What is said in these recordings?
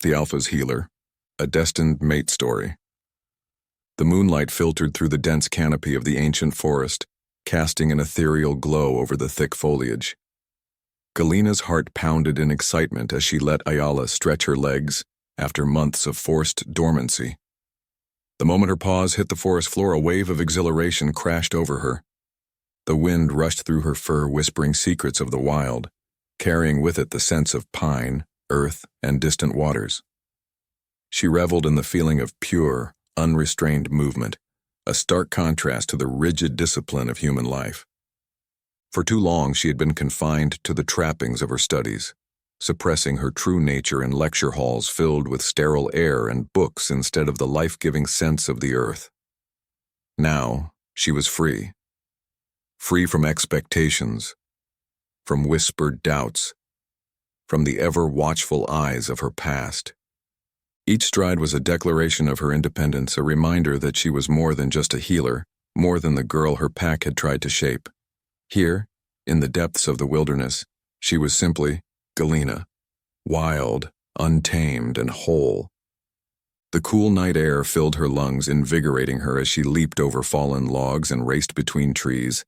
The Alpha's Healer, a Destined Mate story. The moonlight filtered through the dense canopy of the ancient forest, casting an ethereal glow over the thick foliage. Galena's heart pounded in excitement as she let Ayala stretch her legs after months of forced dormancy. The moment her paws hit the forest floor, a wave of exhilaration crashed over her. The wind rushed through her fur, whispering secrets of the wild, carrying with it the sense of pine, earth, and distant waters. She reveled in the feeling of pure, unrestrained movement, a stark contrast to the rigid discipline of human life. For too long she had been confined to the trappings of her studies, suppressing her true nature in lecture halls filled with sterile air and books instead of the life-giving sense of the earth. Now she was free. Free from expectations, from whispered doubts, from the ever-watchful eyes of her past. Each stride was a declaration of her independence, a reminder that she was more than just a healer, more than the girl her pack had tried to shape. Here, in the depths of the wilderness, she was simply Galena, wild, untamed, and whole. The cool night air filled her lungs, invigorating her as she leaped over fallen logs and raced between trees.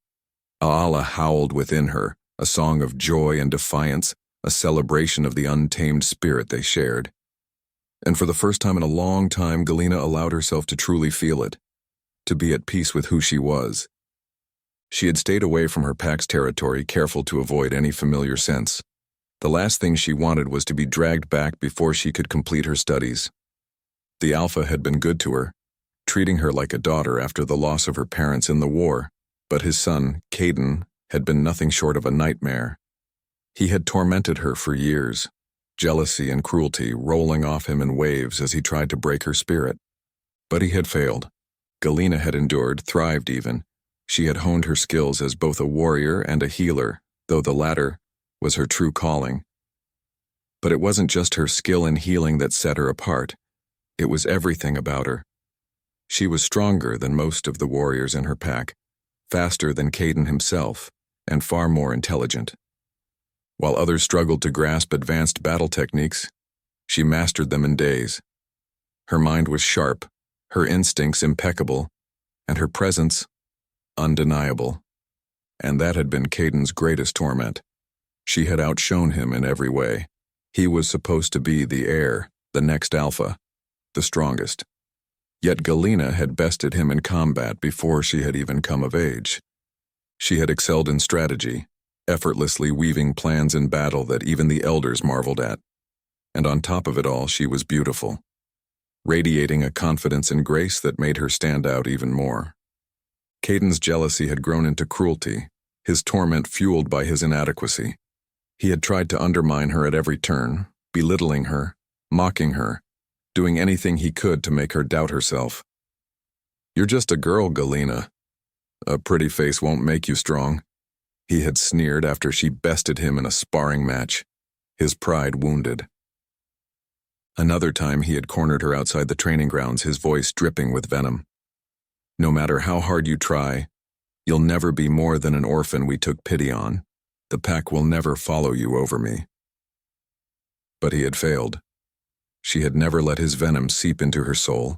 Ayala howled within her, a song of joy and defiance, a celebration of the untamed spirit they shared. And for the first time in a long time, Galena allowed herself to truly feel it, to be at peace with who she was. She had stayed away from her pack's territory, careful to avoid any familiar sense. The last thing she wanted was to be dragged back before she could complete her studies. The Alpha had been good to her, treating her like a daughter after the loss of her parents in the war, but his son, Caden, had been nothing short of a nightmare. He had tormented her for years, jealousy and cruelty rolling off him in waves as he tried to break her spirit. But he had failed. Galena had endured, thrived even. She had honed her skills as both a warrior and a healer, though the latter was her true calling. But it wasn't just her skill in healing that set her apart. It was everything about her. She was stronger than most of the warriors in her pack, faster than Caden himself, and far more intelligent. While others struggled to grasp advanced battle techniques, she mastered them in days. Her mind was sharp, her instincts impeccable, and her presence undeniable. And that had been Caden's greatest torment. She had outshone him in every way. He was supposed to be the heir, the next Alpha, the strongest. Yet Galena had bested him in combat before she had even come of age. She had excelled in strategy, effortlessly weaving plans in battle that even the elders marveled at. And on top of it all, she was beautiful, radiating a confidence and grace that made her stand out even more. Caden's jealousy had grown into cruelty, his torment fueled by his inadequacy. He had tried to undermine her at every turn, belittling her, mocking her, doing anything he could to make her doubt herself. "You're just a girl, Galena. A pretty face won't make you strong," he had sneered after she bested him in a sparring match, his pride wounded. Another time he had cornered her outside the training grounds, his voice dripping with venom. "No matter how hard you try, you'll never be more than an orphan we took pity on. The pack will never follow you over me." But he had failed. She had never let his venom seep into her soul.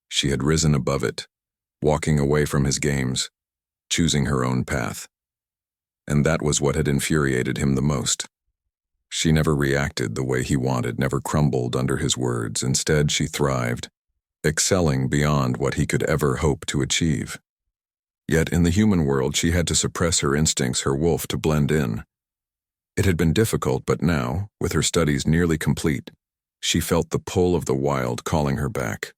She had risen above it, walking away from his games, choosing her own path. And that was what had infuriated him the most. She never reacted the way he wanted, never crumbled under his words. Instead, she thrived, excelling beyond what he could ever hope to achieve. Yet in the human world, she had to suppress her instincts, her wolf, to blend in. It had been difficult, but now, with her studies nearly complete, she felt the pull of the wild calling her back.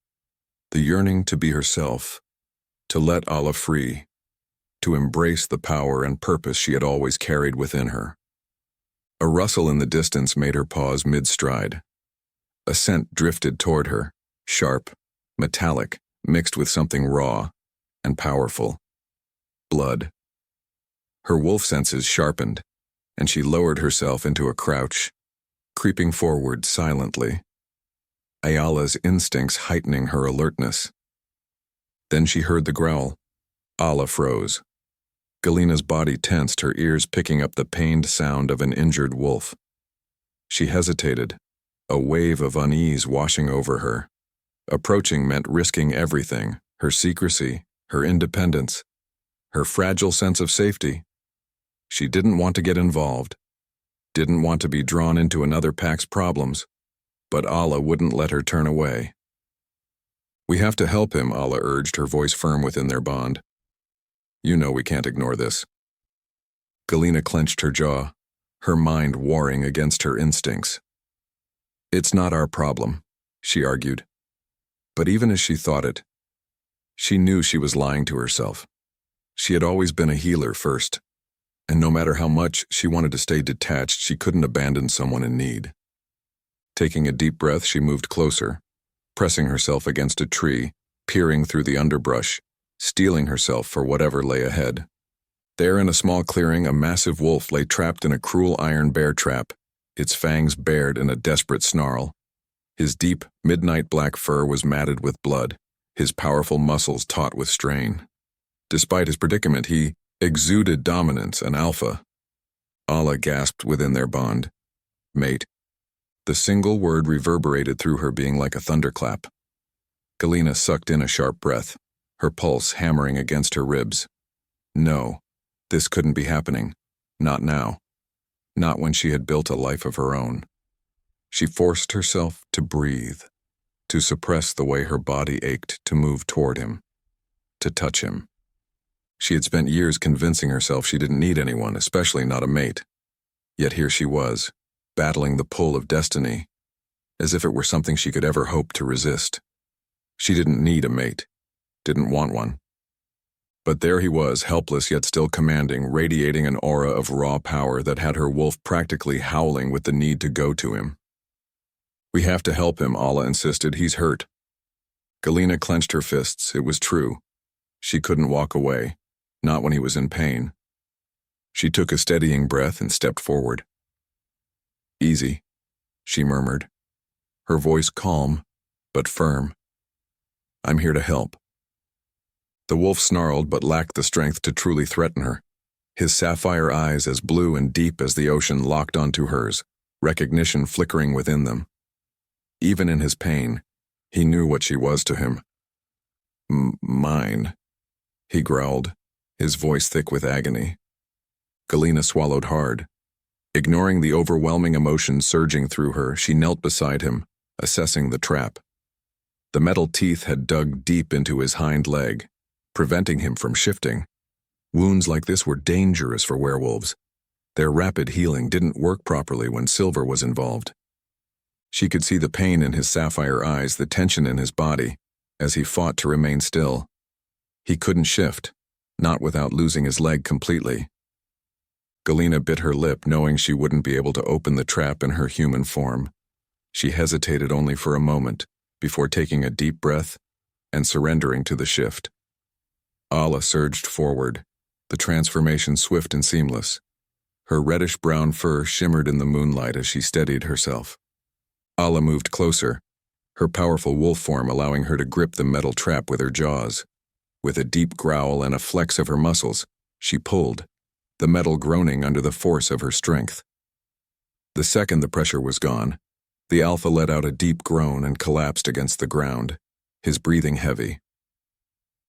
The yearning to be herself, to let Allah free, to embrace the power and purpose she had always carried within her. A rustle in the distance made her pause mid-stride. A scent drifted toward her, sharp, metallic, mixed with something raw and powerful. Blood. Her wolf senses sharpened, and she lowered herself into a crouch, creeping forward silently, Ayala's instincts heightening her alertness. Then she heard the growl. Allah froze. Galena's body tensed, her ears picking up the pained sound of an injured wolf. She hesitated, a wave of unease washing over her. Approaching meant risking everything, her secrecy, her independence, her fragile sense of safety. She didn't want to get involved, didn't want to be drawn into another pack's problems, but Allah wouldn't let her turn away. "We have to help him," Allah urged, her voice firm within their bond. "You know we can't ignore this." Galena clenched her jaw, her mind warring against her instincts. "It's not our problem," she argued. But even as she thought it, she knew she was lying to herself. She had always been a healer first, and no matter how much she wanted to stay detached, she couldn't abandon someone in need. Taking a deep breath, she moved closer, pressing herself against a tree, peering through the underbrush, steeling herself for whatever lay ahead. There in a small clearing, a massive wolf lay trapped in a cruel iron bear trap, its fangs bared in a desperate snarl. His deep, midnight black fur was matted with blood, his powerful muscles taut with strain. Despite his predicament, he exuded dominance and alpha. Allah gasped within their bond. "Mate." The single word reverberated through her being like a thunderclap. Galena sucked in a sharp breath, her pulse hammering against her ribs. No, this couldn't be happening. Not now. Not when she had built a life of her own. She forced herself to breathe, to suppress the way her body ached to move toward him, to touch him. She had spent years convincing herself she didn't need anyone, especially not a mate. Yet here she was, battling the pull of destiny, as if it were something she could ever hope to resist. She didn't need a mate, didn't want one. But there he was, helpless yet still commanding, radiating an aura of raw power that had her wolf practically howling with the need to go to him. "We have to help him," Allah insisted. "He's hurt." Galena clenched her fists. It was true. She couldn't walk away, not when he was in pain. She took a steadying breath and stepped forward. "Easy," she murmured, her voice calm but firm. "I'm here to help." The wolf snarled but lacked the strength to truly threaten her. His sapphire eyes, as blue and deep as the ocean, locked onto hers, recognition flickering within them. Even in his pain, he knew what she was to him. "Mine," he growled, his voice thick with agony. Galena swallowed hard. Ignoring the overwhelming emotion surging through her, she knelt beside him, assessing the trap. The metal teeth had dug deep into his hind leg, preventing him from shifting. Wounds like this were dangerous for werewolves. Their rapid healing didn't work properly when silver was involved. She could see the pain in his sapphire eyes, the tension in his body, as he fought to remain still. He couldn't shift, not without losing his leg completely. Galena bit her lip, knowing she wouldn't be able to open the trap in her human form. She hesitated only for a moment, before taking a deep breath and surrendering to the shift. Allah surged forward, the transformation swift and seamless. Her reddish-brown fur shimmered in the moonlight as she steadied herself. Allah moved closer, her powerful wolf form allowing her to grip the metal trap with her jaws. With a deep growl and a flex of her muscles, she pulled, the metal groaning under the force of her strength. The second the pressure was gone, the alpha let out a deep groan and collapsed against the ground, his breathing heavy.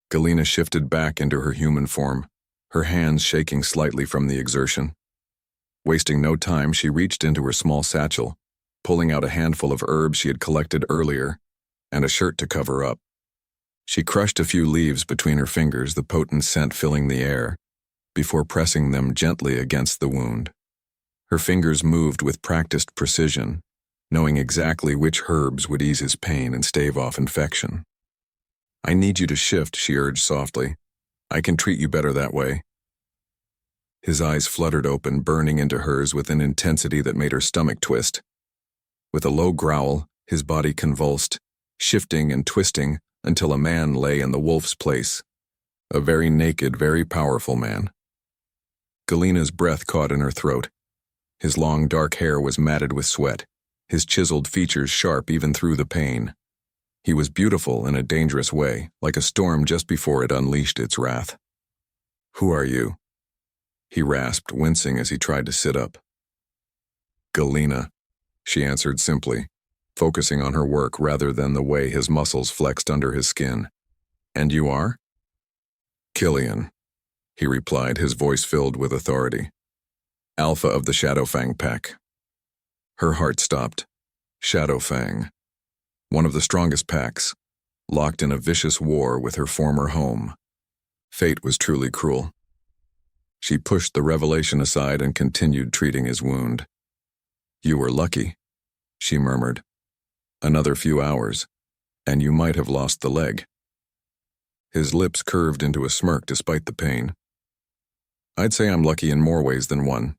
Galena shifted back into her human form, her hands shaking slightly from the exertion. Wasting no time, she reached into her small satchel, pulling out a handful of herbs she had collected earlier, and a shirt to cover up. She crushed a few leaves between her fingers, the potent scent filling the air, before pressing them gently against the wound. Her fingers moved with practiced precision, knowing exactly which herbs would ease his pain and stave off infection. "I need you to shift," she urged softly. "I can treat you better that way." His eyes fluttered open, burning into hers with an intensity that made her stomach twist. With a low growl, his body convulsed, shifting and twisting until a man lay in the wolf's place. A very naked, very powerful man. Galena's breath caught in her throat. His long, dark hair was matted with sweat, his chiseled features sharp even through the pain. He was beautiful in a dangerous way, like a storm just before it unleashed its wrath. "Who are you?" he rasped, wincing as he tried to sit up. "Galena," she answered simply, focusing on her work rather than the way his muscles flexed under his skin. "And you are?" "Killian," he replied, his voice filled with authority. "Alpha of the Shadowfang Pack." Her heart stopped. Shadowfang, one of the strongest packs, locked in a vicious war with her former home. Fate was truly cruel. She pushed the revelation aside and continued treating his wound. "You were lucky," she murmured. "Another few hours, and you might have lost the leg." His lips curved into a smirk despite the pain. "I'd say I'm lucky in more ways than one."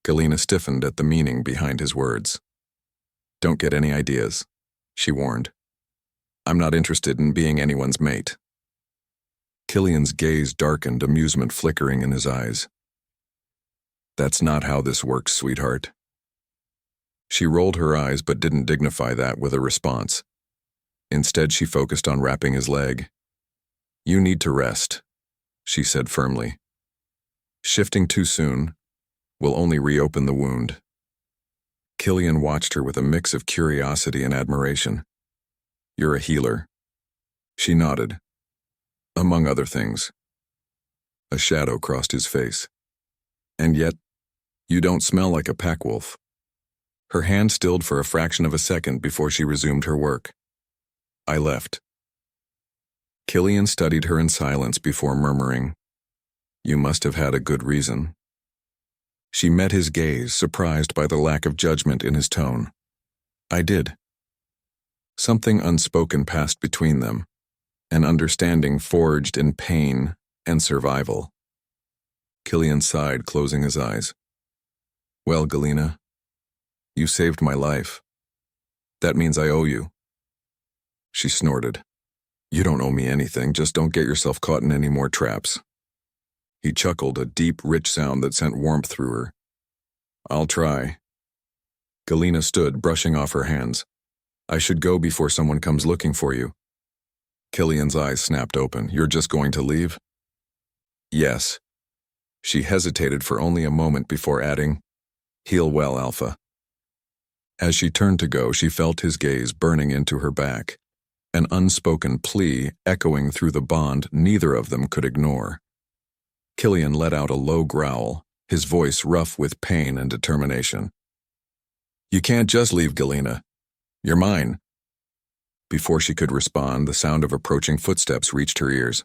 Galena stiffened at the meaning behind his words. "Don't get any ideas," she warned. "I'm not interested in being anyone's mate." Killian's gaze darkened, amusement flickering in his eyes. "That's not how this works, sweetheart." She rolled her eyes but didn't dignify that with a response. Instead, she focused on wrapping his leg. "You need to rest," she said firmly. "Shifting too soon will only reopen the wound." Killian watched her with a mix of curiosity and admiration. "You're a healer." She nodded. "Among other things." A shadow crossed his face. "And yet, you don't smell like a pack wolf." Her hand stilled for a fraction of a second before she resumed her work. "I left." Killian studied her in silence before murmuring, "You must have had a good reason." She met his gaze, surprised by the lack of judgment in his tone. "I did." Something unspoken passed between them, an understanding forged in pain and survival. Killian sighed, closing his eyes. "Well, Galena, you saved my life. That means I owe you." She snorted. "You don't owe me anything, just don't get yourself caught in any more traps." He chuckled, a deep, rich sound that sent warmth through her. "I'll try." Galena stood, brushing off her hands. "I should go before someone comes looking for you." Killian's eyes snapped open. "You're just going to leave?" "Yes." She hesitated for only a moment before adding, "Heal well, Alpha." As she turned to go, she felt his gaze burning into her back, an unspoken plea echoing through the bond neither of them could ignore. Killian let out a low growl, his voice rough with pain and determination. "You can't just leave, Galena. You're mine." Before she could respond, the sound of approaching footsteps reached her ears.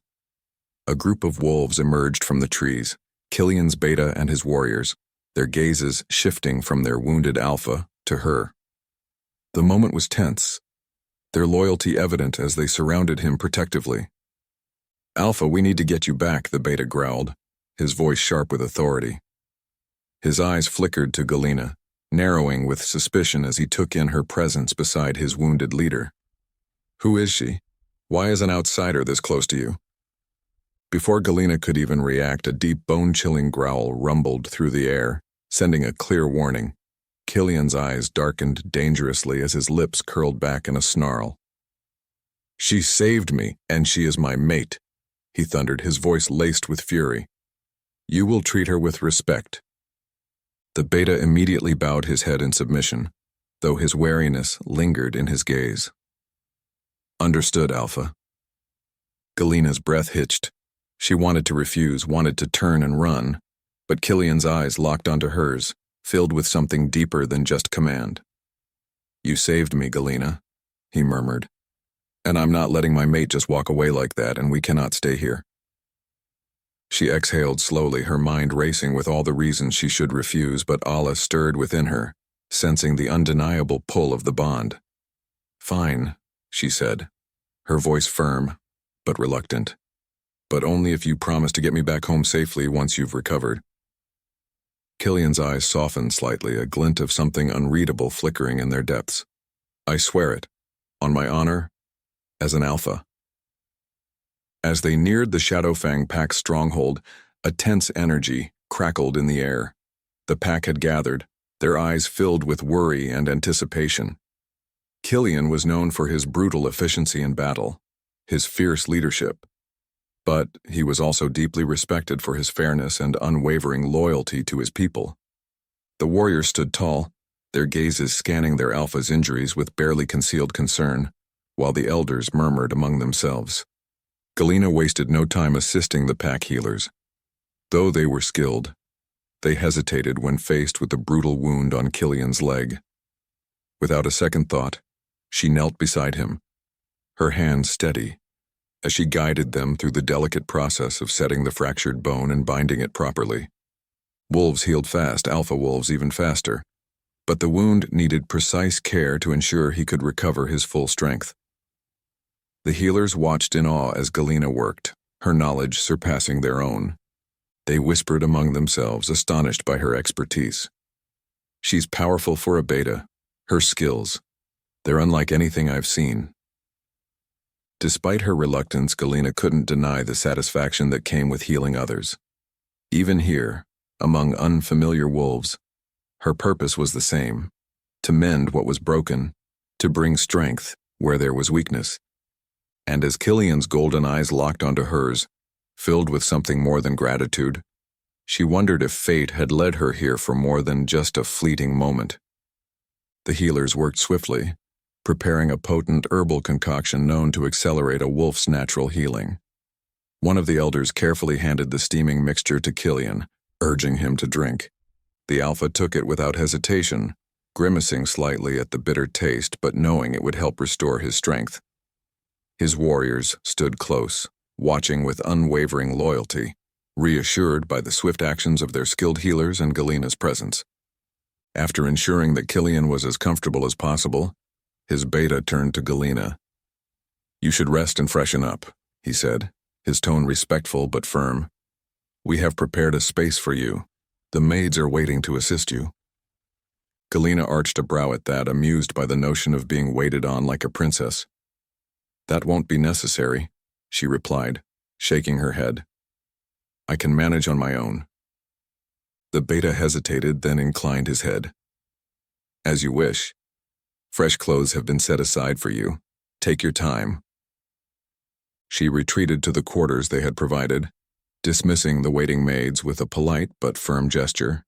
A group of wolves emerged from the trees, Killian's beta and his warriors, their gazes shifting from their wounded alpha to her. The moment was tense, their loyalty evident as they surrounded him protectively. "Alpha, we need to get you back," the beta growled, his voice sharp with authority. His eyes flickered to Galena, narrowing with suspicion as he took in her presence beside his wounded leader. "Who is she? Why is an outsider this close to you?" Before Galena could even react, a deep, bone-chilling growl rumbled through the air, sending a clear warning. Killian's eyes darkened dangerously as his lips curled back in a snarl. "She saved me, and she is my mate," he thundered, his voice laced with fury. "You will treat her with respect." The beta immediately bowed his head in submission, though his wariness lingered in his gaze. "Understood, Alpha." Galena's breath hitched. She wanted to refuse, wanted to turn and run, but Killian's eyes locked onto hers, filled with something deeper than just command. "You saved me, Galena," he murmured, "and I'm not letting my mate just walk away like that, and we cannot stay here." She exhaled slowly, her mind racing with all the reasons she should refuse, but Allah stirred within her, sensing the undeniable pull of the bond. "Fine," she said, her voice firm, but reluctant. "But only if you promise to get me back home safely once you've recovered." Killian's eyes softened slightly, a glint of something unreadable flickering in their depths. "I swear it, on my honor, as an alpha." As they neared the Shadowfang Pack stronghold, a tense energy crackled in the air. The pack had gathered, their eyes filled with worry and anticipation. Killian was known for his brutal efficiency in battle, his fierce leadership, but he was also deeply respected for his fairness and unwavering loyalty to his people. The warriors stood tall, their gazes scanning their alpha's injuries with barely concealed concern, while the elders murmured among themselves. Galena wasted no time assisting the pack healers. Though they were skilled, they hesitated when faced with the brutal wound on Killian's leg. Without a second thought, she knelt beside him, her hands steady, as she guided them through the delicate process of setting the fractured bone and binding it properly. Wolves healed fast, alpha wolves even faster, but the wound needed precise care to ensure he could recover his full strength. The healers watched in awe as Galena worked, her knowledge surpassing their own. They whispered among themselves, astonished by her expertise. She's powerful for a beta. Her skills, they're unlike anything I've seen. Despite her reluctance, Galena couldn't deny the satisfaction that came with healing others. Even here, among unfamiliar wolves, her purpose was the same: to mend what was broken, to bring strength where there was weakness. And as Killian's golden eyes locked onto hers, filled with something more than gratitude, she wondered if fate had led her here for more than just a fleeting moment. The healers worked swiftly, preparing a potent herbal concoction known to accelerate a wolf's natural healing. One of the elders carefully handed the steaming mixture to Killian, urging him to drink. The alpha took it without hesitation, grimacing slightly at the bitter taste but knowing it would help restore his strength. His warriors stood close, watching with unwavering loyalty, reassured by the swift actions of their skilled healers and Galena's presence. After ensuring that Killian was as comfortable as possible, his beta turned to Galena. "You should rest and freshen up," he said, his tone respectful but firm. "We have prepared a space for you. The maids are waiting to assist you." Galena arched a brow at that, amused by the notion of being waited on like a princess. "That won't be necessary," she replied, shaking her head. "I can manage on my own." The beta hesitated, then inclined his head. "As you wish. Fresh clothes have been set aside for you. Take your time." She retreated to the quarters they had provided, dismissing the waiting maids with a polite but firm gesture.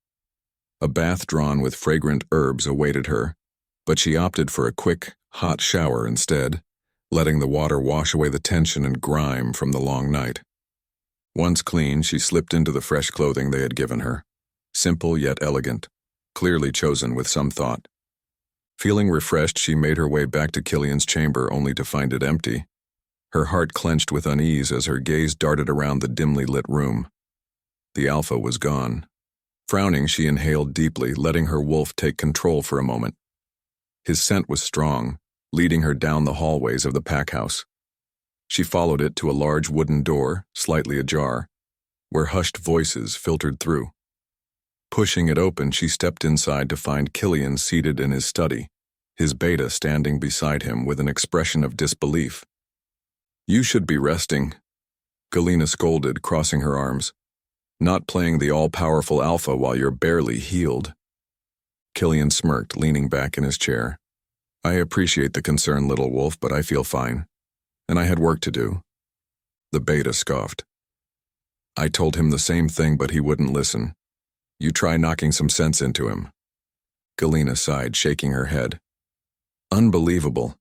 A bath drawn with fragrant herbs awaited her, but she opted for a quick, hot shower instead, letting the water wash away the tension and grime from the long night. Once clean, she slipped into the fresh clothing they had given her, simple yet elegant, clearly chosen with some thought. Feeling refreshed, she made her way back to Killian's chamber only to find it empty. Her heart clenched with unease as her gaze darted around the dimly lit room. The alpha was gone. Frowning, she inhaled deeply, letting her wolf take control for a moment. His scent was strong, leading her down the hallways of the pack house. She followed it to a large wooden door, slightly ajar, where hushed voices filtered through. Pushing it open, she stepped inside to find Killian seated in his study, his beta standing beside him with an expression of disbelief. "You should be resting," Galena scolded, crossing her arms. "Not playing the all-powerful alpha while you're barely healed." Killian smirked, leaning back in his chair. "I appreciate the concern, little wolf, but I feel fine. And I had work to do." The beta scoffed. "I told him the same thing, but he wouldn't listen. You try knocking some sense into him." Galena sighed, shaking her head. "Unbelievable.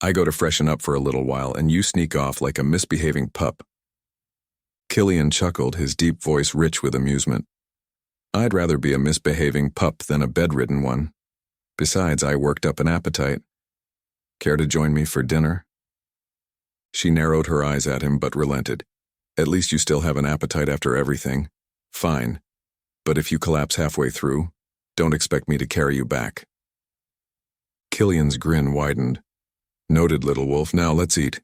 I go to freshen up for a little while, and you sneak off like a misbehaving pup." Killian chuckled, his deep voice rich with amusement. "I'd rather be a misbehaving pup than a bedridden one. Besides, I worked up an appetite. Care to join me for dinner?" She narrowed her eyes at him but relented. "At least you still have an appetite after everything. Fine. But if you collapse halfway through, don't expect me to carry you back." Killian's grin widened. "Noted, little wolf. Now let's eat."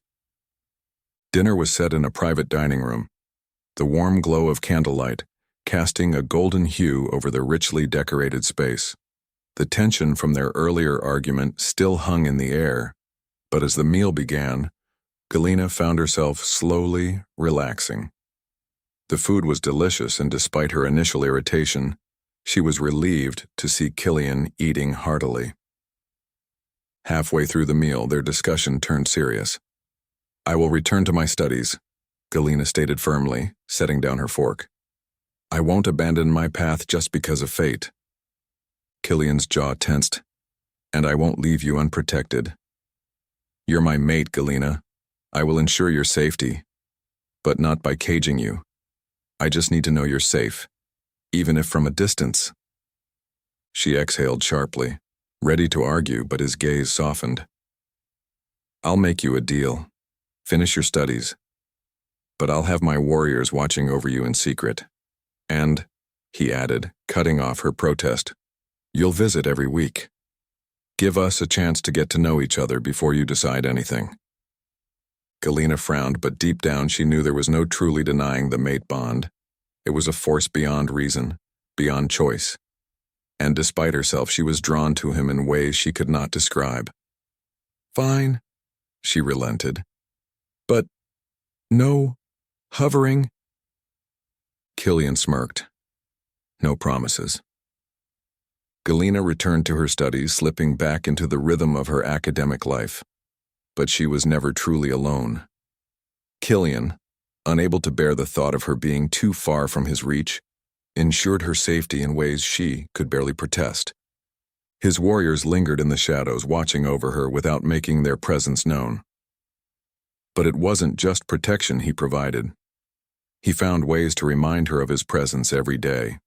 Dinner was set in a private dining room, the warm glow of candlelight casting a golden hue over the richly decorated space. The tension from their earlier argument still hung in the air, but as the meal began, Galena found herself slowly relaxing. The food was delicious, and despite her initial irritation, she was relieved to see Killian eating heartily. Halfway through the meal, their discussion turned serious. "I will return to my studies," Galena stated firmly, setting down her fork. "I won't abandon my path just because of fate." Killian's jaw tensed. "And I won't leave you unprotected. You're my mate, Galena. I will ensure your safety, but not by caging you. I just need to know you're safe, even if from a distance." She exhaled sharply, ready to argue, but his gaze softened. "I'll make you a deal. Finish your studies. But I'll have my warriors watching over you in secret. And," he added, cutting off her protest, "you'll visit every week. Give us a chance to get to know each other before you decide anything." Galena frowned, but deep down she knew there was no truly denying the mate bond. It was a force beyond reason, beyond choice. And despite herself, she was drawn to him in ways she could not describe. "Fine," she relented. "But no hovering." Killian smirked. "No promises." Galena returned to her studies, slipping back into the rhythm of her academic life. But she was never truly alone. Killian, unable to bear the thought of her being too far from his reach, ensured her safety in ways she could barely protest. His warriors lingered in the shadows, watching over her without making their presence known. But it wasn't just protection he provided. He found ways to remind her of his presence every day.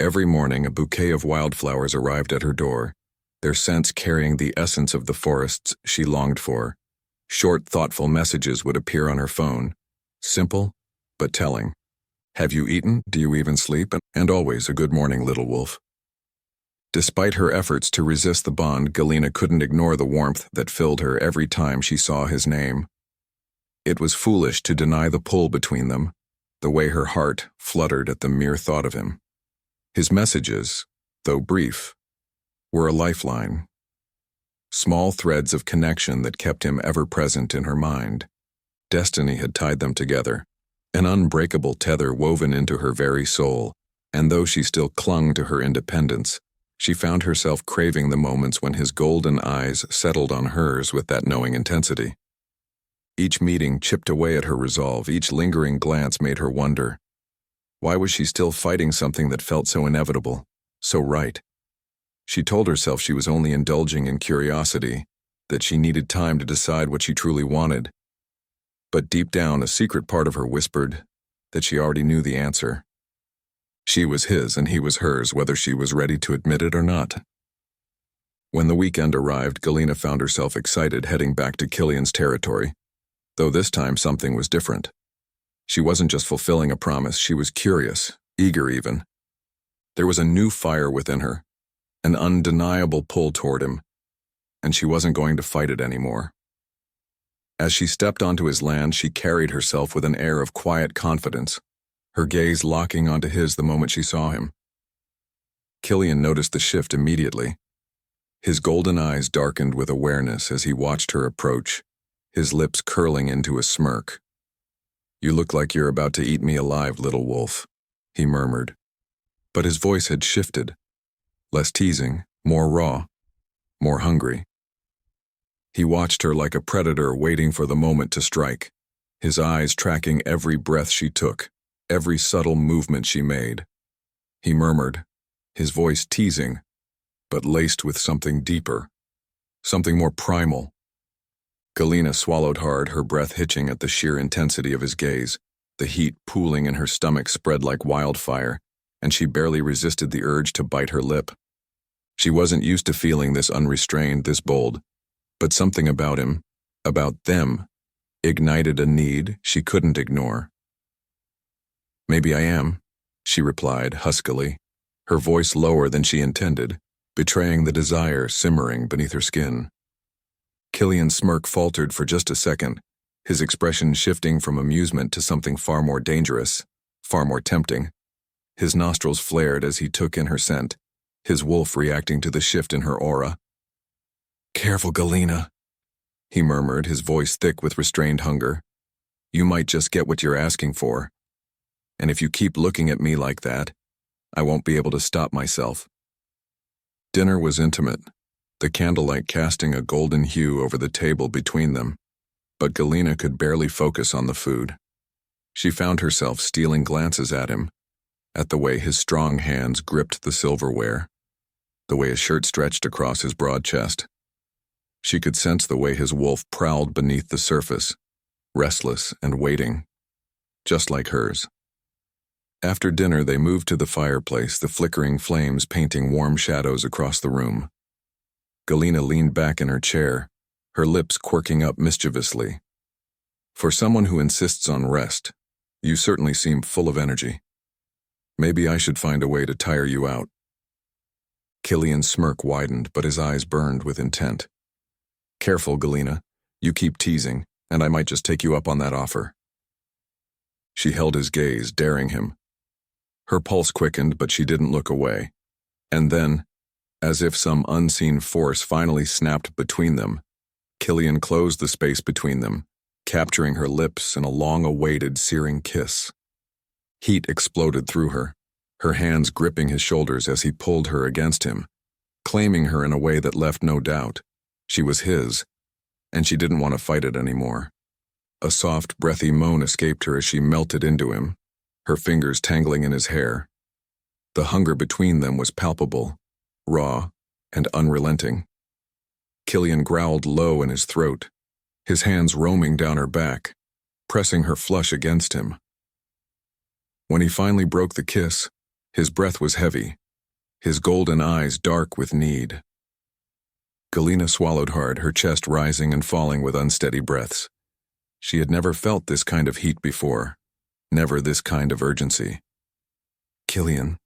Every morning, a bouquet of wildflowers arrived at her door, their scents carrying the essence of the forests she longed for. Short, thoughtful messages would appear on her phone, simple but telling. "Have you eaten? Do you even sleep?" And always a "good morning, little wolf." Despite her efforts to resist the bond, Galena couldn't ignore the warmth that filled her every time she saw his name. It was foolish to deny the pull between them, the way her heart fluttered at the mere thought of him. His messages, though brief, were a lifeline. Small threads of connection that kept him ever present in her mind. Destiny had tied them together, an unbreakable tether woven into her very soul, and though she still clung to her independence, she found herself craving the moments when his golden eyes settled on hers with that knowing intensity. Each meeting chipped away at her resolve, each lingering glance made her wonder. Why was she still fighting something that felt so inevitable, so right? She told herself she was only indulging in curiosity, that she needed time to decide what she truly wanted. But deep down, a secret part of her whispered that she already knew the answer. She was his and he was hers, whether she was ready to admit it or not. When the weekend arrived, Galena found herself excited, heading back to Killian's territory, though this time something was different. She wasn't just fulfilling a promise, she was curious, eager even. There was a new fire within her, an undeniable pull toward him, and she wasn't going to fight it anymore. As she stepped onto his land, she carried herself with an air of quiet confidence, her gaze locking onto his the moment she saw him. Killian noticed the shift immediately. His golden eyes darkened with awareness as he watched her approach, his lips curling into a smirk. "You look like you're about to eat me alive, little wolf," he murmured. But his voice had shifted. Less teasing, more raw, more hungry. He watched her like a predator waiting for the moment to strike, his eyes tracking every breath she took, every subtle movement she made. He murmured, his voice teasing, but laced with something deeper, something more primal. Galena swallowed hard, her breath hitching at the sheer intensity of his gaze. The heat pooling in her stomach spread like wildfire, and she barely resisted the urge to bite her lip. She wasn't used to feeling this unrestrained, this bold, but something about him, about them, ignited a need she couldn't ignore. "Maybe I am," she replied huskily, her voice lower than she intended, betraying the desire simmering beneath her skin. Killian's smirk faltered for just a second, his expression shifting from amusement to something far more dangerous, far more tempting. His nostrils flared as he took in her scent, his wolf reacting to the shift in her aura. "Careful, Galena," he murmured, his voice thick with restrained hunger. "You might just get what you're asking for. And if you keep looking at me like that, I won't be able to stop myself." Dinner was intimate, the candlelight casting a golden hue over the table between them, but Galena could barely focus on the food. She found herself stealing glances at him, at the way his strong hands gripped the silverware, the way his shirt stretched across his broad chest. She could sense the way his wolf prowled beneath the surface, restless and waiting, just like hers. After dinner, they moved to the fireplace, the flickering flames painting warm shadows across the room. Galena leaned back in her chair, her lips quirking up mischievously. For someone who insists on rest, you certainly seem full of energy. Maybe I should find a way to tire you out. Killian's smirk widened, but his eyes burned with intent. Careful, Galena. You keep teasing, and I might just take you up on that offer. She held his gaze, daring him. Her pulse quickened, but she didn't look away. And then, as if some unseen force finally snapped between them, Killian closed the space between them, capturing her lips in a long-awaited, searing kiss. Heat exploded through her, her hands gripping his shoulders as he pulled her against him, claiming her in a way that left no doubt. She was his, and she didn't want to fight it anymore. A soft, breathy moan escaped her as she melted into him, her fingers tangling in his hair. The hunger between them was palpable, raw, and unrelenting. Killian growled low in his throat, his hands roaming down her back, pressing her flush against him. When he finally broke the kiss, his breath was heavy, his golden eyes dark with need. Galena swallowed hard, her chest rising and falling with unsteady breaths. She had never felt this kind of heat before, never this kind of urgency. Killian,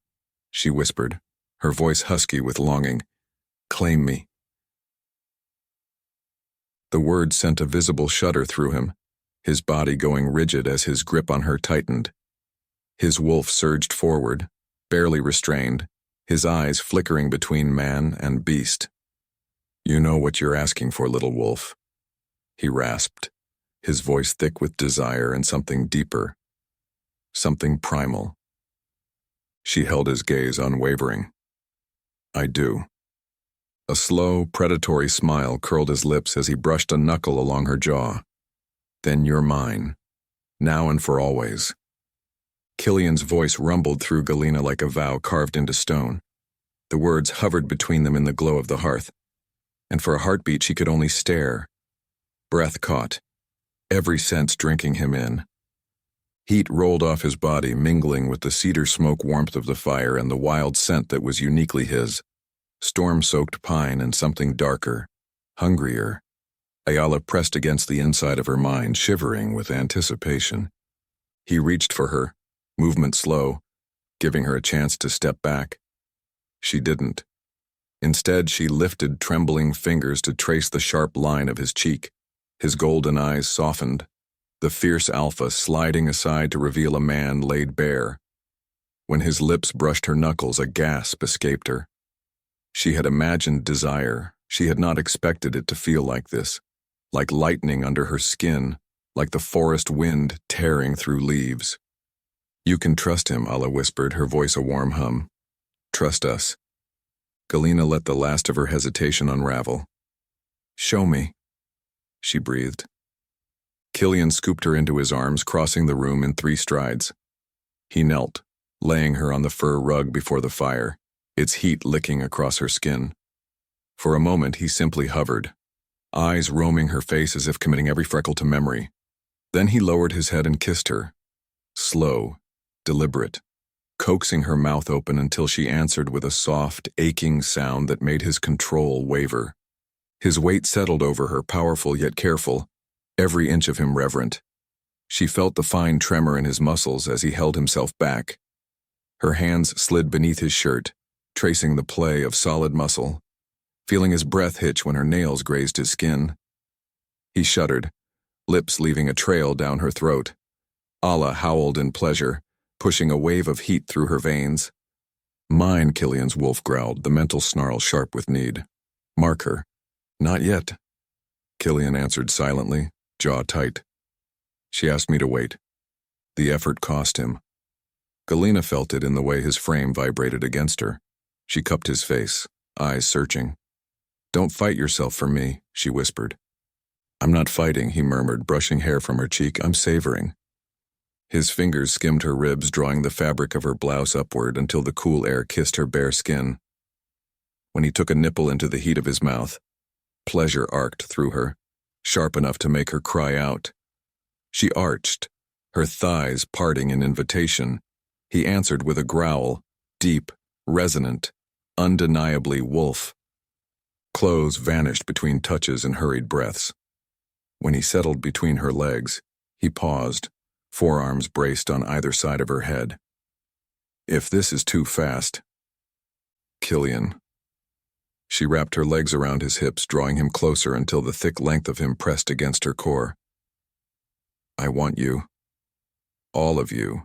she whispered, her voice husky with longing. Claim me. The word sent a visible shudder through him, his body going rigid as his grip on her tightened. His wolf surged forward, barely restrained, his eyes flickering between man and beast. You know what you're asking for, little wolf, he rasped, his voice thick with desire and something deeper, something primal. She held his gaze unwavering. I do. A slow, predatory smile curled his lips as he brushed a knuckle along her jaw. Then you're mine, now and for always. Killian's voice rumbled through Galena like a vow carved into stone. The words hovered between them in the glow of the hearth, and for a heartbeat she could only stare. Breath caught, every sense drinking him in. Heat rolled off his body, mingling with the cedar smoke warmth of the fire and the wild scent that was uniquely his. Storm-soaked pine and something darker, hungrier. Ayala pressed against the inside of her mind, shivering with anticipation. He reached for her, movement slow, giving her a chance to step back. She didn't. Instead, she lifted trembling fingers to trace the sharp line of his cheek. His golden eyes softened, the fierce alpha sliding aside to reveal a man laid bare. When his lips brushed her knuckles, a gasp escaped her. She had imagined desire. She had not expected it to feel like this, like lightning under her skin, like the forest wind tearing through leaves. You can trust him, Alla whispered, her voice a warm hum. Trust us. Galena let the last of her hesitation unravel. Show me, she breathed. Killian scooped her into his arms, crossing the room in 3 strides. He knelt, laying her on the fur rug before the fire, its heat licking across her skin. For a moment he simply hovered, eyes roaming her face as if committing every freckle to memory. Then he lowered his head and kissed her, slow, deliberate, coaxing her mouth open until she answered with a soft, aching sound that made his control waver. His weight settled over her, powerful yet careful, every inch of him reverent. She felt the fine tremor in his muscles as he held himself back. Her hands slid beneath his shirt, tracing the play of solid muscle, feeling his breath hitch when her nails grazed his skin. He shuddered, lips leaving a trail down her throat. Alla howled in pleasure, pushing a wave of heat through her veins. Mine, Killian's wolf growled, the mental snarl sharp with need. Mark her. Not yet. Killian answered silently, jaw tight. She asked me to wait. The effort cost him. Galena felt it in the way his frame vibrated against her. She cupped his face, eyes searching. Don't fight yourself for me, she whispered. I'm not fighting, he murmured, brushing hair from her cheek. I'm savoring. His fingers skimmed her ribs, drawing the fabric of her blouse upward until the cool air kissed her bare skin. when he took a nipple into the heat of his mouth. Pleasure arced through her, sharp enough to make her cry out. She arched, her thighs parting in invitation. He answered with a growl, deep, resonant, undeniably wolf. Clothes vanished between touches and hurried breaths. When he settled between her legs, he paused, forearms braced on either side of her head. If this is too fast, Killian. She wrapped her legs around his hips, drawing him closer until the thick length of him pressed against her core. I want you. All of you.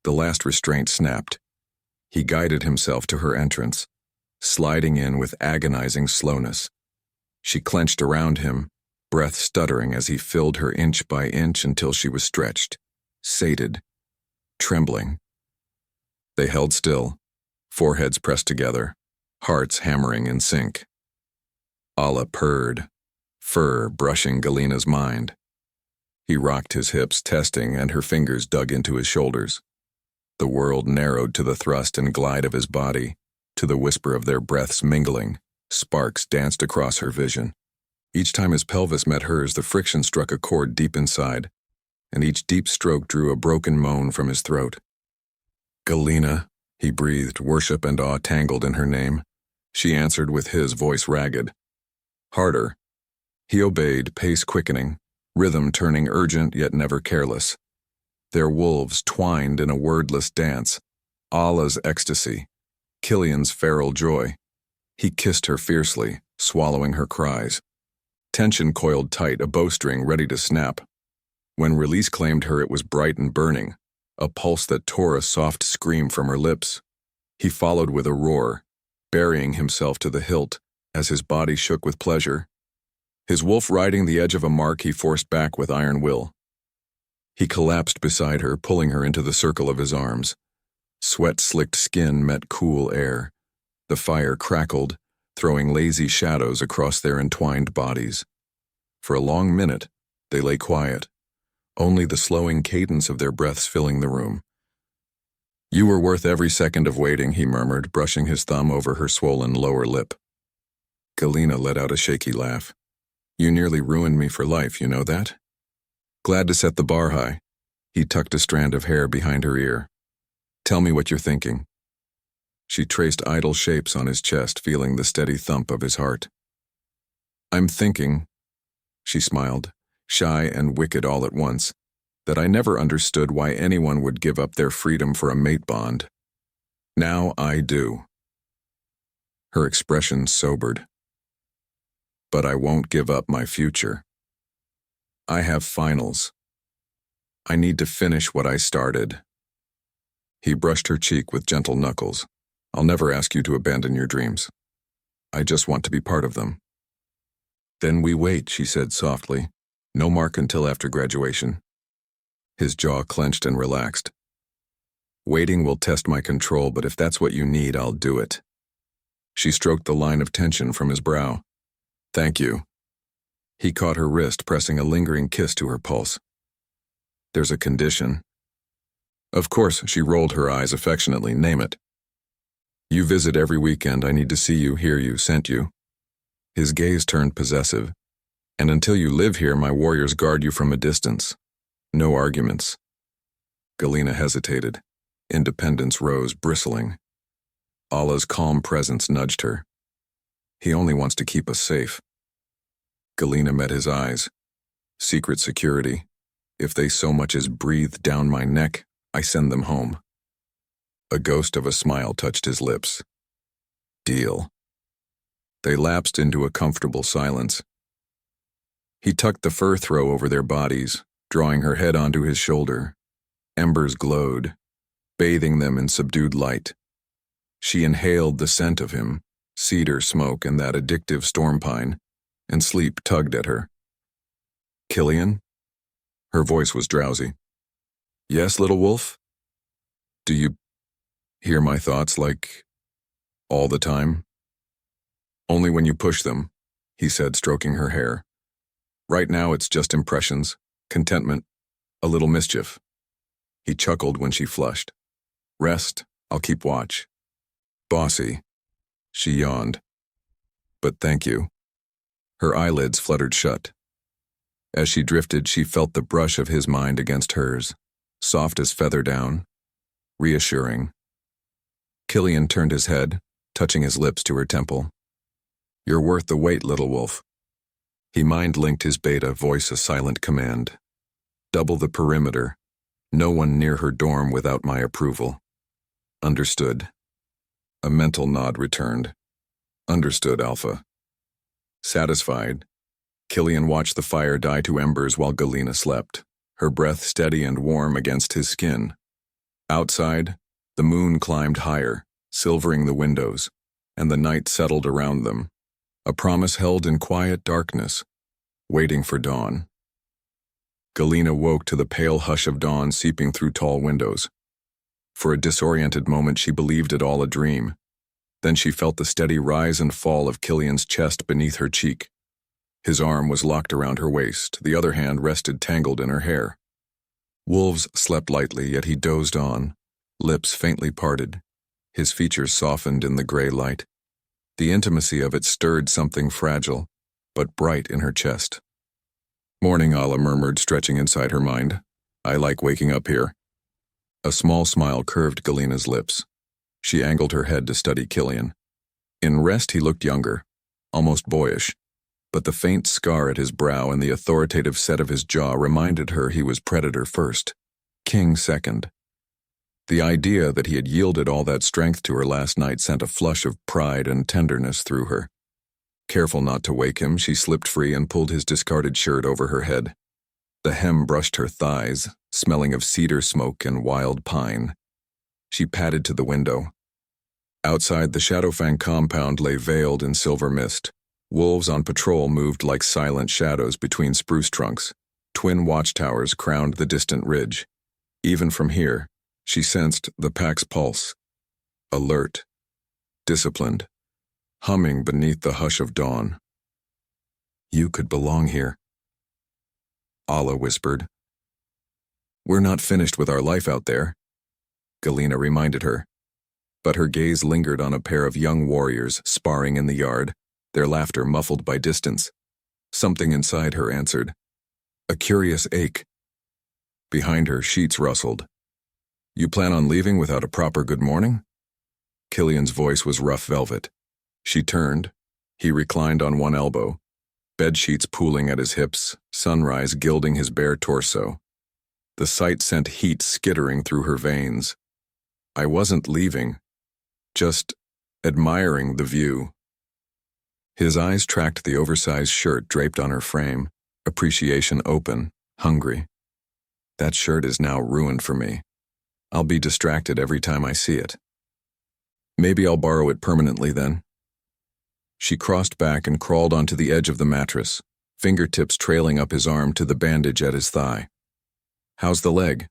The last restraint snapped. He guided himself to her entrance, sliding in with agonizing slowness. She clenched around him, breath stuttering as he filled her inch by inch until she was stretched, sated, trembling. They held still, foreheads pressed together, hearts hammering in sync. Allah purred, fur brushing Galena's mind. He rocked his hips, testing, and her fingers dug into his shoulders. The world narrowed to the thrust and glide of his body, to the whisper of their breaths mingling. Sparks danced across her vision. Each time his pelvis met hers, the friction struck a chord deep inside, and each deep stroke drew a broken moan from his throat. Galena, he breathed, worship and awe tangled in her name. She answered with his voice ragged. Harder. He obeyed, pace quickening, rhythm turning urgent yet never careless. Their wolves twined in a wordless dance, Allah's ecstasy, Killian's feral joy. He kissed her fiercely, swallowing her cries. Tension coiled tight, a bowstring ready to snap. When release claimed her, it was bright and burning, a pulse that tore a soft scream from her lips. He followed with a roar, burying himself to the hilt as his body shook with pleasure. His wolf riding the edge of a mark he forced back with iron will. He collapsed beside her, pulling her into the circle of his arms. Sweat-slicked skin met cool air. The fire crackled, throwing lazy shadows across their entwined bodies. For a long minute, they lay quiet, only the slowing cadence of their breaths filling the room. You were worth every second of waiting, he murmured, brushing his thumb over her swollen lower lip. Galena let out a shaky laugh. You nearly ruined me for life, you know that? Glad to set the bar high. He tucked a strand of hair behind her ear. Tell me what you're thinking. She traced idle shapes on his chest, feeling the steady thump of his heart. I'm thinking, she smiled, shy and wicked all at once, that I never understood why anyone would give up their freedom for a mate bond. Now I do. Her expression sobered. But I won't give up my future. I have finals. I need to finish what I started. He brushed her cheek with gentle knuckles. I'll never ask you to abandon your dreams. I just want to be part of them. Then we wait, she said softly. No mark until after graduation. His jaw clenched and relaxed. Waiting will test my control, but if that's what you need, I'll do it. She stroked the line of tension from his brow. Thank you. He caught her wrist, pressing a lingering kiss to her pulse. There's a condition. Of course, she rolled her eyes affectionately. Name it. You visit every weekend. I need to see you, hear you, scent you. His gaze turned possessive. And until you live here, my warriors guard you from a distance. No arguments. Galena hesitated. Independence rose, bristling. Allah's calm presence nudged her. He only wants to keep us safe. Galena met his eyes. Secret security. If they so much as breathe down my neck, I send them home. A ghost of a smile touched his lips. Deal. They lapsed into a comfortable silence. He tucked the fur throw over their bodies, drawing her head onto his shoulder. Embers glowed, bathing them in subdued light. She inhaled the scent of him, cedar smoke and that addictive storm pine, and sleep tugged at her. Killian? Her voice was drowsy. Yes, little wolf? Do you hear my thoughts like all the time? Only when you push them, he said, stroking her hair. Right now it's just impressions, contentment, a little mischief. He chuckled when she flushed. Rest, I'll keep watch. Bossy. She yawned. But thank you. Her eyelids fluttered shut. As she drifted, she felt the brush of his mind against hers, soft as feather down, reassuring. Killian turned his head, touching his lips to her temple. You're worth the wait, little wolf. He mind-linked his beta, voice a silent command. Double the perimeter. No one near her dorm without my approval. Understood. A mental nod returned. Understood, Alpha. Satisfied, Killian watched the fire die to embers while Galena slept, her breath steady and warm against his skin. Outside, the moon climbed higher, silvering the windows, and the night settled around them, a promise held in quiet darkness, waiting for dawn. Galena woke to the pale hush of dawn seeping through tall windows. For a disoriented moment she believed it all a dream. Then she felt the steady rise and fall of Killian's chest beneath her cheek. His arm was locked around her waist, the other hand rested tangled in her hair. Wolves slept lightly, yet he dozed on, lips faintly parted, his features softened in the gray light. The intimacy of it stirred something fragile, but bright in her chest. Morning, Ala murmured, stretching inside her mind. I like waking up here. A small smile curved Galena's lips. She angled her head to study Killian. In rest he looked younger, almost boyish, but the faint scar at his brow and the authoritative set of his jaw reminded her he was predator first, king second. The idea that he had yielded all that strength to her last night sent a flush of pride and tenderness through her. Careful not to wake him, she slipped free and pulled his discarded shirt over her head. The hem brushed her thighs, smelling of cedar smoke and wild pine. She padded to the window. Outside, the Shadowfang compound lay veiled in silver mist. Wolves on patrol moved like silent shadows between spruce trunks. Twin watchtowers crowned the distant ridge. Even from here, she sensed the pack's pulse. Alert, disciplined, humming beneath the hush of dawn. You could belong here, Ala whispered. We're not finished with our life out there, Galena reminded her. But her gaze lingered on a pair of young warriors sparring in the yard, their laughter muffled by distance. Something inside her answered. A curious ache. Behind her, sheets rustled. You plan on leaving without a proper good morning? Killian's voice was rough velvet. She turned. He reclined on one elbow, bed sheets pooling at his hips, sunrise gilding his bare torso. The sight sent heat skittering through her veins. I wasn't leaving, just admiring the view. His eyes tracked the oversized shirt draped on her frame, appreciation open, hungry. That shirt is now ruined for me. I'll be distracted every time I see it. Maybe I'll borrow it permanently then. She crossed back and crawled onto the edge of the mattress, fingertips trailing up his arm to the bandage at his thigh. How's the leg?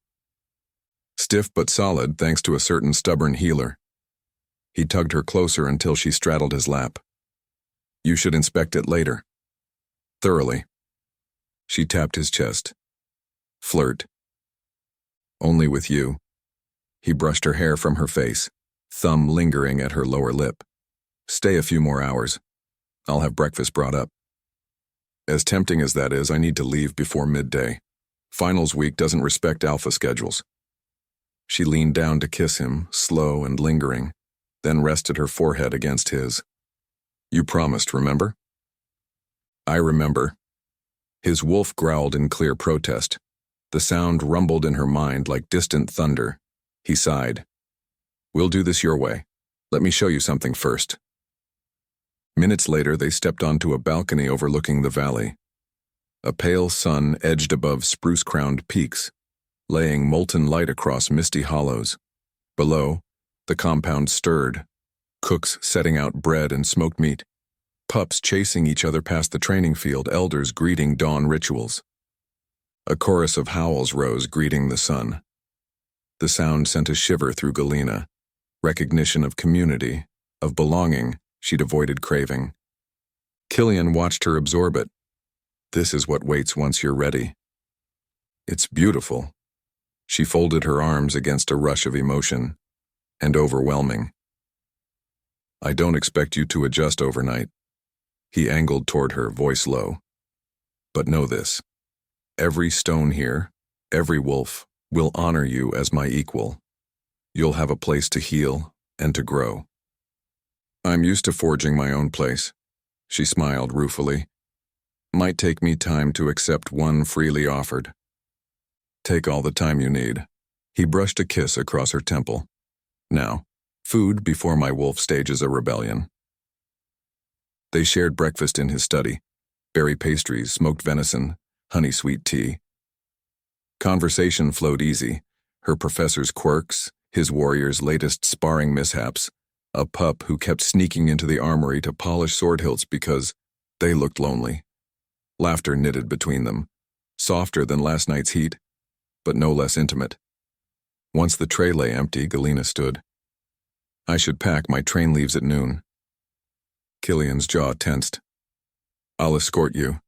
Stiff but solid thanks to a certain stubborn healer. He tugged her closer until she straddled his lap. You should inspect it later. Thoroughly. She tapped his chest. Flirt. Only with you. He brushed her hair from her face, thumb lingering at her lower lip. Stay a few more hours. I'll have breakfast brought up. As tempting as that is, I need to leave before midday. Finals week doesn't respect alpha schedules. She leaned down to kiss him, slow and lingering, then rested her forehead against his. You promised, remember? I remember. His wolf growled in clear protest. The sound rumbled in her mind like distant thunder. He sighed. We'll do this your way. Let me show you something first. Minutes later, they stepped onto a balcony overlooking the valley. A pale sun edged above spruce-crowned peaks, laying molten light across misty hollows. Below, the compound stirred, cooks setting out bread and smoked meat, pups chasing each other past the training field, elders greeting dawn rituals. A chorus of howls rose, greeting the sun. The sound sent a shiver through Galena, recognition of community, of belonging she'd avoided craving. Killian watched her absorb it. This is what waits once you're ready. It's beautiful. She folded her arms against a rush of emotion, and overwhelming. I don't expect you to adjust overnight. He angled toward her, voice low. But know this. Every stone here, every wolf, will honor you as my equal. You'll have a place to heal and to grow. I'm used to forging my own place. She smiled ruefully. Might take me time to accept one freely offered. Take all the time you need. He brushed a kiss across her temple. Now, food before my wolf stages a rebellion. They shared breakfast in his study. Berry pastries, smoked venison, honey-sweet tea. Conversation flowed easy. Her professor's quirks, his warrior's latest sparring mishaps, a pup who kept sneaking into the armory to polish sword hilts because they looked lonely. Laughter knitted between them, softer than last night's heat, but no less intimate. Once the tray lay empty, Galena stood. I should pack, my train leaves at noon. Killian's jaw tensed. I'll escort you.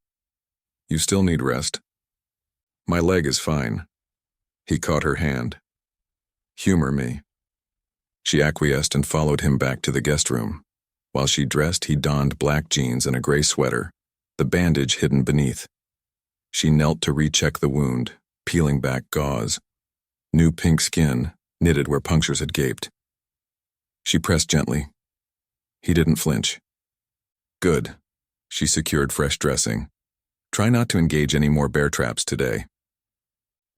You still need rest. My leg is fine. He caught her hand. Humor me. She acquiesced and followed him back to the guest room. While she dressed, he donned black jeans and a gray sweater, the bandage hidden beneath. She knelt to recheck the wound, peeling back gauze. New pink skin, knitted where punctures had gaped. She pressed gently. He didn't flinch. Good. She secured fresh dressing. Try not to engage any more bear traps today.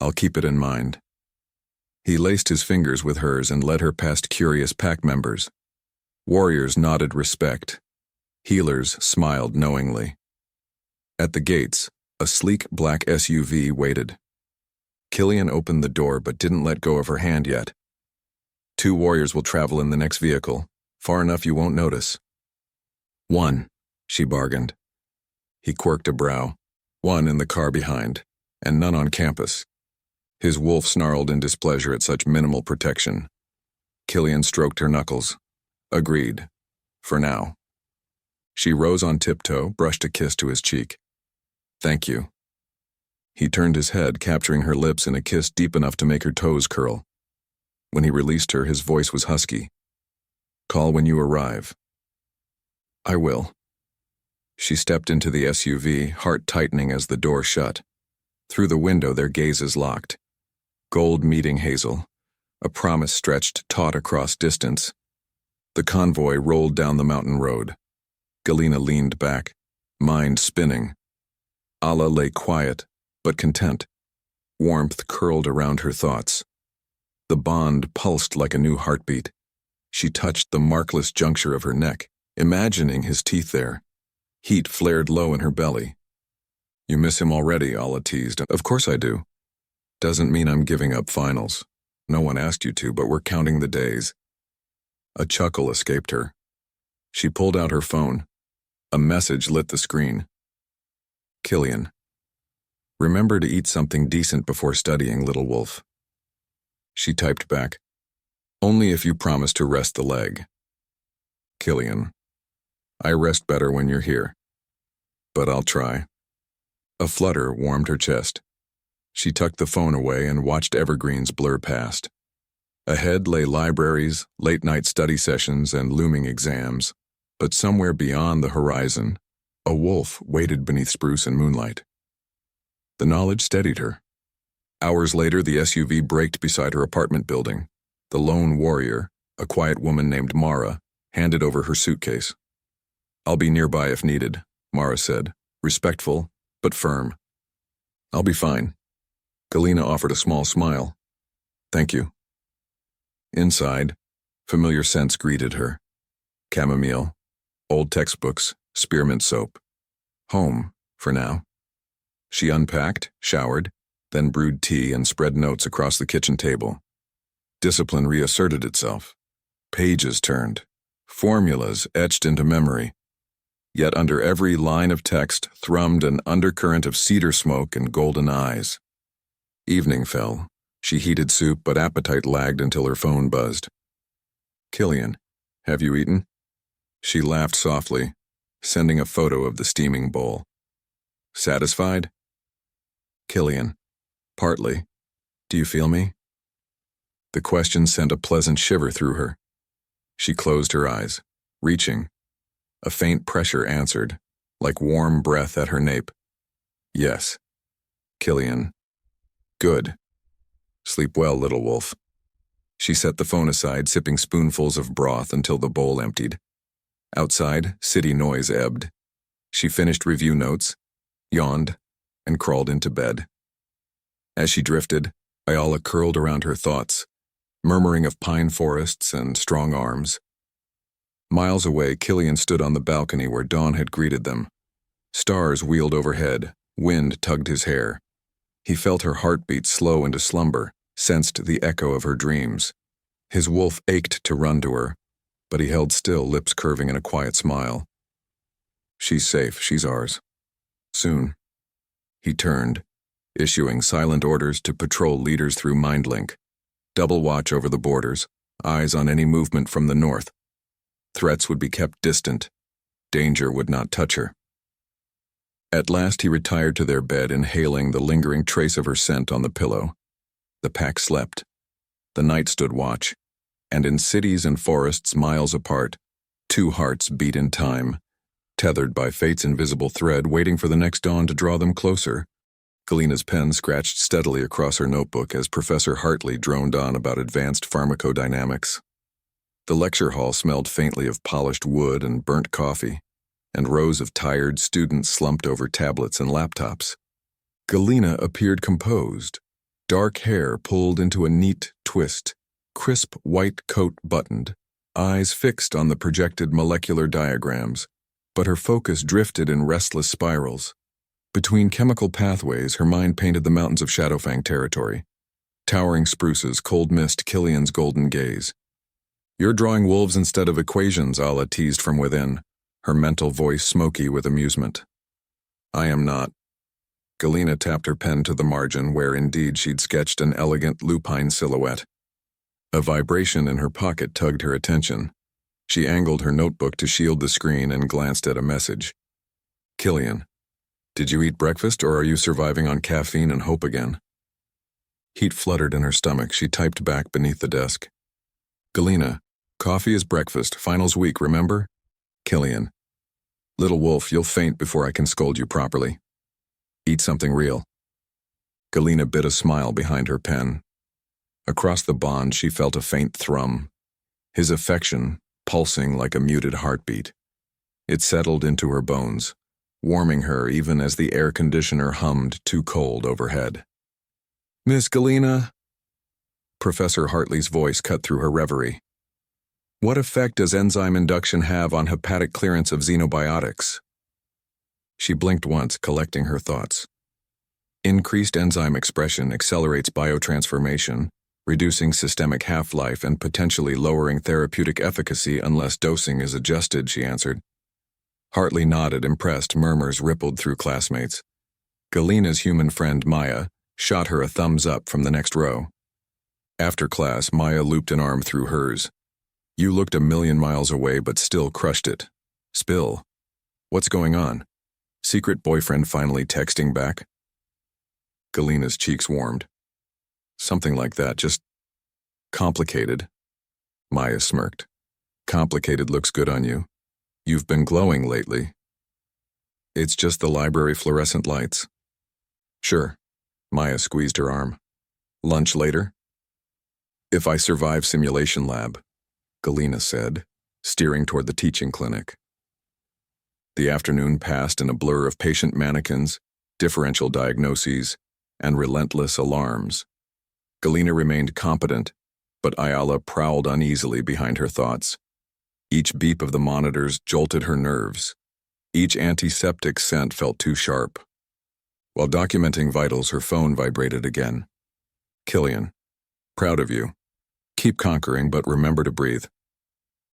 I'll keep it in mind. He laced his fingers with hers and led her past curious pack members. Warriors nodded respect. Healers smiled knowingly. At the gates, a sleek black SUV waited. Killian opened the door but didn't let go of her hand yet. 2 warriors will travel in the next vehicle, far enough you won't notice. 1, she bargained. He quirked a brow. 1 in the car behind, and none on campus. His wolf snarled in displeasure at such minimal protection. Killian stroked her knuckles. Agreed. For now. She rose on tiptoe, brushed a kiss to his cheek. Thank you. He turned his head, capturing her lips in a kiss deep enough to make her toes curl. When he released her, his voice was husky. Call when you arrive. I will. She stepped into the SUV, heart tightening as the door shut. Through the window, their gazes locked. Gold meeting hazel, a promise stretched taut across distance. The convoy rolled down the mountain road. Galena leaned back, mind spinning. Alla lay quiet, but content. Warmth curled around her thoughts. The bond pulsed like a new heartbeat. She touched the markless juncture of her neck, imagining his teeth there. Heat flared low in her belly. You miss him already, Alla teased. Of course I do. Doesn't mean I'm giving up finals. No one asked you to, but we're counting the days. A chuckle escaped her. She pulled out her phone. A message lit the screen. Killian. Remember to eat something decent before studying, little wolf. She typed back. Only if you promise to rest the leg. Killian. I rest better when you're here. But I'll try. A flutter warmed her chest. She tucked the phone away and watched evergreens blur past. Ahead lay libraries, late-night study sessions, and looming exams. But somewhere beyond the horizon, a wolf waited beneath spruce and moonlight. The knowledge steadied her. Hours later, the SUV braked beside her apartment building. The lone warrior, a quiet woman named Mara, handed over her suitcase. I'll be nearby if needed, Mara said, respectful, but firm. I'll be fine. Galena offered a small smile. Thank you. Inside, familiar scents greeted her. Chamomile, old textbooks, spearmint soap. Home, for now. She unpacked, showered, then brewed tea and spread notes across the kitchen table. Discipline reasserted itself. Pages turned. Formulas etched into memory. Yet under every line of text thrummed an undercurrent of cedar smoke and golden eyes. Evening fell. She heated soup, but appetite lagged until her phone buzzed. Killian, have you eaten? She laughed softly, sending a photo of the steaming bowl. Satisfied? Killian, partly. Do you feel me? The question sent a pleasant shiver through her. She closed her eyes. Reaching. A faint pressure answered, like warm breath at her nape. Yes. Killian. Good. Sleep well, little wolf. She set the phone aside, sipping spoonfuls of broth until the bowl emptied. Outside, city noise ebbed. She finished review notes, yawned, and crawled into bed. As she drifted, Ayala curled around her thoughts, murmuring of pine forests and strong arms. Miles away, Killian stood on the balcony where dawn had greeted them. Stars wheeled overhead, wind tugged his hair. He felt her heartbeat slow into slumber, sensed the echo of her dreams. His wolf ached to run to her, but he held still, lips curving in a quiet smile. She's safe, she's ours. Soon. He turned, issuing silent orders to patrol leaders through MindLink. Double watch over the borders, eyes on any movement from the north. Threats would be kept distant. Danger would not touch her. At last he retired to their bed, inhaling the lingering trace of her scent on the pillow. The pack slept. The night stood watch, and in cities and forests miles apart, two hearts beat in time, tethered by fate's invisible thread, waiting for the next dawn to draw them closer. Galena's pen scratched steadily across her notebook as Professor Hartley droned on about advanced pharmacodynamics. The lecture hall smelled faintly of polished wood and burnt coffee, and rows of tired students slumped over tablets and laptops. Galena appeared composed, dark hair pulled into a neat twist, crisp white coat buttoned, eyes fixed on the projected molecular diagrams, but her focus drifted in restless spirals. Between chemical pathways, her mind painted the mountains of Shadowfang territory. Towering spruces, cold mist, Killian's golden gaze. You're drawing wolves instead of equations, Ala teased from within, her mental voice smoky with amusement. I am not. Galena tapped her pen to the margin where indeed she'd sketched an elegant lupine silhouette. A vibration in her pocket tugged her attention. She angled her notebook to shield the screen and glanced at a message. Killian, did you eat breakfast or are you surviving on caffeine and hope again? Heat fluttered in her stomach. She typed back beneath the desk. Galena, coffee is breakfast. Finals week, remember? Killian. Little wolf, you'll faint before I can scold you properly. Eat something real. Galena bit a smile behind her pen. Across the bond she felt a faint thrum. His affection, pulsing like a muted heartbeat. It settled into her bones, warming her even as the air conditioner hummed too cold overhead. Miss Galena? Professor Hartley's voice cut through her reverie. What effect does enzyme induction have on hepatic clearance of xenobiotics? She blinked once, collecting her thoughts. Increased enzyme expression accelerates biotransformation, reducing systemic half-life and potentially lowering therapeutic efficacy unless dosing is adjusted, she answered. Hartley nodded, impressed. Murmurs rippled through classmates. Galena's human friend, Maya, shot her a thumbs up from the next row. After class, Maya looped an arm through hers. You looked a million miles away but still crushed it. Spill. What's going on? Secret boyfriend finally texting back? Galena's cheeks warmed. Something like that, just complicated. Maya smirked. Complicated looks good on you. You've been glowing lately. It's just the library fluorescent lights. Sure. Maya squeezed her arm. Lunch later? If I survive simulation lab, Galena said, steering toward the teaching clinic. The afternoon passed in a blur of patient mannequins, differential diagnoses, and relentless alarms. Galena remained competent, but Ayala prowled uneasily behind her thoughts. Each beep of the monitors jolted her nerves. Each antiseptic scent felt too sharp. While documenting vitals, her phone vibrated again. Killian, proud of you. Keep conquering, but remember to breathe.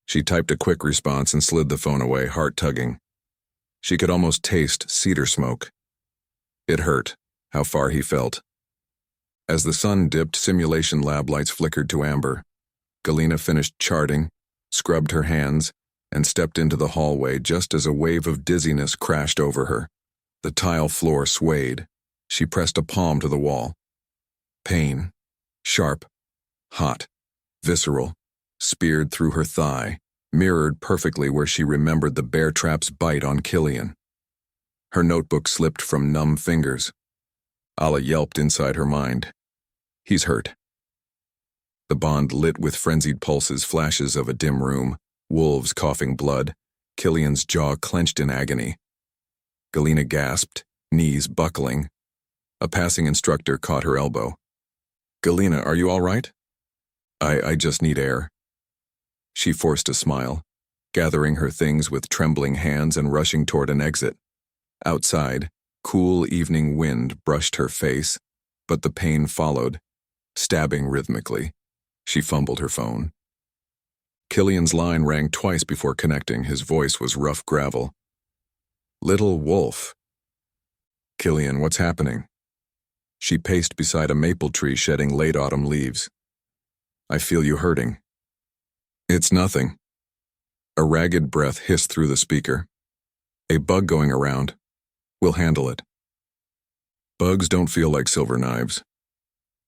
She typed a quick response and slid the phone away, heart tugging. She could almost taste cedar smoke. It hurt, how far he felt. As the sun dipped, simulation lab lights flickered to amber. Galena finished charting, scrubbed her hands, and stepped into the hallway just as a wave of dizziness crashed over her. The tile floor swayed. She pressed a palm to the wall. Pain. Sharp. Hot. Visceral. Speared through her thigh, mirrored perfectly where she remembered the bear trap's bite on Killian. Her notebook slipped from numb fingers. Allah yelped inside her mind. He's hurt. The bond lit with frenzied pulses, flashes of a dim room, wolves coughing blood, Killian's jaw clenched in agony. Galena gasped, knees buckling. A passing instructor caught her elbow. "Galena, are you all right?" I just need air." She forced a smile, gathering her things with trembling hands and rushing toward an exit. Outside, cool evening wind brushed her face, but the pain followed, stabbing rhythmically. She fumbled her phone. Killian's line rang twice before connecting. His voice was rough gravel. "Little wolf." "Killian, what's happening?" She paced beside a maple tree shedding late autumn leaves. "I feel you hurting." "It's nothing." A ragged breath hissed through the speaker. "A bug going around. We'll handle it." "Bugs don't feel like silver knives."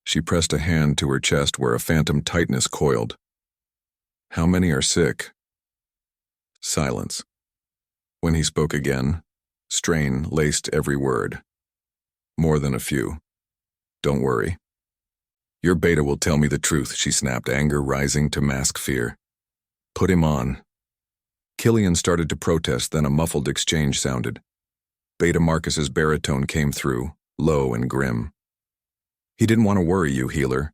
She pressed a hand to her chest where a phantom tightness coiled. "How many are sick?" Silence. When he spoke again, strain laced every word. "More than a few. Don't worry." "Your beta will tell me the truth," she snapped, anger rising to mask fear. "Put him on." Killian started to protest, then a muffled exchange sounded. Beta Marcus's baritone came through, low and grim. "He didn't want to worry you, healer.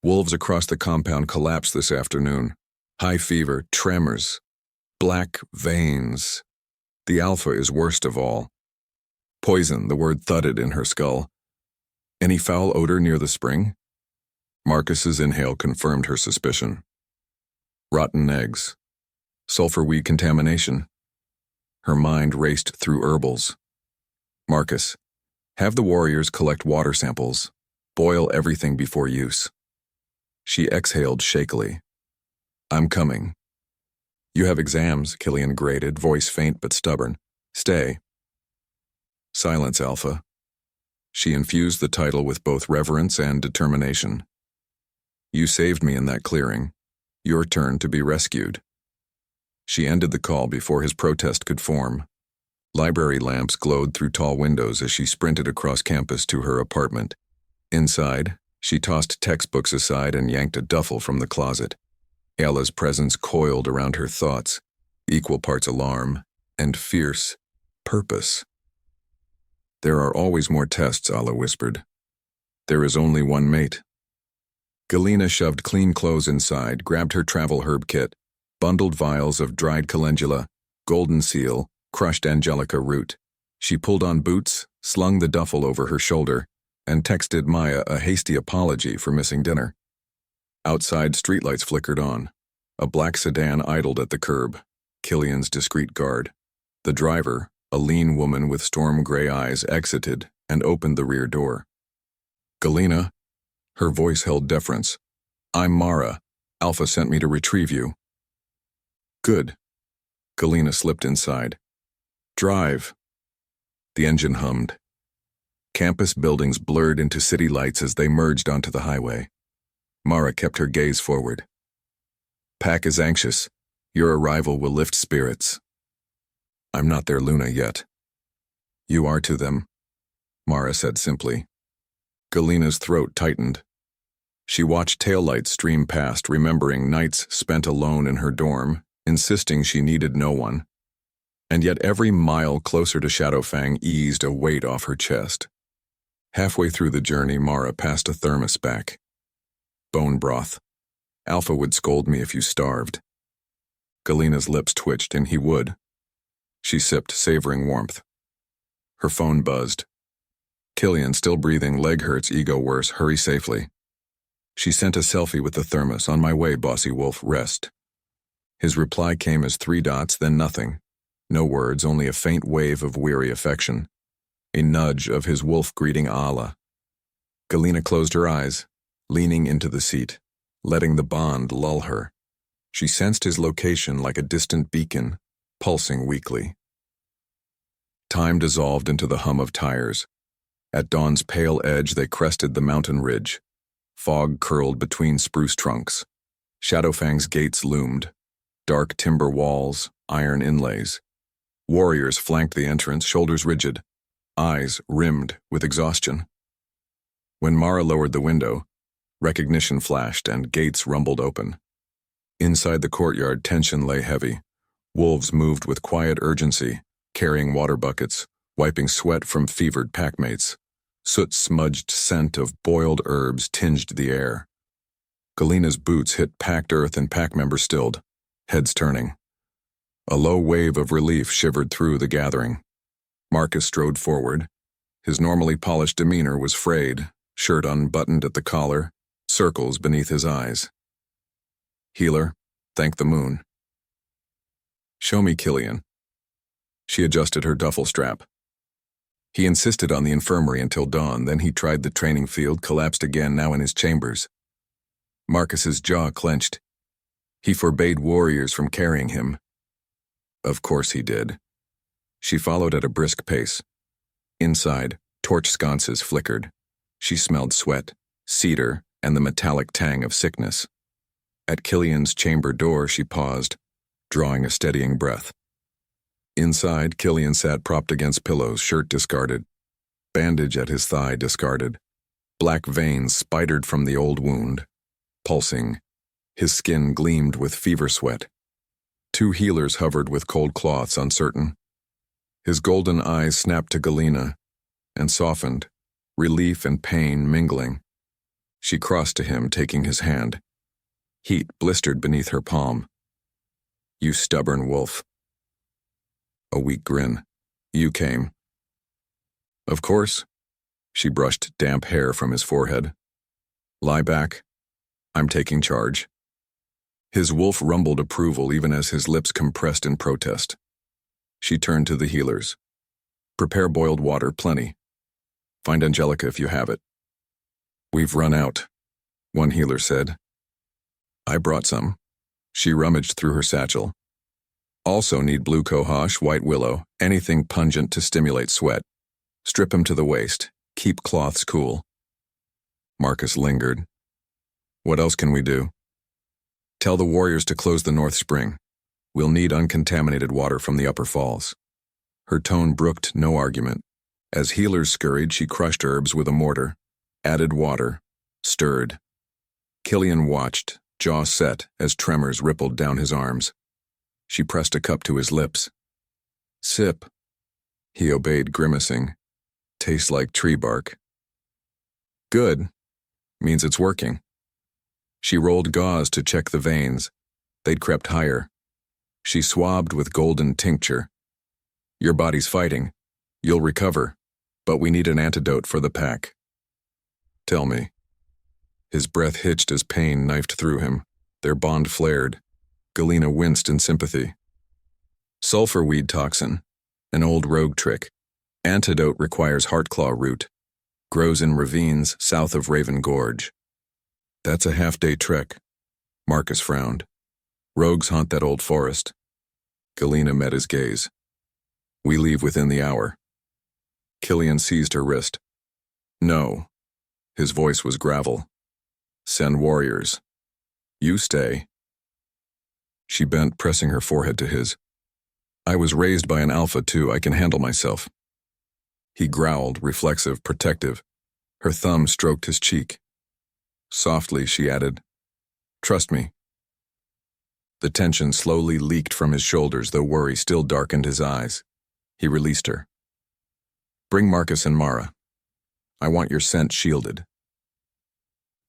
Wolves across the compound collapsed this afternoon. High fever, tremors, black veins. The alpha is worst of all. Poison," the word thudded in her skull. "Any foul odor near the spring?" Marcus's inhale confirmed her suspicion. "Rotten eggs. Sulfur weed contamination." Her mind raced through herbals. "Marcus, have the warriors collect water samples. Boil everything before use." She exhaled shakily. "I'm coming." "You have exams," Killian grated, voice faint but stubborn. "Stay." "Silence, Alpha." She infused the title with both reverence and determination. "You saved me in that clearing. Your turn to be rescued." She ended the call before his protest could form. Library lamps glowed through tall windows as she sprinted across campus to her apartment. Inside, she tossed textbooks aside and yanked a duffel from the closet. Ella's presence coiled around her thoughts, equal parts alarm and fierce purpose. "There are always more tests," Alla whispered. "There is only one mate." Galena shoved clean clothes inside, grabbed her travel herb kit, bundled vials of dried calendula, golden seal, crushed angelica root. She pulled on boots, slung the duffel over her shoulder, and texted Maya a hasty apology for missing dinner. Outside, streetlights flickered on. A black sedan idled at the curb, Killian's discreet guard. The driver, a lean woman with storm gray eyes, exited and opened the rear door. "Galena." Her voice held deference. "I'm Mara. Alpha sent me to retrieve you." "Good." Galena slipped inside. "Drive." The engine hummed. Campus buildings blurred into city lights as they merged onto the highway. Mara kept her gaze forward. "Pack is anxious. Your arrival will lift spirits." "I'm not their Luna yet." "You are to them," Mara said simply. Galena's throat tightened. She watched taillights stream past, remembering nights spent alone in her dorm, insisting she needed no one. And yet every mile closer to Shadowfang eased a weight off her chest. Halfway through the journey, Mara passed a thermos back. "Bone broth. Alpha would scold me if you starved." Galena's lips twitched, and he would. She sipped, savoring warmth. Her phone buzzed. "Killian, still breathing, leg hurts, ego worse, hurry safely." She sent a selfie with the thermos. "On my way, bossy wolf, rest." His reply came as 3 dots, then nothing. No words, only a faint wave of weary affection. A nudge of his wolf greeting Allah. Galena closed her eyes, leaning into the seat, letting the bond lull her. She sensed his location like a distant beacon, pulsing weakly. Time dissolved into the hum of tires. At dawn's pale edge, they crested the mountain ridge. Fog curled between spruce trunks. Shadowfang's gates loomed. Dark timber walls, iron inlays. Warriors flanked the entrance, shoulders rigid, eyes rimmed with exhaustion. When Mara lowered the window, recognition flashed and gates rumbled open. Inside the courtyard, tension lay heavy. Wolves moved with quiet urgency, carrying water buckets, wiping sweat from fevered packmates. Soot-smudged scent of boiled herbs tinged the air. Galena's boots hit packed earth and pack members stilled, heads turning. A low wave of relief shivered through the gathering. Marcus strode forward. His normally polished demeanor was frayed, shirt unbuttoned at the collar, circles beneath his eyes. Healer, thank the moon. Show me Killian. She adjusted her duffel strap. He insisted on the infirmary until dawn, then he tried the training field, collapsed again, now in his chambers. Marcus's jaw clenched. He forbade warriors from carrying him. Of course he did. She followed at a brisk pace. Inside, torch sconces flickered. She smelled sweat, cedar, and the metallic tang of sickness. At Killian's chamber door, she paused, drawing a steadying breath. Inside, Killian sat propped against pillows, shirt discarded, bandage at his thigh discarded. Black veins spidered from the old wound, pulsing. His skin gleamed with fever sweat. Two healers hovered with cold cloths, uncertain. His golden eyes snapped to Galena and softened, relief and pain mingling. She crossed to him, taking his hand. Heat blistered beneath her palm. You stubborn wolf. A weak grin. You came. Of course. She brushed damp hair from his forehead. Lie back. I'm taking charge. His wolf rumbled approval even as his lips compressed in protest. She turned to the healers. Prepare boiled water, plenty. Find Angelica if you have it. We've run out, one healer said. I brought some. She rummaged through her satchel. Also need blue cohosh, white willow, anything pungent to stimulate sweat. Strip him to the waist. Keep cloths cool. Marcus lingered. What else can we do? Tell the warriors to close the north spring. We'll need uncontaminated water from the upper falls. Her tone brooked no argument. As healers scurried, she crushed herbs with a mortar, added water, stirred. Killian watched, jaw set, as tremors rippled down his arms. She pressed a cup to his lips. Sip. He obeyed, grimacing. Tastes like tree bark. Good. Means it's working. She rolled gauze to check the veins. They'd crept higher. She swabbed with golden tincture. Your body's fighting. You'll recover, but we need an antidote for the pack. Tell me. His breath hitched as pain knifed through him. Their bond flared. Galena winced in sympathy. Sulfur weed toxin, an old rogue trick. Antidote requires heartclaw root. Grows in ravines south of Raven Gorge. That's a half-day trek. Marcus frowned. Rogues haunt that old forest. Galena met his gaze. We leave within the hour. Killian seized her wrist. No. His voice was gravel. Send warriors. You stay. She bent, pressing her forehead to his. I was raised by an alpha too. I can handle myself. He growled, reflexive, protective. Her thumb stroked his cheek. Softly, she added, Trust me. The tension slowly leaked from his shoulders, though worry still darkened his eyes. He released her. Bring Marcus and Mara. I want your scent shielded.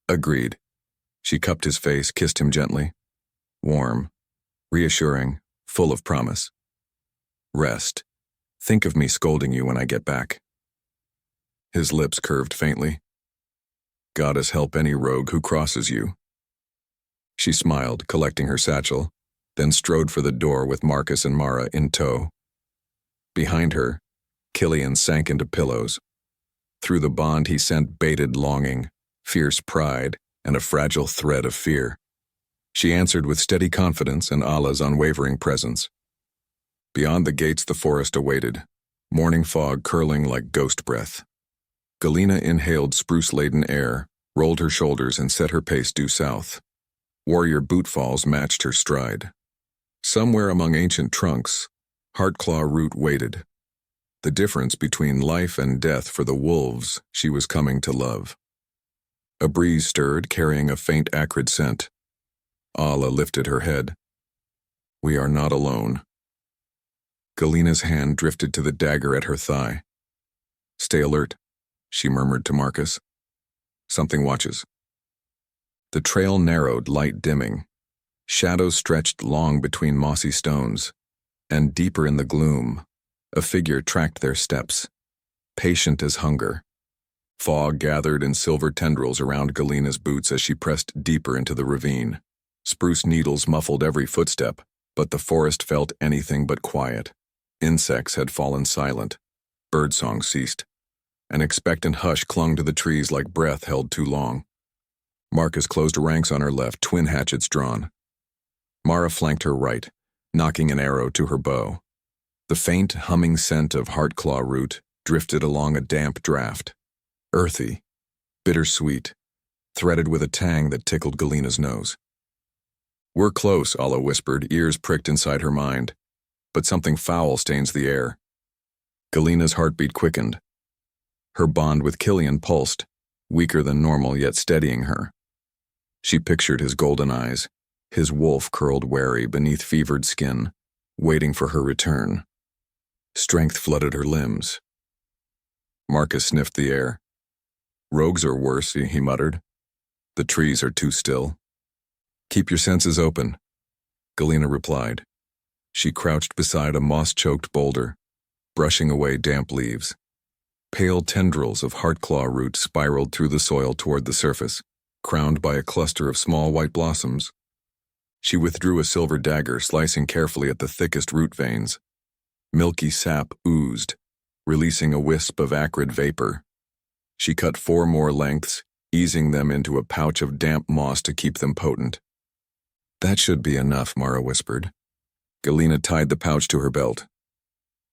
Agreed. She cupped his face, kissed him gently. Warm, reassuring, full of promise. Rest. Think of me scolding you when I get back. His lips curved faintly. Goddess help any rogue who crosses you. She smiled, collecting her satchel, then strode for the door with Marcus and Mara in tow. Behind her, Killian sank into pillows. Through the bond he sent baited longing, fierce pride, and a fragile thread of fear. She answered with steady confidence and Allah's unwavering presence. Beyond the gates the forest awaited, morning fog curling like ghost breath. Galena inhaled spruce-laden air, rolled her shoulders and set her pace due south. Warrior bootfalls matched her stride. Somewhere among ancient trunks, Heartclaw root waited, the difference between life and death for the wolves she was coming to love. A breeze stirred, carrying a faint acrid scent. Ala lifted her head. We are not alone. Galena's hand drifted to the dagger at her thigh. Stay alert, she murmured to Marcus. Something watches. The trail narrowed, light dimming. Shadows stretched long between mossy stones, and deeper in the gloom, a figure tracked their steps, patient as hunger. Fog gathered in silver tendrils around Galena's boots as she pressed deeper into the ravine. Spruce needles muffled every footstep, but the forest felt anything but quiet. Insects had fallen silent. Birdsong ceased. An expectant hush clung to the trees like breath held too long. Marcus closed ranks on her left, twin hatchets drawn. Mara flanked her right, knocking an arrow to her bow. The faint, humming scent of Heartclaw root drifted along a damp draft. Earthy, bittersweet, threaded with a tang that tickled Galena's nose. We're close, Ala whispered, ears pricked inside her mind. But something foul stains the air. Galena's heartbeat quickened. Her bond with Killian pulsed, weaker than normal yet steadying her. She pictured his golden eyes, his wolf curled wary beneath fevered skin, waiting for her return. Strength flooded her limbs. Marcus sniffed the air. Rogues are worse, he muttered. The trees are too still. Keep your senses open, Galena replied. She crouched beside a moss-choked boulder, brushing away damp leaves. Pale tendrils of Heartclaw root spiraled through the soil toward the surface, crowned by a cluster of small white blossoms. She withdrew a silver dagger, slicing carefully at the thickest root veins. Milky sap oozed, releasing a wisp of acrid vapor. She cut 4 more lengths, easing them into a pouch of damp moss to keep them potent. That should be enough, Mara whispered. Galena tied the pouch to her belt.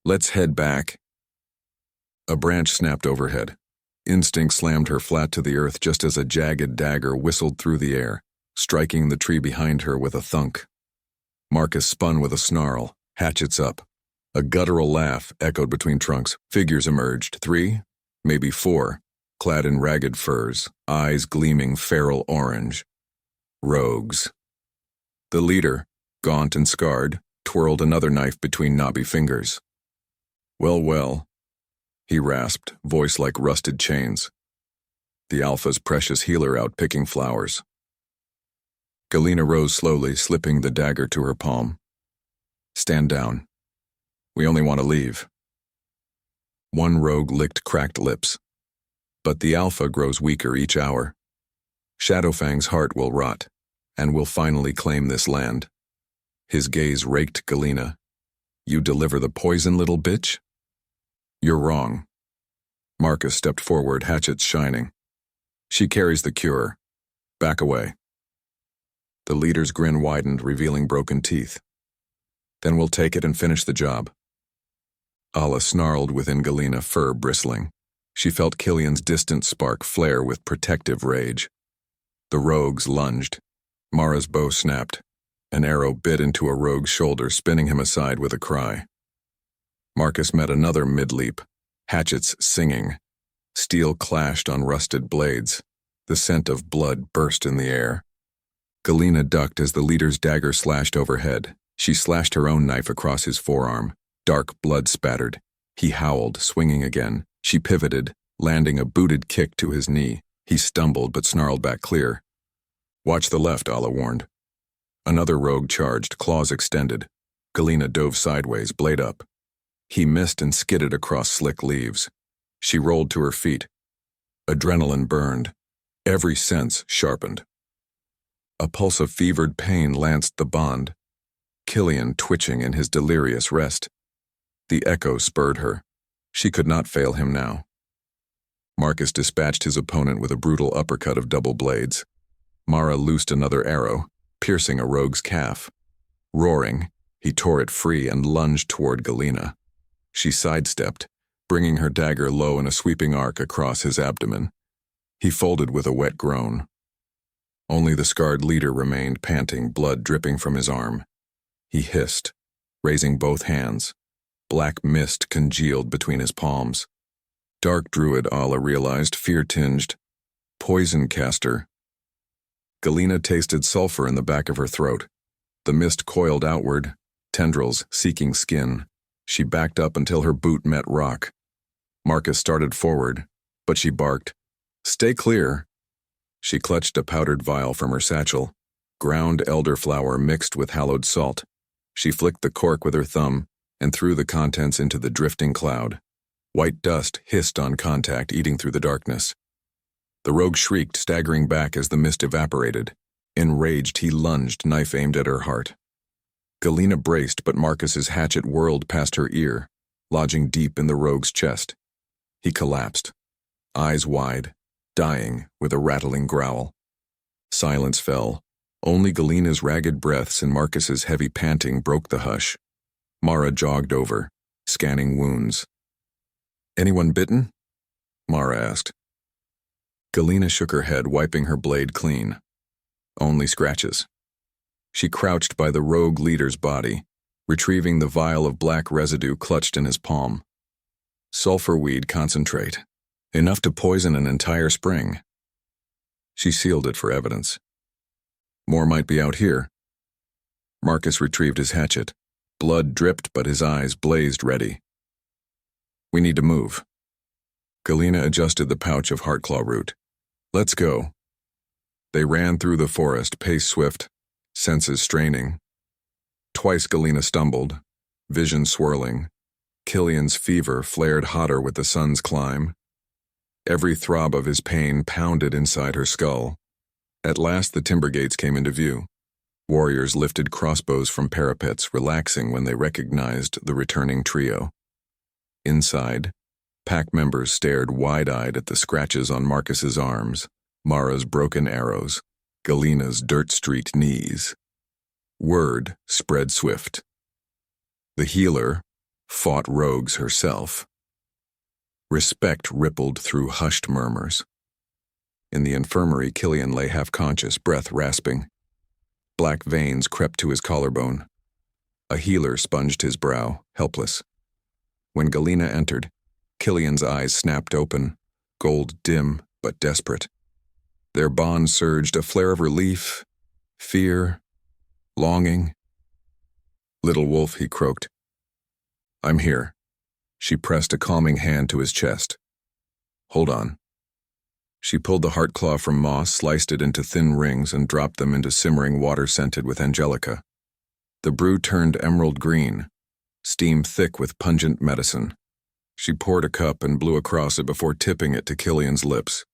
Let's head back. A branch snapped overhead. Instinct slammed her flat to the earth just as a jagged dagger whistled through the air, striking the tree behind her with a thunk. Marcus spun with a snarl, hatchets up. A guttural laugh echoed between trunks. Figures emerged, 3, maybe 4, clad in ragged furs, eyes gleaming feral orange. Rogues. The leader, gaunt and scarred, twirled another knife between knobby fingers. Well, he rasped, voice like rusted chains. The Alpha's precious healer out picking flowers. Galena rose slowly, slipping the dagger to her palm. Stand down. We only want to leave. One rogue licked cracked lips. But the Alpha grows weaker each hour. Shadowfang's heart will rot, and will finally claim this land. His gaze raked Galena. You deliver the poison, little bitch? You're wrong. Marcus stepped forward, hatchets shining. She carries the cure. Back away. The leader's grin widened, revealing broken teeth. Then we'll take it and finish the job. Ala snarled within Galena, fur bristling. She felt Killian's distant spark flare with protective rage. The rogues lunged. Mara's bow snapped. An arrow bit into a rogue's shoulder, spinning him aside with a cry. Marcus met another mid-leap, hatchets singing. Steel clashed on rusted blades. The scent of blood burst in the air. Galena ducked as the leader's dagger slashed overhead. She slashed her own knife across his forearm. Dark blood spattered. He howled, swinging again. She pivoted, landing a booted kick to his knee. He stumbled but snarled back clear. Watch the left, Ala warned. Another rogue charged, claws extended. Galena dove sideways, blade up. He missed and skidded across slick leaves. She rolled to her feet. Adrenaline burned. Every sense sharpened. A pulse of fevered pain lanced the bond. Killian twitching in his delirious rest. The echo spurred her. She could not fail him now. Marcus dispatched his opponent with a brutal uppercut of double blades. Mara loosed another arrow, piercing a rogue's calf. Roaring, he tore it free and lunged toward Galena. She sidestepped, bringing her dagger low in a sweeping arc across his abdomen. He folded with a wet groan. Only the scarred leader remained, panting, blood dripping from his arm. He hissed, raising both hands. Black mist congealed between his palms. Dark druid, Ala realized, fear-tinged. Poison caster. Galena tasted sulfur in the back of her throat. The mist coiled outward, tendrils seeking skin. She backed up until her boot met rock. Marcus started forward, but she barked, "Stay clear." She clutched a powdered vial from her satchel, ground elderflower mixed with hallowed salt. She flicked the cork with her thumb and threw the contents into the drifting cloud. White dust hissed on contact, eating through the darkness. The rogue shrieked, staggering back as the mist evaporated. Enraged, he lunged, knife aimed at her heart. Galena braced, but Marcus's hatchet whirled past her ear, lodging deep in the rogue's chest. He collapsed, eyes wide, dying with a rattling growl. Silence fell. Only Galena's ragged breaths and Marcus's heavy panting broke the hush. Mara jogged over, scanning wounds. "Anyone bitten?" Mara asked. Galena shook her head, wiping her blade clean. "Only scratches." She crouched by the rogue leader's body, retrieving the vial of black residue clutched in his palm. Sulfur weed concentrate, enough to poison an entire spring. She sealed it for evidence. "More might be out here." Marcus retrieved his hatchet. Blood dripped, but his eyes blazed ready. "We need to move." Galena adjusted the pouch of heartclaw root. "Let's go." They ran through the forest, pace swift, senses straining. Twice Galena stumbled, vision swirling. Killian's fever flared hotter with the sun's climb. Every throb of his pain pounded inside her skull. At last the timber gates came into view. Warriors lifted crossbows from parapets, relaxing when they recognized the returning trio. Inside, pack members stared wide-eyed at the scratches on Marcus's arms, Mara's broken arrows, Galena's dirt-streaked knees. Word spread swift. The healer fought rogues herself. Respect rippled through hushed murmurs. In the infirmary, Killian lay half-conscious, breath rasping. Black veins crept to his collarbone. A healer sponged his brow, helpless. When Galena entered, Killian's eyes snapped open, gold dim but desperate. Their bond surged, a flare of relief, fear, longing. "Little wolf," he croaked. "I'm here." She pressed a calming hand to his chest. "Hold on." She pulled the heart claw from moss, sliced it into thin rings, and dropped them into simmering water scented with angelica. The brew turned emerald green, steam thick with pungent medicine. She poured a cup and blew across it before tipping it to Killian's lips.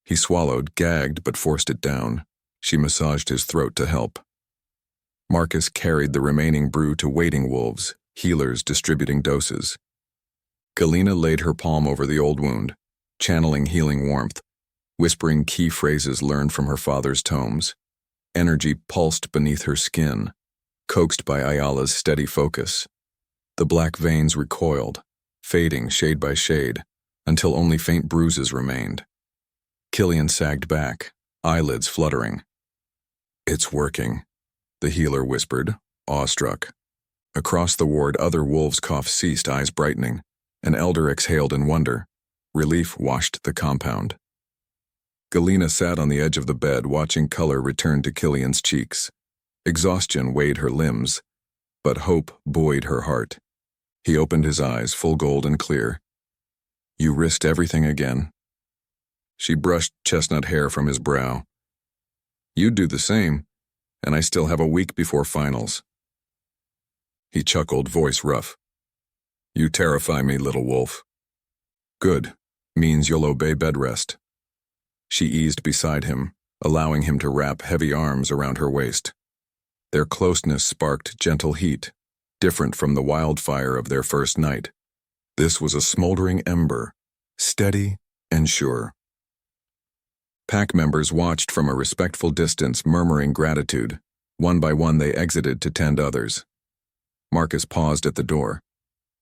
He swallowed, gagged, but forced it down. She massaged his throat to help. Marcus carried the remaining brew to waiting wolves, healers distributing doses. Galena laid her palm over the old wound, channeling healing warmth, whispering key phrases learned from her father's tomes. Energy pulsed beneath her skin, coaxed by Ayala's steady focus. The black veins recoiled, fading shade by shade, until only faint bruises remained. Killian sagged back, eyelids fluttering. "It's working," the healer whispered, awestruck. Across the ward, other wolves' coughs ceased, eyes brightening. An elder exhaled in wonder. Relief washed the compound. Galena sat on the edge of the bed, watching color return to Killian's cheeks. Exhaustion weighed her limbs, but hope buoyed her heart. He opened his eyes, full gold and clear. "You risked everything again." She brushed chestnut hair from his brow. "You'd do the same, and I still have a week before finals." He chuckled, voice rough. "You terrify me, little wolf." "Good. Means you'll obey bed rest." She eased beside him, allowing him to wrap heavy arms around her waist. Their closeness sparked gentle heat, different from the wildfire of their first night. This was a smoldering ember, steady and sure. Pack members watched from a respectful distance, murmuring gratitude. One by one they exited to tend others. Marcus paused at the door.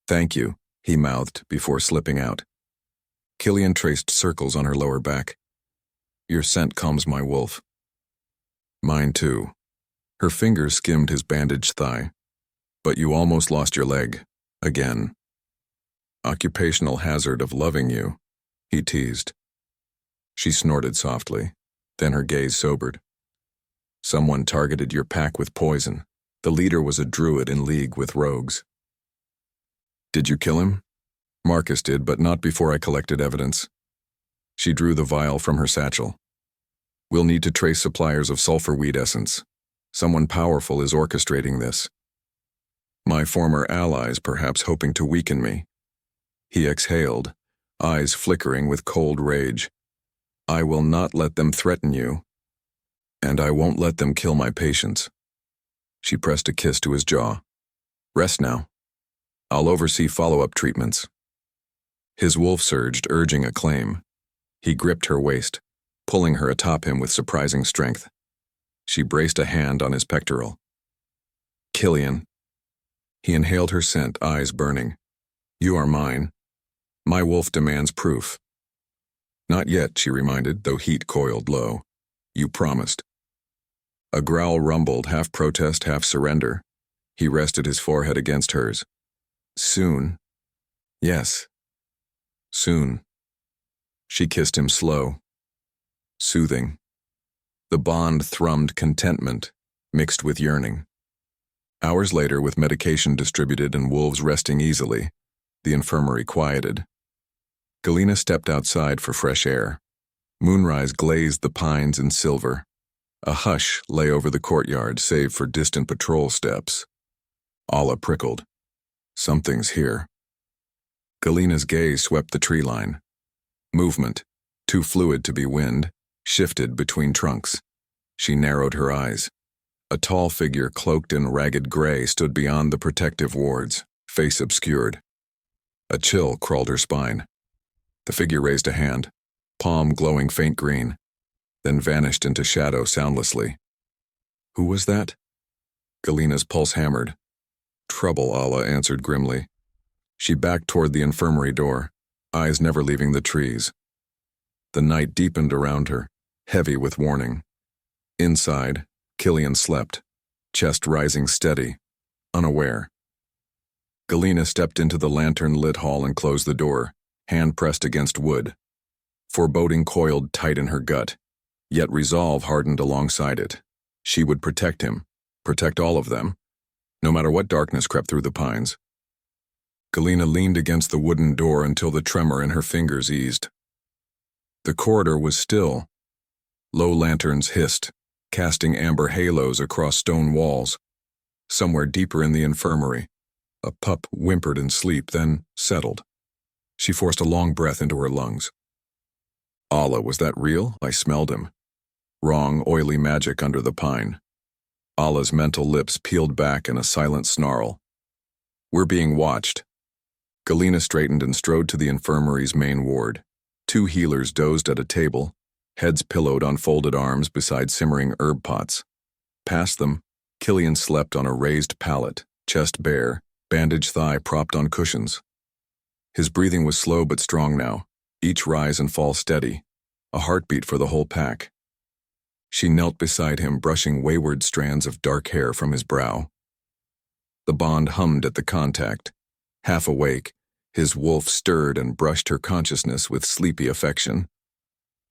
"Thank you," he mouthed before slipping out. Killian traced circles on her lower back. "Your scent calms my wolf." "Mine too." Her fingers skimmed his bandaged thigh. But you almost lost your leg. Again. Occupational hazard of loving you, he teased. She snorted softly, then her gaze sobered. Someone targeted your pack with poison. The leader was a druid in league with rogues. Did you kill him? Marcus did, but not before I collected evidence. She drew the vial from her satchel. We'll need to trace suppliers of sulfur weed essence. Someone powerful is orchestrating this. My former allies perhaps hoping to weaken me. He exhaled, eyes flickering with cold rage. I will not let them threaten you, and I won't let them kill my patients. She pressed a kiss to his jaw. Rest now. I'll oversee follow-up treatments. His wolf surged, urging a claim. He gripped her waist, pulling her atop him with surprising strength. She braced a hand on his pectoral. Killian. He inhaled her scent, eyes burning. You are mine. My wolf demands proof. Not yet, she reminded, though heat coiled low. You promised. A growl rumbled, half protest, half surrender. He rested his forehead against hers. Soon. Yes. Soon. She kissed him slow. Soothing. The bond thrummed contentment, mixed with yearning. Hours later, with medication distributed and wolves resting easily, the infirmary quieted. Galena stepped outside for fresh air. Moonrise glazed the pines in silver. A hush lay over the courtyard, save for distant patrol steps. Alla prickled. Something's here. Galena's gaze swept the tree line. Movement, too fluid to be wind, shifted between trunks. She narrowed her eyes. A tall figure cloaked in ragged gray stood beyond the protective wards, face obscured. A chill crawled her spine. The figure raised a hand, palm glowing faint green, then vanished into shadow soundlessly. Who was that? Galena's pulse hammered. Trouble, Alla answered grimly. She backed toward the infirmary door, eyes never leaving the trees. The night deepened around her, heavy with warning. Inside, Killian slept, chest rising steady, unaware. Galena stepped into the lantern-lit hall and closed the door, hand pressed against wood. Foreboding coiled tight in her gut, yet resolve hardened alongside it. She would protect him, protect all of them, no matter what darkness crept through the pines. Galena leaned against the wooden door until the tremor in her fingers eased. The corridor was still. Low lanterns hissed, casting amber halos across stone walls. Somewhere deeper in the infirmary, a pup whimpered in sleep, then settled. She forced a long breath into her lungs. Alla, was that real? I smelled him. Wrong, oily magic under the pine. Alla's mental lips peeled back in a silent snarl. We're being watched. Galena straightened and strode to the infirmary's main ward. Two healers dozed at a table, heads pillowed on folded arms beside simmering herb pots. Past them, Killian slept on a raised pallet, chest bare, bandaged thigh propped on cushions. His breathing was slow but strong now, each rise and fall steady, a heartbeat for the whole pack. She knelt beside him, brushing wayward strands of dark hair from his brow. The bond hummed at the contact. Half awake, his wolf stirred and brushed her consciousness with sleepy affection.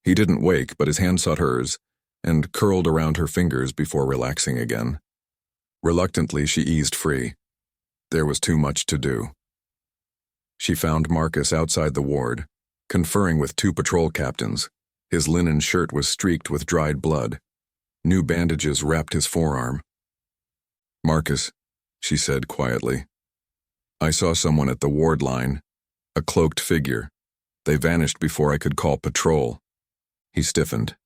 He didn't wake, but his hand sought hers, and curled around her fingers before relaxing again. Reluctantly, she eased free. There was too much to do. She found Marcus outside the ward, conferring with two patrol captains. His linen shirt was streaked with dried blood. New bandages wrapped his forearm. Marcus, she said quietly. I saw someone at the ward line, a cloaked figure. They vanished before I could call patrol. He stiffened.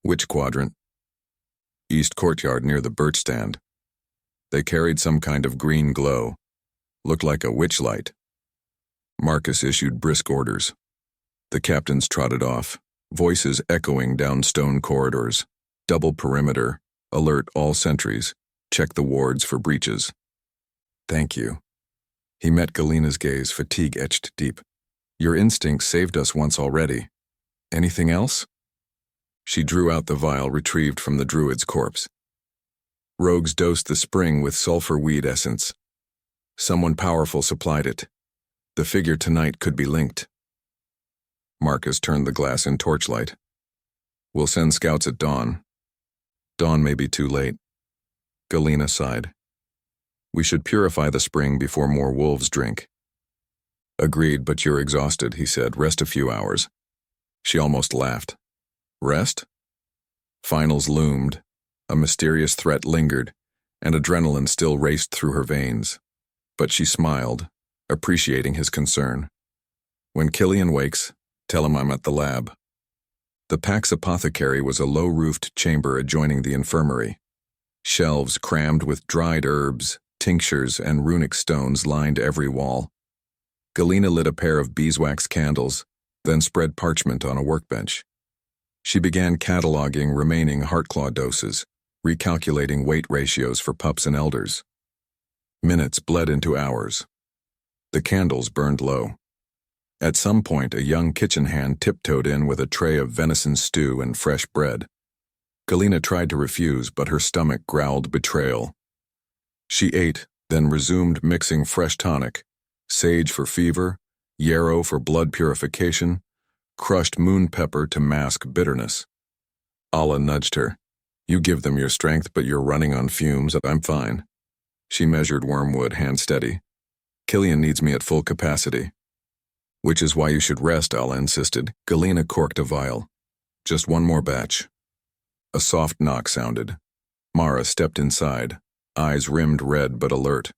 Which quadrant? East courtyard near the birch stand. They carried some kind of green glow. Looked like a witch light. Marcus issued brisk orders. The captains trotted off, voices echoing down stone corridors. Double perimeter, alert all sentries, check the wards for breaches. Thank you. He met Galena's gaze, fatigue etched deep. Your instincts saved us once already. Anything else? She drew out the vial retrieved from the druid's corpse. Rogues dosed the spring with sulfur weed essence. Someone powerful supplied it. The figure tonight could be linked. Marcus turned the glass in torchlight. We'll send scouts at dawn. Dawn may be too late. Galena sighed. We should purify the spring before more wolves drink. Agreed, but you're exhausted, he said. Rest a few hours. She almost laughed. Rest? Finals loomed. A mysterious threat lingered, and adrenaline still raced through her veins. But she smiled, appreciating his concern. When Killian wakes, tell him I'm at the lab. The pack's apothecary was a low-roofed chamber adjoining the infirmary. Shelves crammed with dried herbs, tinctures, and runic stones lined every wall. Galena lit a pair of beeswax candles, then spread parchment on a workbench. She began cataloging remaining heartclaw doses, recalculating weight ratios for pups and elders. Minutes bled into hours. The candles burned low. At some point, a young kitchen hand tiptoed in with a tray of venison stew and fresh bread. Galena tried to refuse, but her stomach growled betrayal. She ate, then resumed mixing fresh tonic, sage for fever, yarrow for blood purification, crushed moon pepper to mask bitterness. Allah nudged her. You give them your strength, but you're running on fumes. I'm fine. She measured wormwood, hand steady. Killian needs me at full capacity. Which is why you should rest, Allah insisted. Galena corked a vial. Just one more batch. A soft knock sounded. Mara stepped inside, eyes rimmed red but alert.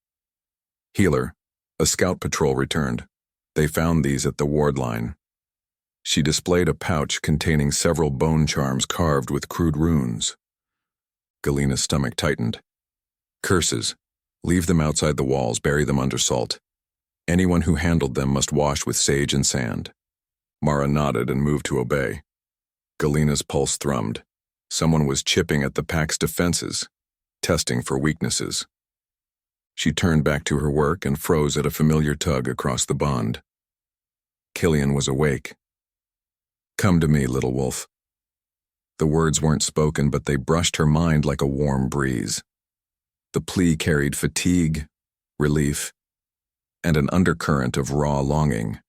Healer, a scout patrol returned. They found these at the ward line. She displayed a pouch containing several bone charms carved with crude runes. Galena's stomach tightened. Curses. Leave them outside the walls, bury them under salt. Anyone who handled them must wash with sage and sand. Mara nodded and moved to obey. Galena's pulse thrummed. Someone was chipping at the pack's defenses, testing for weaknesses. She turned back to her work and froze at a familiar tug across the bond. Killian was awake. Come to me, little wolf. The words weren't spoken, but they brushed her mind like a warm breeze. The plea carried fatigue, relief, and an undercurrent of raw longing.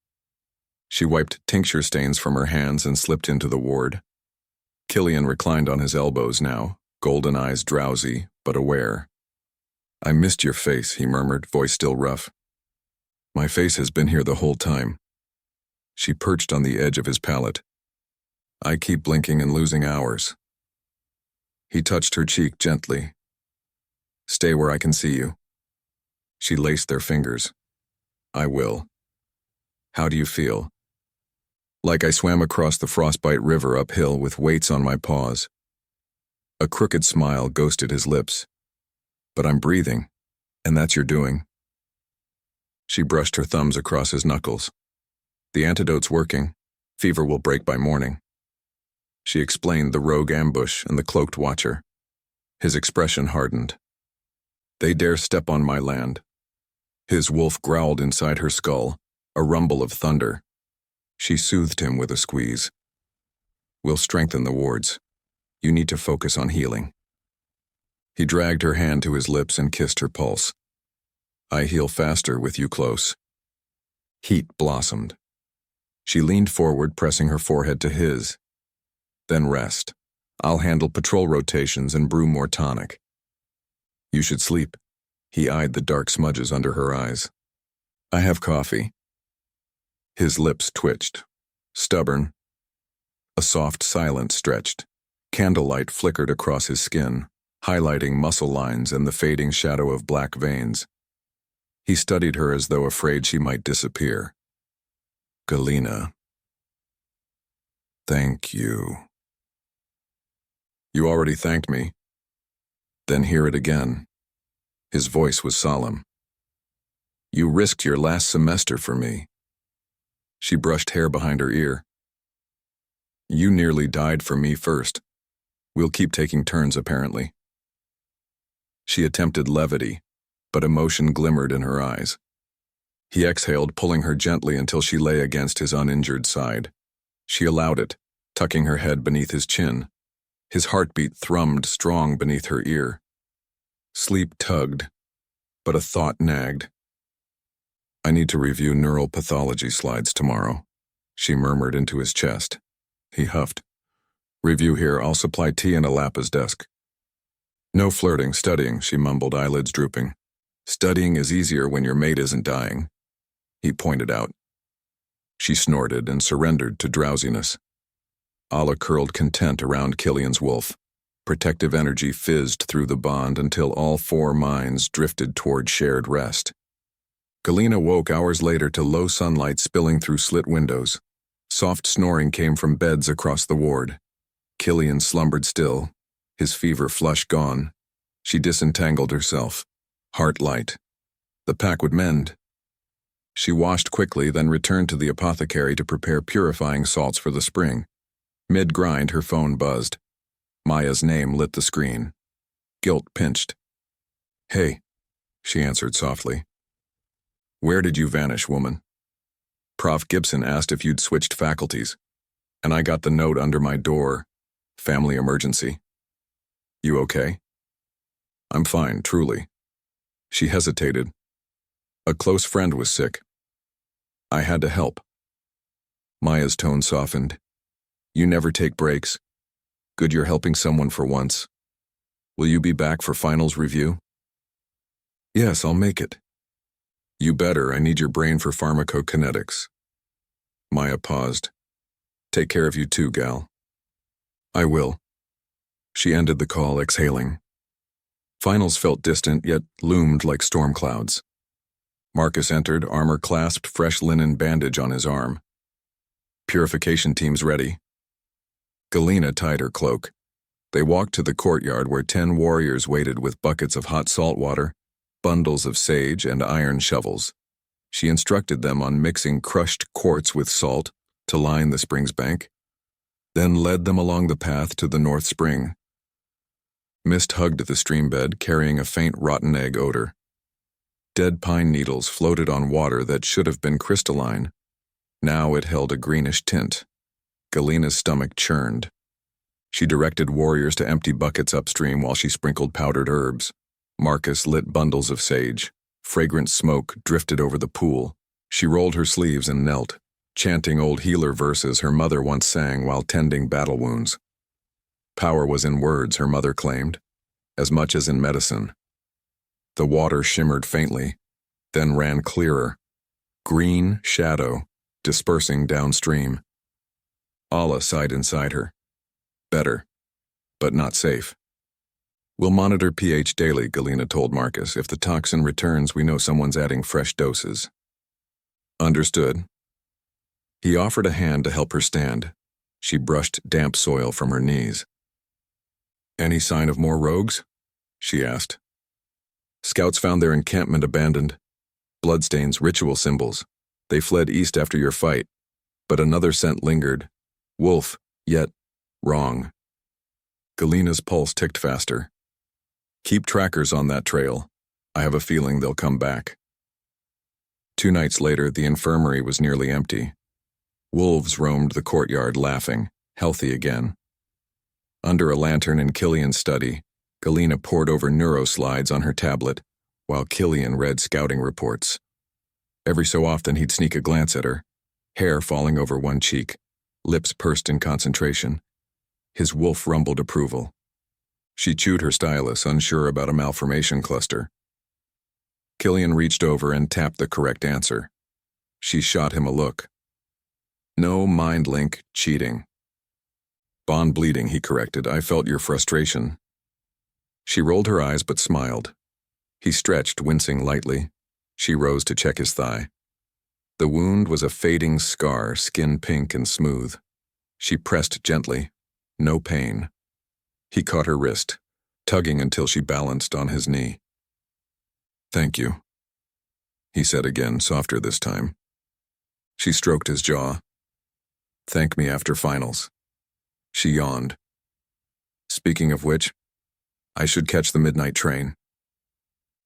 She wiped tincture stains from her hands and slipped into the ward. Killian reclined on his elbows now, golden eyes drowsy, but aware. I missed your face, he murmured, voice still rough. My face has been here the whole time. She perched on the edge of his pallet. I keep blinking and losing hours. He touched her cheek gently. Stay where I can see you. She laced their fingers. I will. How do you feel? Like I swam across the frostbite river uphill with weights on my paws. A crooked smile ghosted his lips. But I'm breathing, and that's your doing. She brushed her thumbs across his knuckles. The antidote's working. Fever will break by morning. She explained the rogue ambush and the cloaked watcher. His expression hardened. They dare step on my land. His wolf growled inside her skull, a rumble of thunder. She soothed him with a squeeze. We'll strengthen the wards. You need to focus on healing. He dragged her hand to his lips and kissed her pulse. I heal faster with you close. Heat blossomed. She leaned forward, pressing her forehead to his. Then rest. I'll handle patrol rotations and brew more tonic. You should sleep. He eyed the dark smudges under her eyes. I have coffee. His lips twitched. Stubborn. A soft silence stretched. Candlelight flickered across his skin, highlighting muscle lines and the fading shadow of black veins. He studied her as though afraid she might disappear. Galena. Thank you. You already thanked me. Then hear it again. His voice was solemn. You risked your last semester for me. She brushed hair behind her ear. You nearly died for me first. We'll keep taking turns, apparently. She attempted levity, but emotion glimmered in her eyes. He exhaled, pulling her gently until she lay against his uninjured side. She allowed it, tucking her head beneath his chin. His heartbeat thrummed strong beneath her ear. Sleep tugged, but a thought nagged. I need to review neural pathology slides tomorrow, she murmured into his chest. He huffed. Review here, I'll supply tea and a Lapa's desk. No flirting, studying, she mumbled, eyelids drooping. Studying is easier when your mate isn't dying, he pointed out. She snorted and surrendered to drowsiness. Allah curled content around Killian's wolf. Protective energy fizzed through the bond until all four minds drifted toward shared rest. Galena woke hours later to low sunlight spilling through slit windows. Soft snoring came from beds across the ward. Killian slumbered still, his fever flush gone. She disentangled herself, heart light. The pack would mend. She washed quickly, then returned to the apothecary to prepare purifying salts for the spring. Mid-grind, her phone buzzed. Maya's name lit the screen. Guilt pinched. Hey, she answered softly. Where did you vanish, woman? Prof. Gibson asked if you'd switched faculties, and I got the note under my door. Family emergency. You okay? I'm fine, truly. She hesitated. A close friend was sick. I had to help. Maya's tone softened. You never take breaks. Good you're helping someone for once. Will you be back for finals review? Yes, I'll make it. You better, I need your brain for pharmacokinetics. Maya paused. Take care of you too, gal. I will. She ended the call, exhaling. Finals felt distant, yet loomed like storm clouds. Marcus entered, armor clasped, fresh linen bandage on his arm. Purification team's ready. Galena tied her cloak. They walked to the courtyard where 10 warriors waited with buckets of hot salt water, bundles of sage, and iron shovels. She instructed them on mixing crushed quartz with salt to line the spring's bank, then led them along the path to the north spring. Mist hugged the stream bed, carrying a faint rotten egg odor. Dead pine needles floated on water that should have been crystalline. Now it held a greenish tint. Galena's stomach churned. She directed warriors to empty buckets upstream while she sprinkled powdered herbs. Marcus lit bundles of sage. Fragrant smoke drifted over the pool. She rolled her sleeves and knelt, chanting old healer verses her mother once sang while tending battle wounds. Power was in words, her mother claimed, as much as in medicine. The water shimmered faintly, then ran clearer. Green shadow, dispersing downstream. Allah sighed inside her. Better, but not safe. We'll monitor pH daily, Galena told Marcus. If the toxin returns, we know someone's adding fresh doses. Understood. He offered a hand to help her stand. She brushed damp soil from her knees. Any sign of more rogues? She asked. Scouts found their encampment abandoned. Bloodstains, ritual symbols. They fled east after your fight, but another scent lingered. Wolf, yet wrong. Galena's pulse ticked faster. Keep trackers on that trail. I have a feeling they'll come back. 2 nights later, the infirmary was nearly empty. Wolves roamed the courtyard laughing, healthy again. Under a lantern in Killian's study, Galena pored over neuroslides on her tablet, while Killian read scouting reports. Every so often he'd sneak a glance at her, hair falling over one cheek, lips pursed in concentration. His wolf rumbled approval. She chewed her stylus, unsure about a malformation cluster. Killian reached over and tapped the correct answer. She shot him a look. No mind link, cheating. Bond bleeding, he corrected. I felt your frustration. She rolled her eyes but smiled. He stretched, wincing lightly. She rose to check his thigh. The wound was a fading scar, skin pink and smooth. She pressed gently. No pain. He caught her wrist, tugging until she balanced on his knee. Thank you, he said again, softer this time. She stroked his jaw. Thank me after finals. She yawned. Speaking of which, I should catch the midnight train.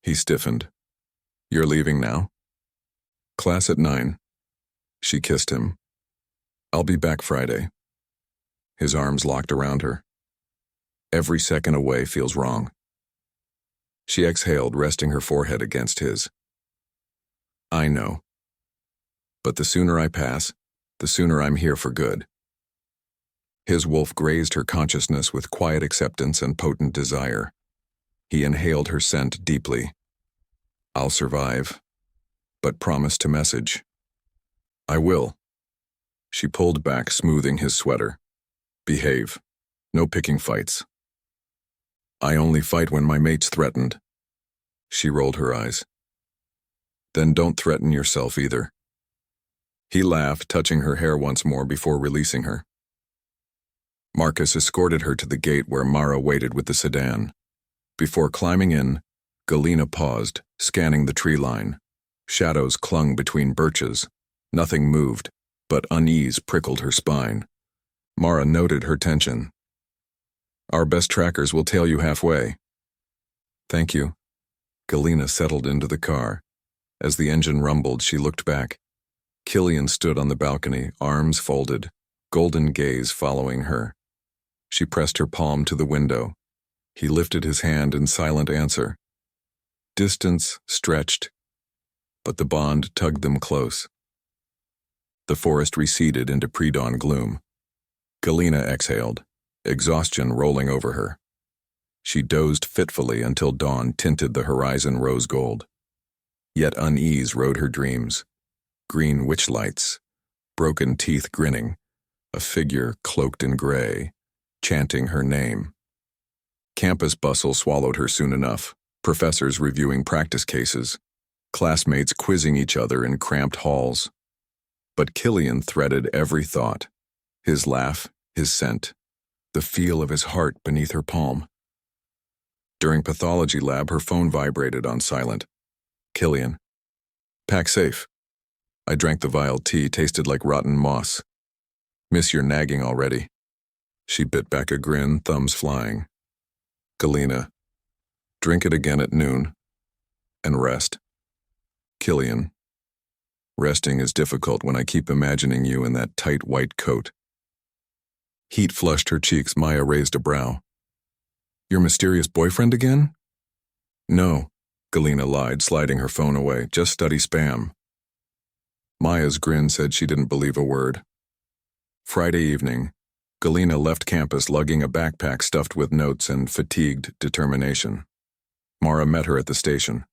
He stiffened. You're leaving now? Class at 9. She kissed him. I'll be back Friday. His arms locked around her. Every second away feels wrong. She exhaled, resting her forehead against his. I know. But the sooner I pass, the sooner I'm here for good. His wolf grazed her consciousness with quiet acceptance and potent desire. He inhaled her scent deeply. I'll survive, but promise to message. I will. She pulled back, smoothing his sweater. Behave. No picking fights. I only fight when my mate's threatened. She rolled her eyes. Then don't threaten yourself either. He laughed, touching her hair once more before releasing her. Marcus escorted her to the gate where Mara waited with the sedan. Before climbing in, Galena paused, scanning the tree line. Shadows clung between birches. Nothing moved, but unease prickled her spine. Mara noted her tension. Our best trackers will tail you halfway. Thank you. Galena settled into the car. As the engine rumbled, she looked back. Killian stood on the balcony, arms folded, golden gaze following her. She pressed her palm to the window. He lifted his hand in silent answer. Distance stretched, but the bond tugged them close. The forest receded into pre-dawn gloom. Galena exhaled, exhaustion rolling over her. She dozed fitfully until dawn tinted the horizon rose gold. Yet unease rode her dreams. Green witch lights, broken teeth grinning, a figure cloaked in gray, chanting her name. Campus bustle swallowed her soon enough, professors reviewing practice cases, classmates quizzing each other in cramped halls. But Killian threaded every thought, his laugh, his scent, the feel of his heart beneath her palm. During pathology lab, her phone vibrated on silent. Killian. Pack safe. I drank the vile tea, tasted like rotten moss. Miss your nagging already. She bit back a grin, thumbs flying. Galena. Drink it again at noon. And rest. Killian. Resting is difficult when I keep imagining you in that tight white coat. Heat flushed her cheeks. Maya raised a brow. Your mysterious boyfriend again? No, Galena lied, sliding her phone away. Just study spam. Maya's grin said she didn't believe a word. Friday evening, Galena left campus lugging a backpack stuffed with notes and fatigued determination. Mara met her at the station.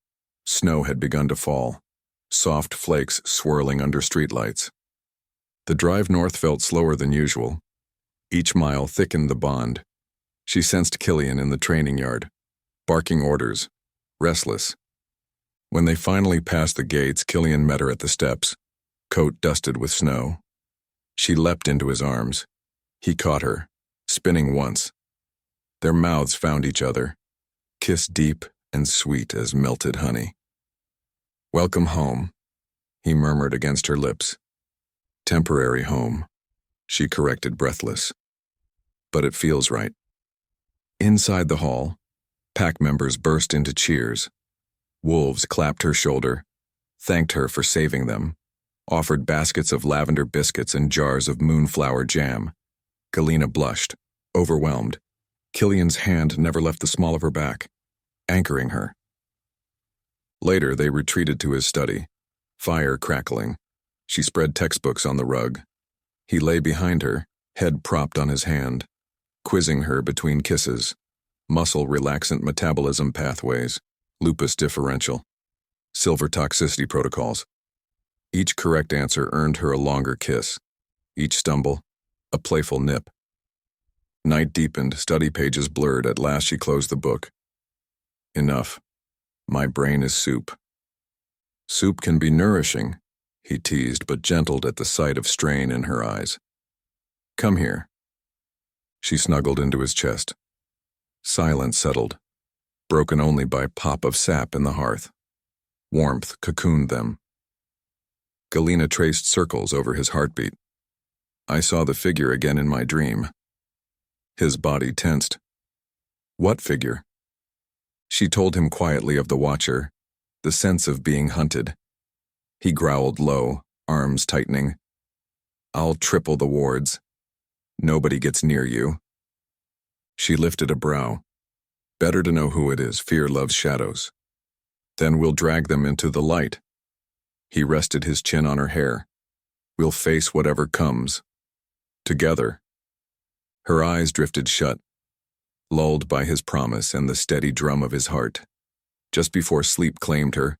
Snow had begun to fall, soft flakes swirling under streetlights. The drive north felt slower than usual. Each mile thickened the bond. She sensed Killian in the training yard, barking orders, restless. When they finally passed the gates, Killian met her at the steps, coat dusted with snow. She leapt into his arms. He caught her, spinning once. Their mouths found each other, kiss deep and sweet as melted honey. Welcome home, he murmured against her lips. Temporary home, she corrected, breathless. But it feels right. Inside the hall, pack members burst into cheers. Wolves clapped her shoulder, thanked her for saving them, offered baskets of lavender biscuits and jars of moonflower jam. Galena blushed, overwhelmed. Killian's hand never left the small of her back, anchoring her. Later, they retreated to his study, fire crackling. She spread textbooks on the rug. He lay behind her, head propped on his hand, quizzing her between kisses. Muscle relaxant metabolism pathways, lupus differential, silver toxicity protocols. Each correct answer earned her a longer kiss. Each stumble, a playful nip. Night deepened, study pages blurred. At last she closed the book. Enough. My brain is soup. Soup can be nourishing, he teased, but gentled at the sight of strain in her eyes. Come here. She snuggled into his chest. Silence settled, broken only by pop of sap in the hearth. Warmth cocooned them. Galena traced circles over his heartbeat. I saw the figure again in my dream. His body tensed. What figure? She told him quietly of the watcher, the sense of being hunted. He growled low, arms tightening. I'll triple the wards. Nobody gets near you. She lifted a brow. Better to know who it is. Fear loves shadows. Then we'll drag them into the light. He rested his chin on her hair. We'll face whatever comes. Together. Her eyes drifted shut, lulled by his promise and the steady drum of his heart. Just before sleep claimed her,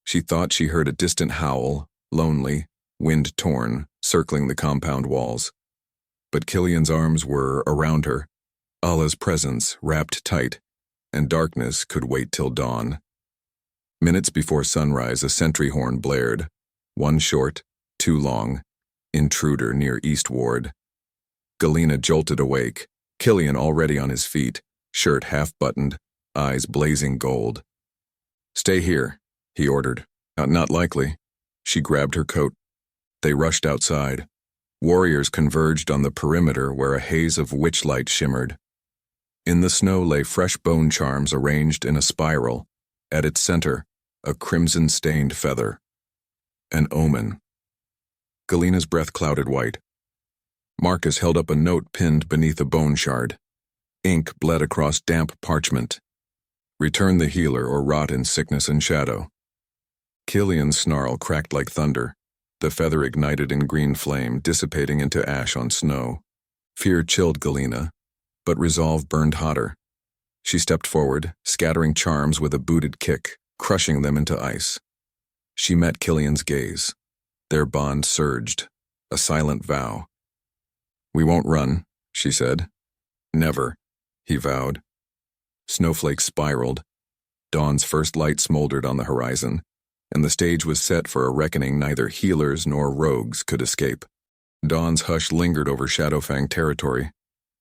she thought she heard a distant howl, lonely, wind-torn, circling the compound walls. But Killian's arms were around her, Allah's presence wrapped tight, and darkness could wait till dawn. Minutes before sunrise, a sentry horn blared, one short, two long, intruder near East Ward. Galena jolted awake, Killian already on his feet, shirt half-buttoned, eyes blazing gold. "Stay here," he ordered. Not likely." She grabbed her coat. They rushed outside. Warriors converged on the perimeter where a haze of witchlight shimmered. In the snow lay fresh bone charms arranged in a spiral. At its center, a crimson-stained feather. An omen. Galena's breath clouded white. Marcus held up a note pinned beneath a bone shard. Ink bled across damp parchment. "Return the healer or rot in sickness and shadow." Killian's snarl cracked like thunder. The feather ignited in green flame, dissipating into ash on snow. Fear chilled Galena, but resolve burned hotter. She stepped forward, scattering charms with a booted kick, crushing them into ice. She met Killian's gaze. Their bond surged, a silent vow. "We won't run," she said. "Never," he vowed. Snowflakes spiraled. Dawn's first light smoldered on the horizon, and the stage was set for a reckoning neither healers nor rogues could escape. Dawn's hush lingered over Shadowfang territory,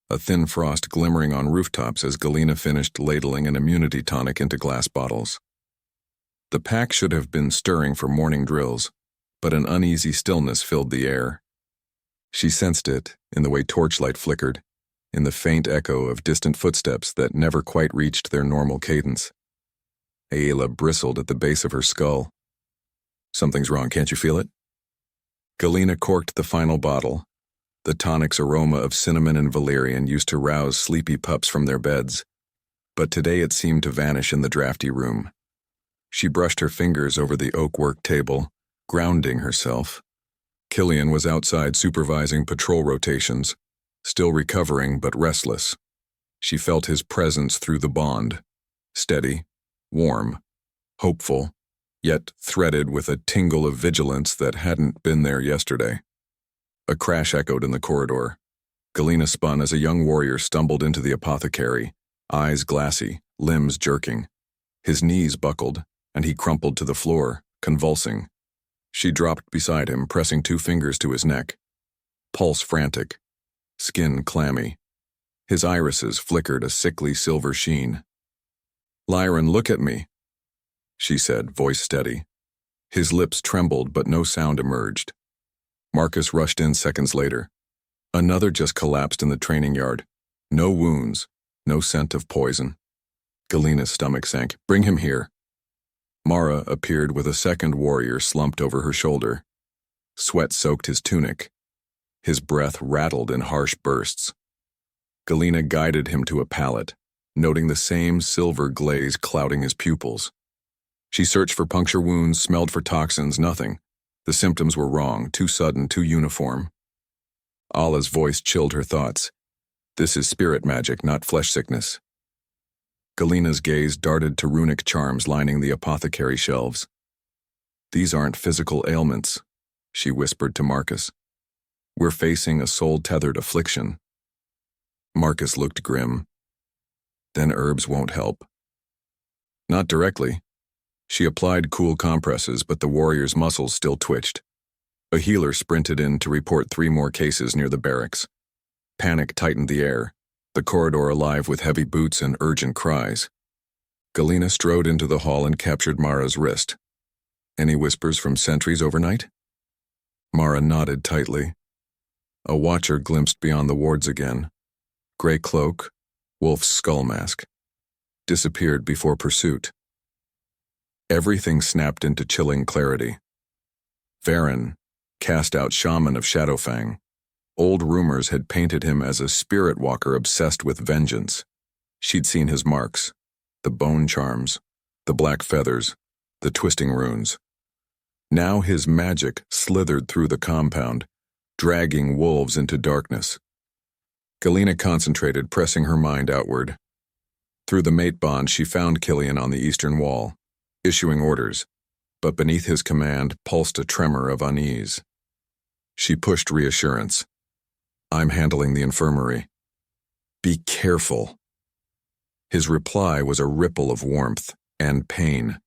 a thin frost glimmering on rooftops as Galena finished ladling an immunity tonic into glass bottles. The pack should have been stirring for morning drills, but an uneasy stillness filled the air. She sensed it in the way torchlight flickered, in the faint echo of distant footsteps that never quite reached their normal cadence. Ayla bristled at the base of her skull. "Something's wrong, can't you feel it?" Galena corked the final bottle. The tonic's aroma of cinnamon and valerian used to rouse sleepy pups from their beds, but today it seemed to vanish in the drafty room. She brushed her fingers over the oak work table, grounding herself. Killian was outside supervising patrol rotations, still recovering but restless. She felt his presence through the bond, steady, warm, hopeful, yet threaded with a tingle of vigilance that hadn't been there yesterday. A crash echoed in the corridor. Galena spun as a young warrior stumbled into the apothecary, eyes glassy, limbs jerking. His knees buckled, and he crumpled to the floor, convulsing. She dropped beside him, pressing 2 fingers to his neck. Pulse frantic, skin clammy. His irises flickered a sickly silver sheen. "Lyron, look at me," she said, voice steady. His lips trembled, but no sound emerged. Marcus rushed in seconds later. Another just collapsed in the training yard. No wounds, no scent of poison. Galena's stomach sank. "Bring him here." Mara appeared with a second warrior slumped over her shoulder. Sweat soaked his tunic. His breath rattled in harsh bursts. Galena guided him to a pallet, noting the same silver glaze clouding his pupils. She searched for puncture wounds, smelled for toxins, nothing. The symptoms were wrong, too sudden, too uniform. Allah's voice chilled her thoughts. "This is spirit magic, not flesh sickness." Galena's gaze darted to runic charms lining the apothecary shelves. "These aren't physical ailments," she whispered to Marcus. "We're facing a soul-tethered affliction." Marcus looked grim. "Then herbs won't help." "Not directly." She applied cool compresses, but the warrior's muscles still twitched. A healer sprinted in to report 3 more cases near the barracks. Panic tightened the air, the corridor alive with heavy boots and urgent cries. Galena strode into the hall and captured Mara's wrist. "Any whispers from sentries overnight?" Mara nodded tightly. A watcher glimpsed beyond the wards again. Gray cloak, wolf's skull mask. Disappeared before pursuit. Everything snapped into chilling clarity. Varen, cast-out shaman of Shadowfang. Old rumors had painted him as a spirit walker obsessed with vengeance. She'd seen his marks, the bone charms, the black feathers, the twisting runes. Now his magic slithered through the compound, dragging wolves into darkness. Galena concentrated, pressing her mind outward. Through the mate bond, she found Killian on the eastern wall, issuing orders, but beneath his command pulsed a tremor of unease. She pushed reassurance. "I'm handling the infirmary. Be careful." His reply was a ripple of warmth and pain.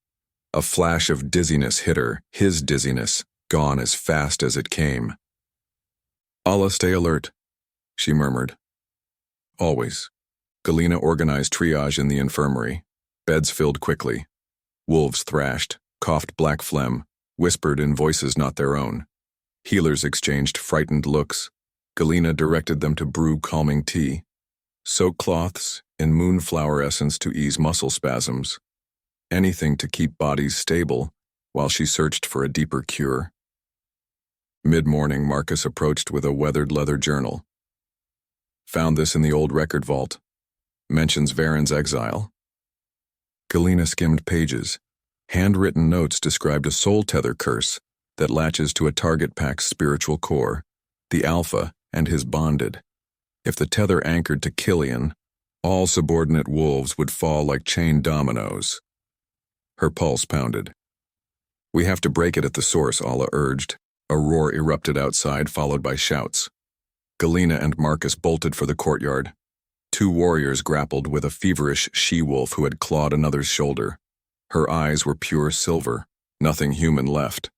A flash of dizziness hit her, his dizziness, gone as fast as it came. "Allah, stay alert," she murmured. Always. Galena organized triage in the infirmary. Beds filled quickly. Wolves thrashed, coughed black phlegm, whispered in voices not their own. Healers exchanged frightened looks. Galena directed them to brew calming tea, soak cloths in moonflower essence to ease muscle spasms, anything to keep bodies stable while she searched for a deeper cure. Mid-morning, Marcus approached with a weathered leather journal. "Found this in the old record vault. Mentions Varen's exile." Galena skimmed pages. Handwritten notes described a soul tether curse that latches to a target pack's spiritual core, the Alpha and his bonded. If the tether anchored to Killian, all subordinate wolves would fall like chained dominoes. Her pulse pounded. "We have to break it at the source," Allah urged. A roar erupted outside, followed by shouts. Galena and Marcus bolted for the courtyard. Two warriors grappled with a feverish she-wolf who had clawed another's shoulder. Her eyes were pure silver, nothing human left.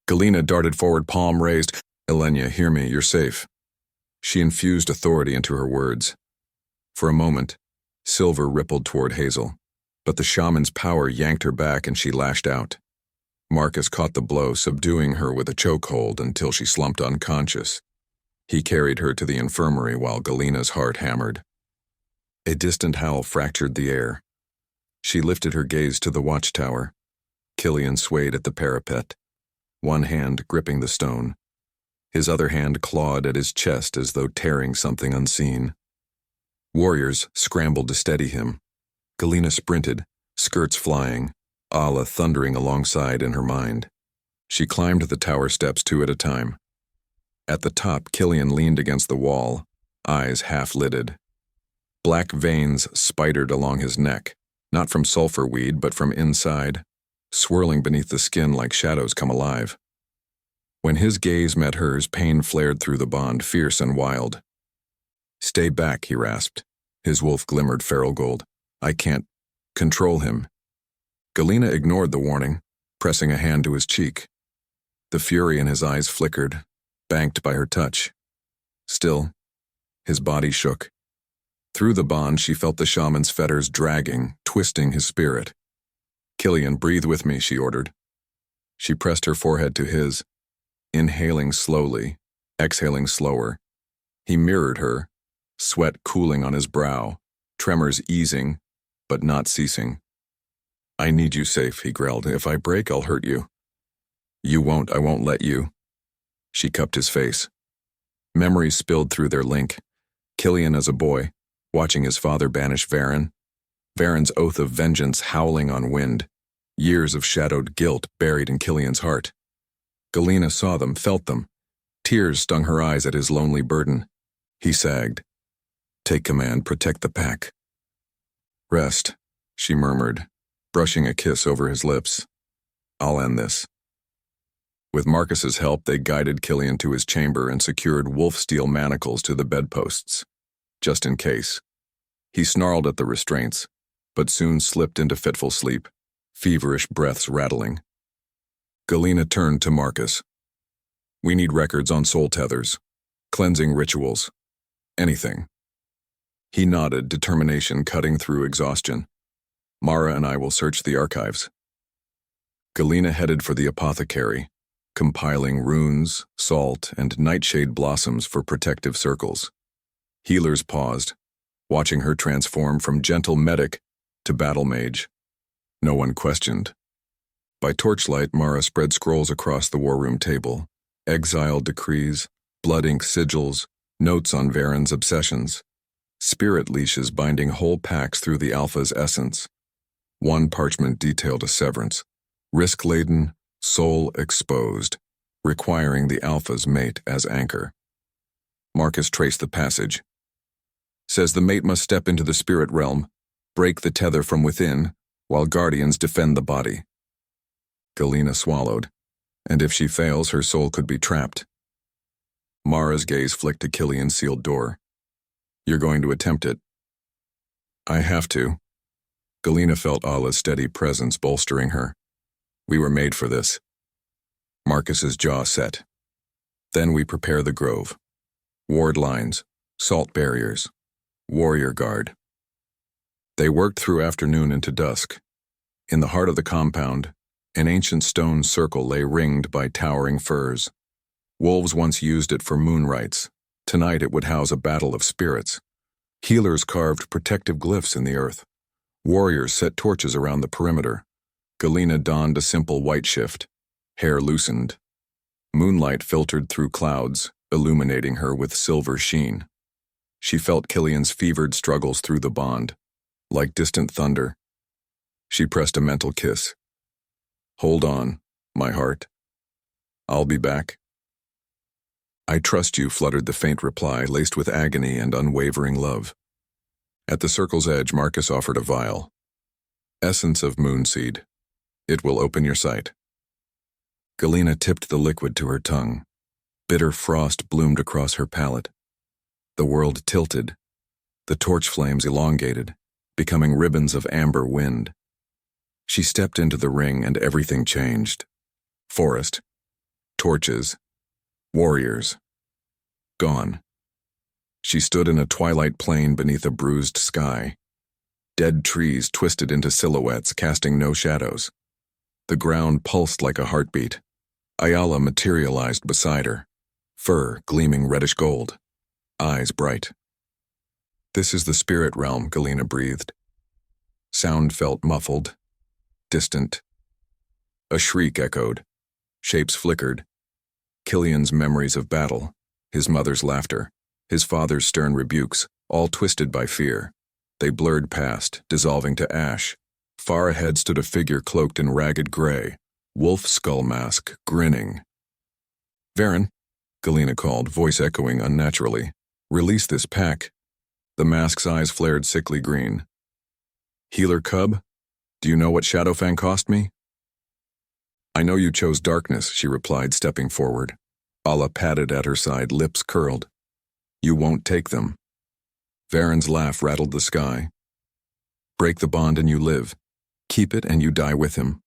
Galena darted forward, palm raised. "Elenia, hear me, you're safe." She infused authority into her words. For a moment, silver rippled toward Hazel, but the shaman's power yanked her back and she lashed out. Marcus caught the blow, subduing her with a chokehold until she slumped unconscious. He carried her to the infirmary while Galena's heart hammered. A distant howl fractured the air. She lifted her gaze to the watchtower. Killian swayed at the parapet, one hand gripping the stone. His other hand clawed at his chest as though tearing something unseen. Warriors scrambled to steady him. Galena sprinted, skirts flying, Allah thundering alongside in her mind. She climbed the tower steps two at a time. At the top, Killian leaned against the wall, eyes half-lidded. Black veins spidered along his neck, not from sulfur weed but from inside, swirling beneath the skin like shadows come alive. When his gaze met hers, pain flared through the bond, fierce and wild. "Stay back," he rasped. His wolf glimmered feral gold. "I can't control him." Galena ignored the warning, pressing a hand to his cheek. The fury in his eyes flickered, banked by her touch. Still, his body shook. Through the bond, she felt the shaman's fetters dragging, twisting his spirit. "Killian, breathe with me," she ordered. She pressed her forehead to his, inhaling slowly, exhaling slower. He mirrored her, sweat cooling on his brow, tremors easing, but not ceasing. "I need you safe," he growled. "If I break, I'll hurt you." "You won't, I won't let you." She cupped his face. Memories spilled through their link. Killian as a boy, watching his father banish Varen. Varen's oath of vengeance howling on wind. Years of shadowed guilt buried in Killian's heart. Galena saw them, felt them. Tears stung her eyes at his lonely burden. He sagged. "Take command, protect the pack." "Rest," she murmured, brushing a kiss over his lips. "I'll end this." With Marcus's help, they guided Killian to his chamber and secured wolf steel manacles to the bedposts, just in case. He snarled at the restraints, but soon slipped into fitful sleep, feverish breaths rattling. Galena turned to Marcus. "We need records on soul tethers, cleansing rituals, anything." He nodded, determination cutting through exhaustion. "Mara and I will search the archives." Galena headed for the apothecary, compiling runes, salt, and nightshade blossoms for protective circles. Healers paused, watching her transform from gentle medic to battle mage. No one questioned. By torchlight, Mara spread scrolls across the war room table, exile decrees, blood ink sigils, notes on Varen's obsessions. spirit leashes binding whole packs through the alpha's essence. One parchment detailed a severance, risk-laden, soul exposed, requiring the alpha's mate as anchor. Marcus traced the passage. Says the mate must step into the spirit realm, break the tether from within, while guardians defend the body. Galena swallowed, and if she fails, her soul could be trapped. Mara's gaze flicked to Killian's sealed door. You're going to attempt it. I have to. Galena felt Allah's steady presence bolstering her. We were made for this. Marcus's jaw set. Then we prepare the grove. Ward lines, salt barriers, warrior guard. They worked through afternoon into dusk. In the heart of the compound, an ancient stone circle lay ringed by towering firs. Wolves once used it for moon rites. Tonight it would house a battle of spirits. Healers carved protective glyphs in the earth. Warriors set torches around the perimeter. Galena donned a simple white shift, hair loosened. Moonlight filtered through clouds, illuminating her with silver sheen. She felt Killian's fevered struggles through the bond, like distant thunder. She pressed a mental kiss. Hold on, my heart. I'll be back. I trust you, fluttered the faint reply, laced with agony and unwavering love. At the circle's edge, Marcus offered a vial. Essence of moonseed. It will open your sight. Galena tipped the liquid to her tongue. Bitter frost bloomed across her palate. The world tilted. The torch flames elongated, becoming ribbons of amber wind. She stepped into the ring and everything changed. Forest. Torches. Warriors. Gone. She stood in a twilight plain beneath a bruised sky. Dead trees twisted into silhouettes, casting no shadows. The ground pulsed like a heartbeat. Ayala materialized beside her, fur gleaming reddish gold, eyes bright. This is the spirit realm, Galena breathed. Sound felt muffled, distant. A shriek echoed. Shapes flickered. Killian's memories of battle, his mother's laughter, his father's stern rebukes, all twisted by fear. They blurred past, dissolving to ash. Far ahead stood a figure cloaked in ragged gray, wolf skull mask, grinning. Varen, Galena called, voice echoing unnaturally. Release this pack. The mask's eyes flared sickly green. Healer cub, do you know what Shadowfang cost me? I know you chose darkness, she replied, stepping forward. Allah patted at her side, lips curled. You won't take them. Varen's laugh rattled the sky. Break the bond and you live. Keep it and you die with him.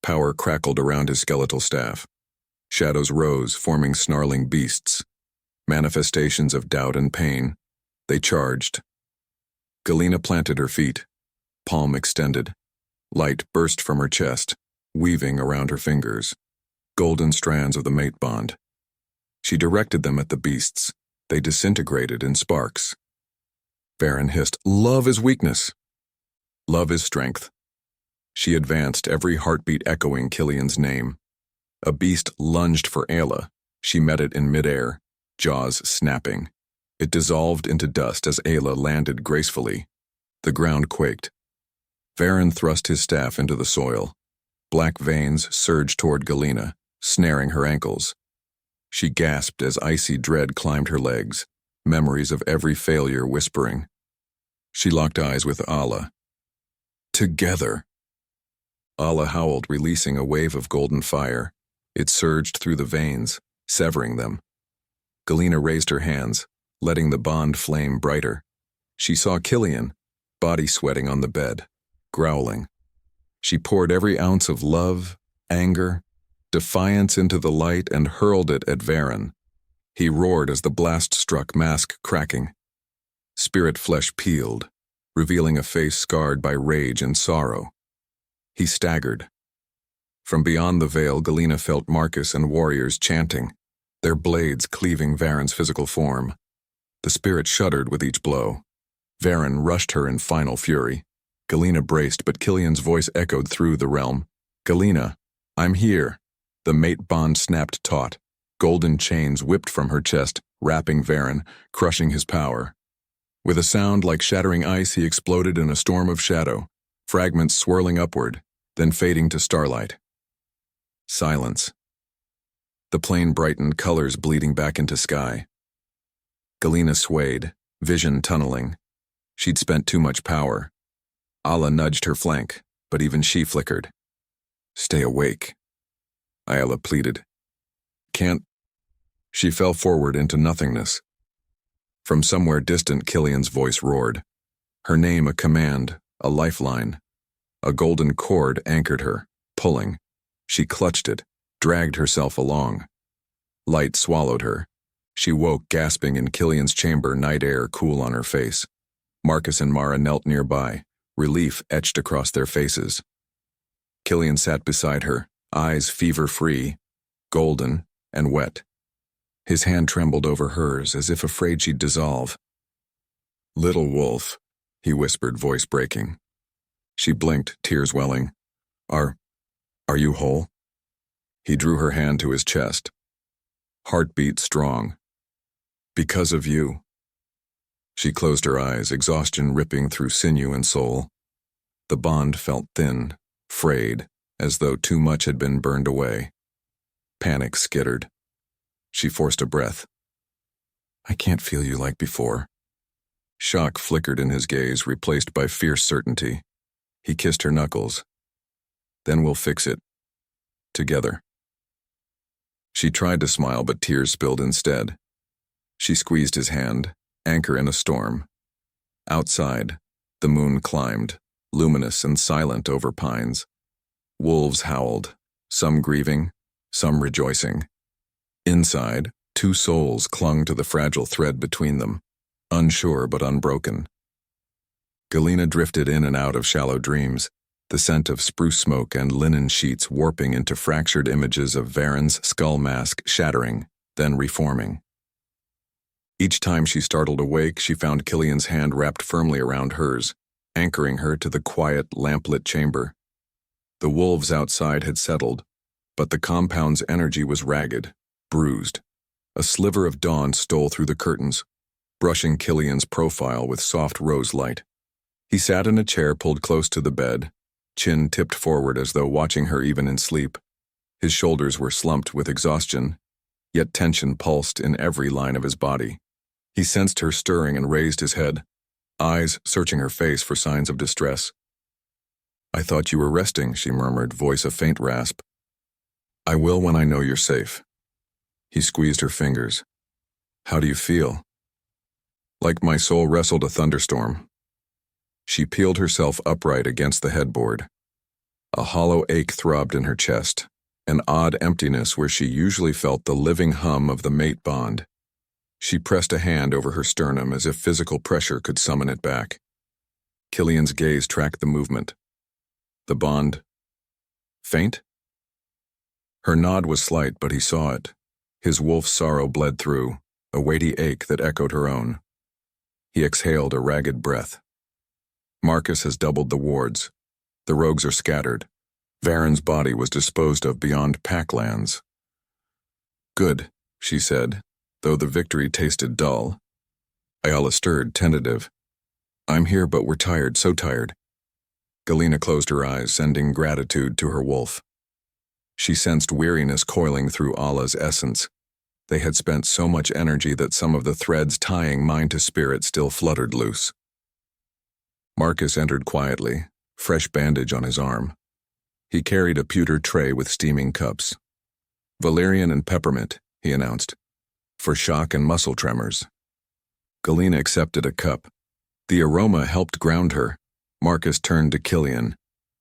Power crackled around his skeletal staff. Shadows rose, forming snarling beasts. Manifestations of doubt and pain. They charged. Galena planted her feet, palm extended. Light burst from her chest, weaving around her fingers. Golden strands of the mate bond. She directed them at the beasts. They disintegrated in sparks. Varen hissed, Love is weakness. Love is strength. She advanced, every heartbeat echoing Killian's name. A beast lunged for Ayla. She met it in midair, jaws snapping. It dissolved into dust as Ayla landed gracefully. The ground quaked. Varen thrust his staff into the soil. Black veins surged toward Galena, snaring her ankles. She gasped as icy dread climbed her legs, memories of every failure whispering. She locked eyes with Allah. Together. Allah howled, releasing a wave of golden fire. It surged through the veins, severing them. Galena raised her hands, letting the bond flame brighter. She saw Killian, body sweating on the bed, growling. She poured every ounce of love, anger, defiance into the light and hurled it at Varen. He roared as the blast struck, mask cracking. Spirit flesh peeled, revealing a face scarred by rage and sorrow. He staggered. From beyond the veil, Galena felt Marcus and warriors chanting, their blades cleaving Varen's physical form. The spirit shuddered with each blow. Varen rushed her in final fury. Galena braced, but Killian's voice echoed through the realm. Galena, I'm here. The mate bond snapped taut. Golden chains whipped from her chest, wrapping Varen, crushing his power. With a sound like shattering ice, he exploded in a storm of shadow, fragments swirling upward, then fading to starlight. Silence. The plane brightened, colors bleeding back into sky. Galena swayed, vision tunneling. She'd spent too much power. Alla nudged her flank, but even she flickered. "Stay awake," Ayala pleaded. "Can't." She fell forward into nothingness. From somewhere distant, Killian's voice roared. Her name a command, a lifeline. A golden cord anchored her, pulling. She clutched it, dragged herself along. Light swallowed her. She woke, gasping in Killian's chamber, night air cool on her face. Marcus and Mara knelt nearby, relief etched across their faces. Killian sat beside her, eyes fever-free, golden and wet. His hand trembled over hers, as if afraid she'd dissolve. "Little wolf," he whispered, voice breaking. She blinked, tears welling. Are you whole?" He drew her hand to his chest. Heartbeat strong. "Because of you." She closed her eyes, exhaustion ripping through sinew and soul. The bond felt thin, frayed, as though too much had been burned away. Panic skittered. She forced a breath. "I can't feel you like before." Shock flickered in his gaze, replaced by fierce certainty. He kissed her knuckles. "Then we'll fix it. Together." She tried to smile, but tears spilled instead. She squeezed his hand, anchor in a storm. Outside, the moon climbed, luminous and silent over pines. Wolves howled, some grieving, some rejoicing. Inside, two souls clung to the fragile thread between them, unsure but unbroken. Galena drifted in and out of shallow dreams, the scent of spruce smoke and linen sheets warping into fractured images of Varen's skull mask shattering, then reforming. Each time she startled awake, she found Killian's hand wrapped firmly around hers, anchoring her to the quiet, lamplit chamber. The wolves outside had settled, but the compound's energy was ragged, bruised. A sliver of dawn stole through the curtains, brushing Killian's profile with soft rose light. He sat in a chair pulled close to the bed, chin tipped forward as though watching her even in sleep. His shoulders were slumped with exhaustion, yet tension pulsed in every line of his body. He sensed her stirring and raised his head, eyes searching her face for signs of distress. "I thought you were resting," she murmured, voice a faint rasp. "I will when I know you're safe." He squeezed her fingers. "How do you feel?" "Like my soul wrestled a thunderstorm." She peeled herself upright against the headboard. A hollow ache throbbed in her chest, an odd emptiness where she usually felt the living hum of the mate bond. She pressed a hand over her sternum as if physical pressure could summon it back. Killian's gaze tracked the movement. The bond. Faint? Her nod was slight, but he saw it. His wolf's sorrow bled through, a weighty ache that echoed her own. He exhaled a ragged breath. "Marcus has doubled the wards. The rogues are scattered. Varen's body was disposed of beyond Packlands." "Good," she said, though the victory tasted dull. Ayala stirred, tentative. "I'm here, but we're tired, so tired." Galena closed her eyes, sending gratitude to her wolf. She sensed weariness coiling through Allah's essence. They had spent so much energy that some of the threads tying mind to spirit still fluttered loose. Marcus entered quietly, fresh bandage on his arm. He carried a pewter tray with steaming cups. "Valerian and peppermint," he announced, "for shock and muscle tremors." Galena accepted a cup. The aroma helped ground her. Marcus turned to Killian.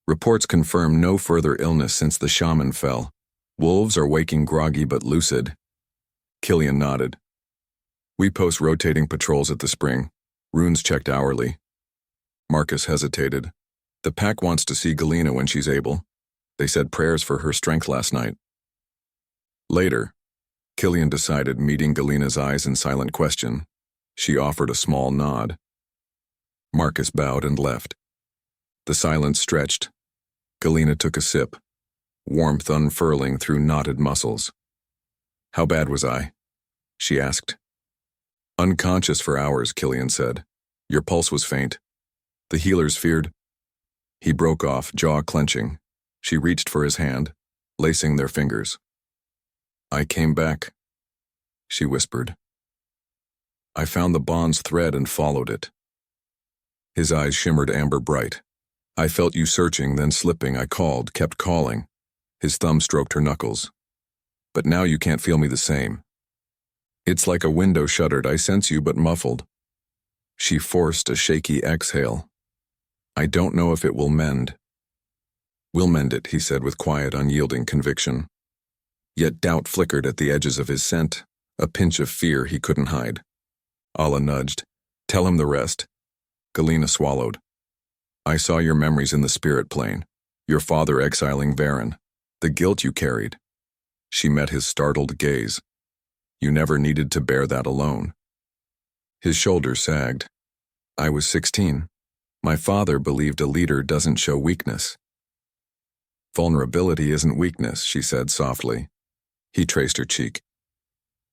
"Reports confirm no further illness since the shaman fell. Wolves are waking groggy but lucid." Killian nodded. "We post rotating patrols at the spring. Runes checked hourly." Marcus hesitated. "The pack wants to see Galena when she's able. They said prayers for her strength last night." Later, Killian decided, meeting Galena's eyes in silent question. She offered a small nod. Marcus bowed and left. The silence stretched. Galena took a sip, warmth unfurling through knotted muscles. "How bad was I?" she asked. "Unconscious for hours," Killian said. Your pulse was faint. The healers feared. He broke off, jaw clenching. She reached for his hand, lacing their fingers. I came back, she whispered. I found the bond's thread and followed it. His eyes shimmered amber bright. I felt you searching, then slipping. I called, kept calling. His thumb stroked her knuckles. But now you can't feel me the same. It's like a window shuttered. I sense you, but muffled. She forced a shaky exhale. I don't know if it will mend. We'll mend it, he said with quiet, unyielding conviction. Yet doubt flickered at the edges of his scent, a pinch of fear he couldn't hide. Allah nudged. Tell him the rest. Galena swallowed. I saw your memories in the spirit plane, your father exiling Varen, the guilt you carried. She met his startled gaze. You never needed to bear that alone. His shoulders sagged. I was 16. My father believed a leader doesn't show weakness. Vulnerability isn't weakness, she said softly. He traced her cheek.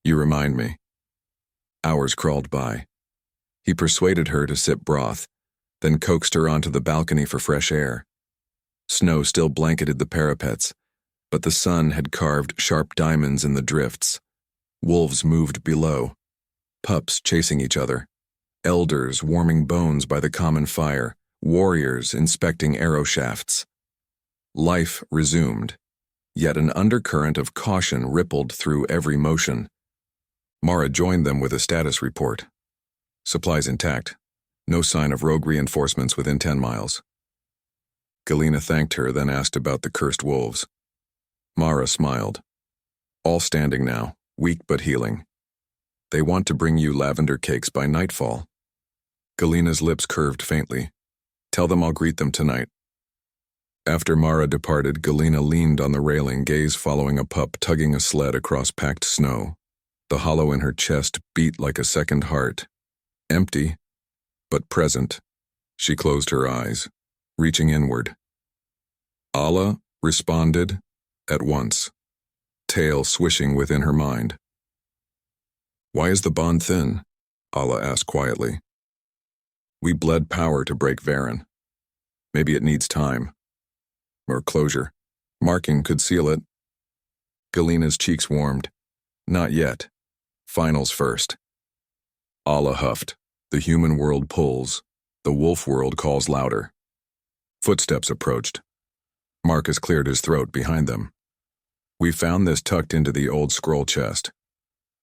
You remind me. Hours crawled by. He persuaded her to sip broth, then coaxed her onto the balcony for fresh air. Snow still blanketed the parapets, but the sun had carved sharp diamonds in the drifts. Wolves moved below, pups chasing each other, elders warming bones by the common fire, warriors inspecting arrow shafts. Life resumed, yet an undercurrent of caution rippled through every motion. Mara joined them with a status report. Supplies intact. No sign of rogue reinforcements within 10 miles. Galena thanked her, then asked about the cursed wolves. Mara smiled. All standing now, weak but healing. They want to bring you lavender cakes by nightfall. Galena's lips curved faintly. Tell them I'll greet them tonight. After Mara departed, Galena leaned on the railing, gaze following a pup tugging a sled across packed snow. The hollow in her chest beat like a second heart. Empty, but present. She closed her eyes, reaching inward. Allah responded at once, tail swishing within her mind. Why is the bond thin? Allah asked quietly. We bled power to break Varen. Maybe it needs time. Or closure. Marking could seal it. Galena's cheeks warmed. Not yet. Finals first. Allah huffed. The human world pulls. The wolf world calls louder. Footsteps approached. Marcus cleared his throat behind them. We found this tucked into the old scroll chest.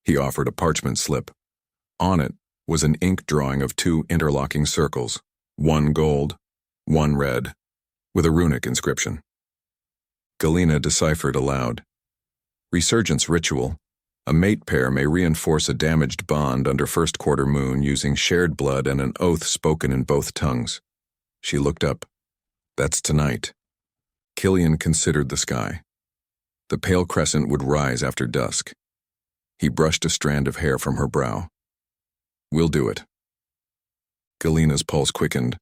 He offered a parchment slip. On it was an ink drawing of 2 interlocking circles, one gold, one red, with a runic inscription. Galena deciphered aloud. Resurgence ritual. A mate pair may reinforce a damaged bond under first quarter moon using shared blood and an oath spoken in both tongues. She looked up. That's tonight. Killian considered the sky. The pale crescent would rise after dusk. He brushed a strand of hair from her brow. We'll do it. Galena's pulse quickened.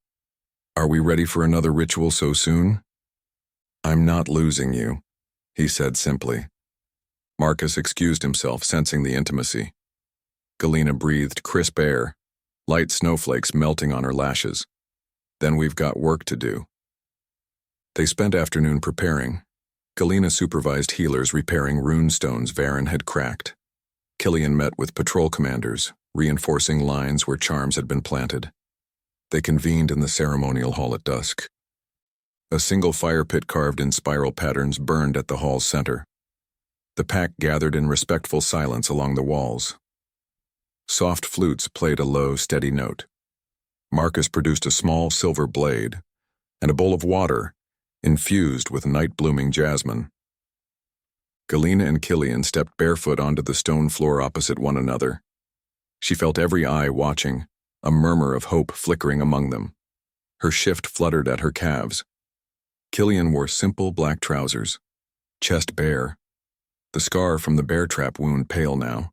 Are we ready for another ritual so soon? I'm not losing you, he said simply. Marcus excused himself, sensing the intimacy. Galena breathed crisp air, light snowflakes melting on her lashes. Then we've got work to do. They spent afternoon preparing. Galena supervised healers repairing rune stones Varen had cracked. Killian met with patrol commanders, reinforcing lines where charms had been planted. They convened in the ceremonial hall at dusk. A single fire pit carved in spiral patterns burned at the hall's center. The pack gathered in respectful silence along the walls. Soft flutes played a low, steady note. Marcus produced a small silver blade and a bowl of water infused with night-blooming jasmine. Galena and Killian stepped barefoot onto the stone floor opposite one another. She felt every eye watching, a murmur of hope flickering among them. Her shift fluttered at her calves. Killian wore simple black trousers, chest bare, the scar from the bear trap wound pale now.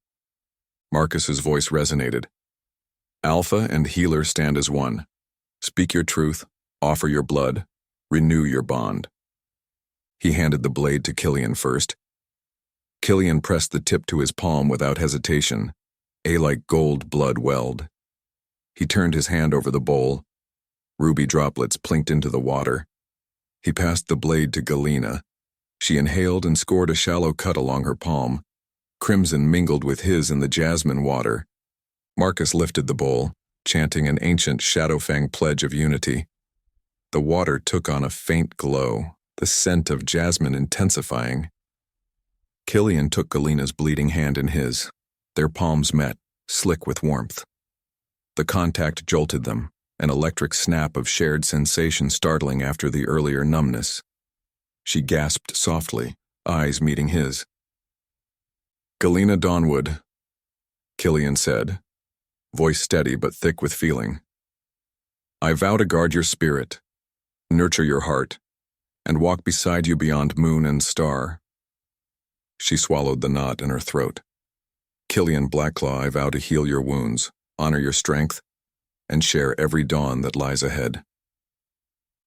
Marcus's voice resonated. Alpha and healer stand as one. Speak your truth, offer your blood, renew your bond. He handed the blade to Killian first. Killian pressed the tip to his palm without hesitation, a like gold blood welled. He turned his hand over the bowl. Ruby droplets plinked into the water. He passed the blade to Galena. She inhaled and scored a shallow cut along her palm. Crimson mingled with his in the jasmine water. Marcus lifted the bowl, chanting an ancient Shadowfang pledge of unity. The water took on a faint glow, the scent of jasmine intensifying. Killian took Galena's bleeding hand in his. Their palms met, slick with warmth. The contact jolted them, an electric snap of shared sensation startling after the earlier numbness. She gasped softly, eyes meeting his. "Galena Dawnwood," Killian said, voice steady but thick with feeling. "I vow to guard your spirit, nurture your heart, and walk beside you beyond moon and star." She swallowed the knot in her throat. "Killian Blackclaw, I vow to heal your wounds, honor your strength, and share every dawn that lies ahead."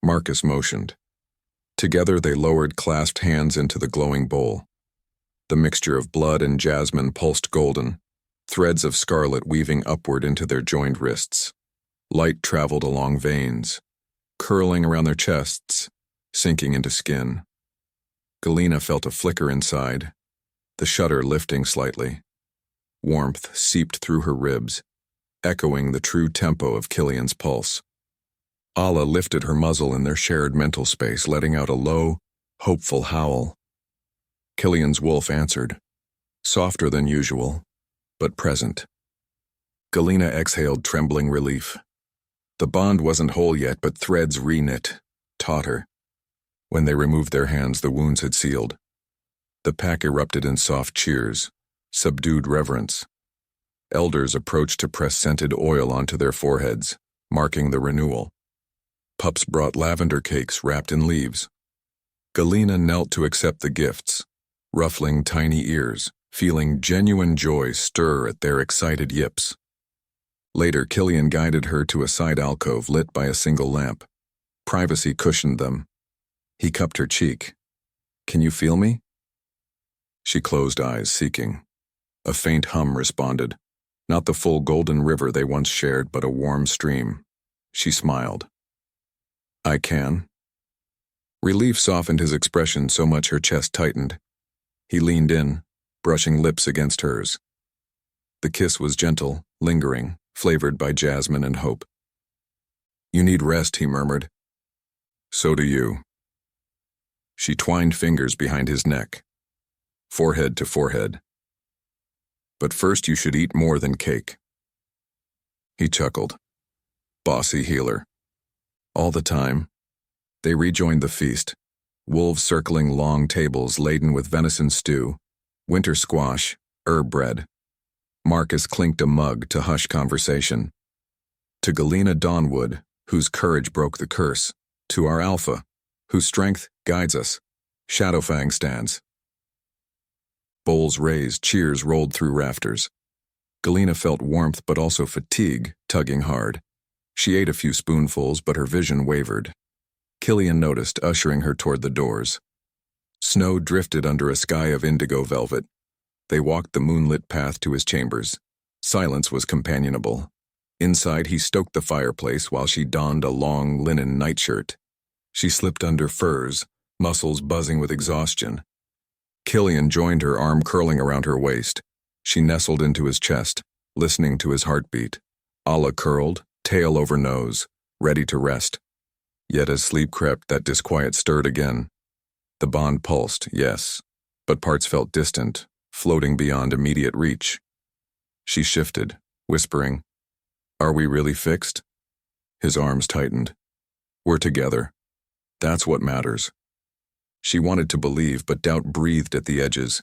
Marcus motioned. Together they lowered clasped hands into the glowing bowl. The mixture of blood and jasmine pulsed golden, threads of scarlet weaving upward into their joined wrists. Light traveled along veins, curling around their chests, sinking into skin. Galena felt a flicker inside, the shutter lifting slightly. Warmth seeped through her ribs, echoing the true tempo of Killian's pulse. Alla lifted her muzzle in their shared mental space, letting out a low, hopeful howl. Killian's wolf answered, softer than usual, but present. Galena exhaled trembling relief. The bond wasn't whole yet, but threads reknit, tauter. When they removed their hands, the wounds had sealed. The pack erupted in soft cheers, subdued reverence. Elders approached to press scented oil onto their foreheads, marking the renewal. Pups brought lavender cakes wrapped in leaves. Galena knelt to accept the gifts, ruffling tiny ears, feeling genuine joy stir at their excited yips. Later, Killian guided her to a side alcove lit by a single lamp. Privacy cushioned them. He cupped her cheek. "Can you feel me?" She closed eyes, seeking. A faint hum responded. Not the full golden river they once shared, but a warm stream. She smiled. "I can." Relief softened his expression so much her chest tightened. He leaned in, brushing lips against hers. The kiss was gentle, lingering, flavored by jasmine and hope. "You need rest," he murmured. "So do you." She twined fingers behind his neck, forehead to forehead. "But first you should eat more than cake." He chuckled. Bossy healer. All the time. They rejoined the feast, wolves circling long tables laden with venison stew, winter squash, herb bread. Marcus clinked a mug to hush conversation. To Galena Dawnwood, whose courage broke the curse. To our alpha, whose strength guides us. Shadowfang stands. Bowls raised, cheers rolled through rafters. Galena felt warmth but also fatigue, tugging hard. She ate a few spoonfuls, but her vision wavered. Killian noticed, ushering her toward the doors. Snow drifted under a sky of indigo velvet. They walked the moonlit path to his chambers. Silence was companionable. Inside, he stoked the fireplace while she donned a long linen nightshirt. She slipped under furs, muscles buzzing with exhaustion. Killian joined her, arm curling around her waist. She nestled into his chest, listening to his heartbeat. Alla curled, tail over nose, ready to rest. Yet as sleep crept, that disquiet stirred again. The bond pulsed, yes, but parts felt distant, floating beyond immediate reach. She shifted, whispering, "Are we really fixed?" His arms tightened. "We're together. That's what matters." She wanted to believe, but doubt breathed at the edges.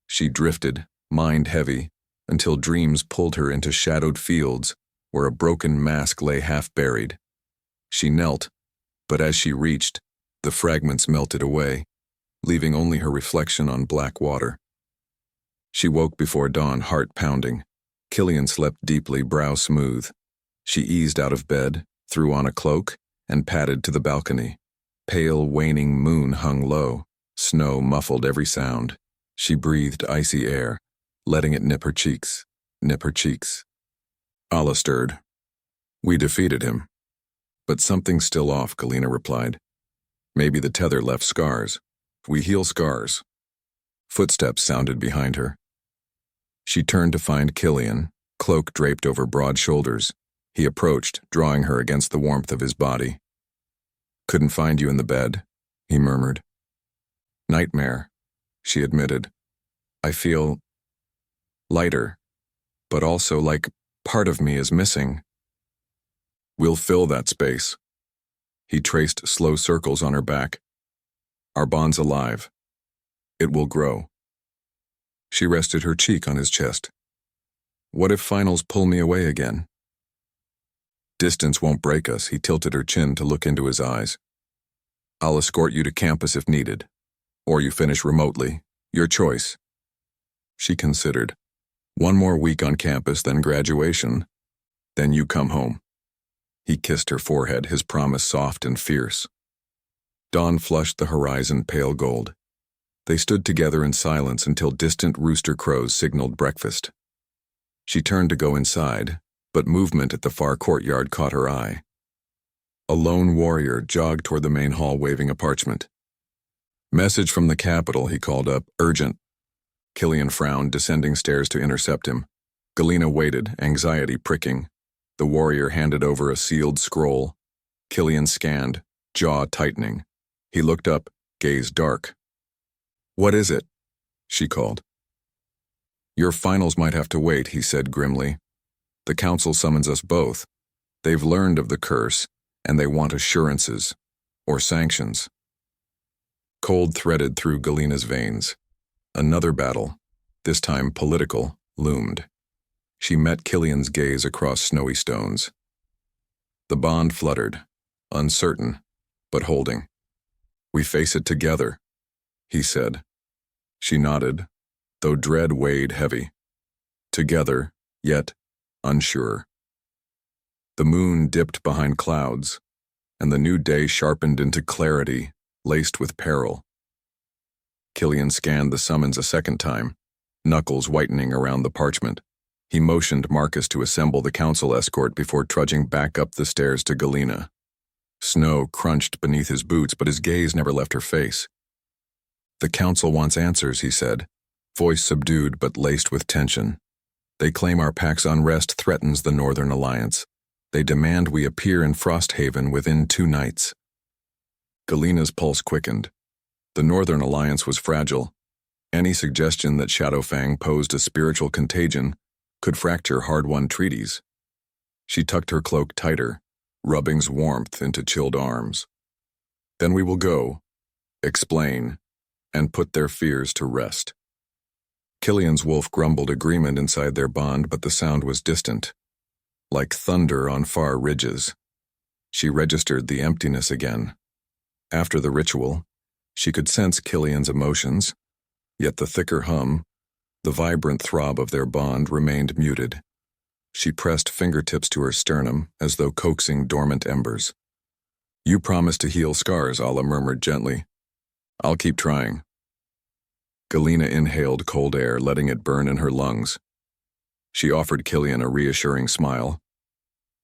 She drifted, mind heavy, until dreams pulled her into shadowed fields where a broken mask lay half buried. She knelt, but as she reached, the fragments melted away, leaving only her reflection on black water. She woke before dawn, heart pounding. Killian slept deeply, brow smooth. She eased out of bed, threw on a cloak, and padded to the balcony. Pale, waning moon hung low. Snow muffled every sound. She breathed icy air, letting it nip her cheeks. Alla stirred. We defeated him. But something's still off, Galena replied. Maybe the tether left scars. We heal scars. Footsteps sounded behind her. She turned to find Killian, cloak draped over broad shoulders. He approached, drawing her against the warmth of his body. Couldn't find you in the bed, he murmured. Nightmare, she admitted. I feel lighter, but also like part of me is missing. We'll fill that space. He traced slow circles on her back. Our bond's alive. It will grow. She rested her cheek on his chest. What if finals pull me away again? Distance won't break us, he tilted her chin to look into his eyes. I'll escort you to campus if needed. Or you finish remotely. Your choice. She considered. 1 more week on campus, then graduation. Then you come home. He kissed her forehead, his promise soft and fierce. Dawn flushed the horizon pale gold. They stood together in silence until distant rooster crows signaled breakfast. She turned to go inside, but movement at the far courtyard caught her eye. A lone warrior jogged toward the main hall waving a parchment. Message from the capital, he called up. Urgent. Killian frowned, descending stairs to intercept him. Galena waited, anxiety pricking. The warrior handed over a sealed scroll. Killian scanned, jaw tightening. He looked up, gaze dark. What is it? She called. Your finals might have to wait, he said grimly. The council summons us both. They've learned of the curse, and they want assurances, or sanctions. Cold threaded through Galena's veins. Another battle, this time political, loomed. She met Killian's gaze across snowy stones. The bond fluttered, uncertain, but holding. We face it together, he said. She nodded, though dread weighed heavy. Together, yet unsure. The moon dipped behind clouds, and the new day sharpened into clarity, laced with peril. Killian scanned the summons a second time, knuckles whitening around the parchment. He motioned Marcus to assemble the council escort before trudging back up the stairs to Galena. Snow crunched beneath his boots, but his gaze never left her face. The council wants answers, he said, voice subdued but laced with tension. They claim our pack's unrest threatens the Northern Alliance. They demand we appear in Frosthaven within 2 nights. Galena's pulse quickened. The Northern Alliance was fragile. Any suggestion that Shadowfang posed a spiritual contagion could fracture hard-won treaties. She tucked her cloak tighter, rubbing's warmth into chilled arms. Then we will go, explain, and put their fears to rest. Killian's wolf grumbled agreement inside their bond, but the sound was distant, like thunder on far ridges. She registered the emptiness again. After the ritual, she could sense Killian's emotions, yet the thicker hum, the vibrant throb of their bond remained muted. She pressed fingertips to her sternum as though coaxing dormant embers. You promised to heal scars, Allah murmured gently. I'll keep trying. Galena inhaled cold air, letting it burn in her lungs. She offered Killian a reassuring smile.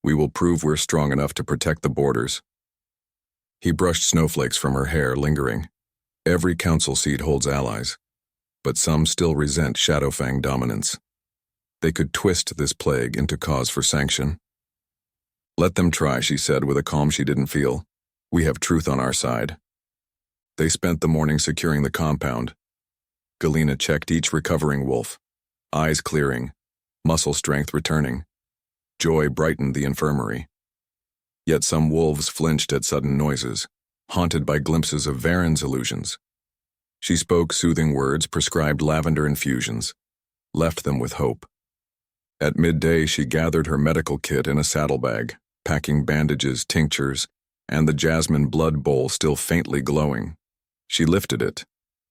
We will prove we're strong enough to protect the borders. He brushed snowflakes from her hair, lingering. Every council seat holds allies, but some still resent Shadowfang dominance. They could twist this plague into cause for sanction. Let them try, she said with a calm she didn't feel. We have truth on our side. They spent the morning securing the compound. Galena checked each recovering wolf, eyes clearing, muscle strength returning. Joy brightened the infirmary. Yet some wolves flinched at sudden noises, haunted by glimpses of Varen's illusions. She spoke soothing words, prescribed lavender infusions, left them with hope. At midday, she gathered her medical kit in a saddlebag, packing bandages, tinctures, and the jasmine blood bowl still faintly glowing. She lifted it.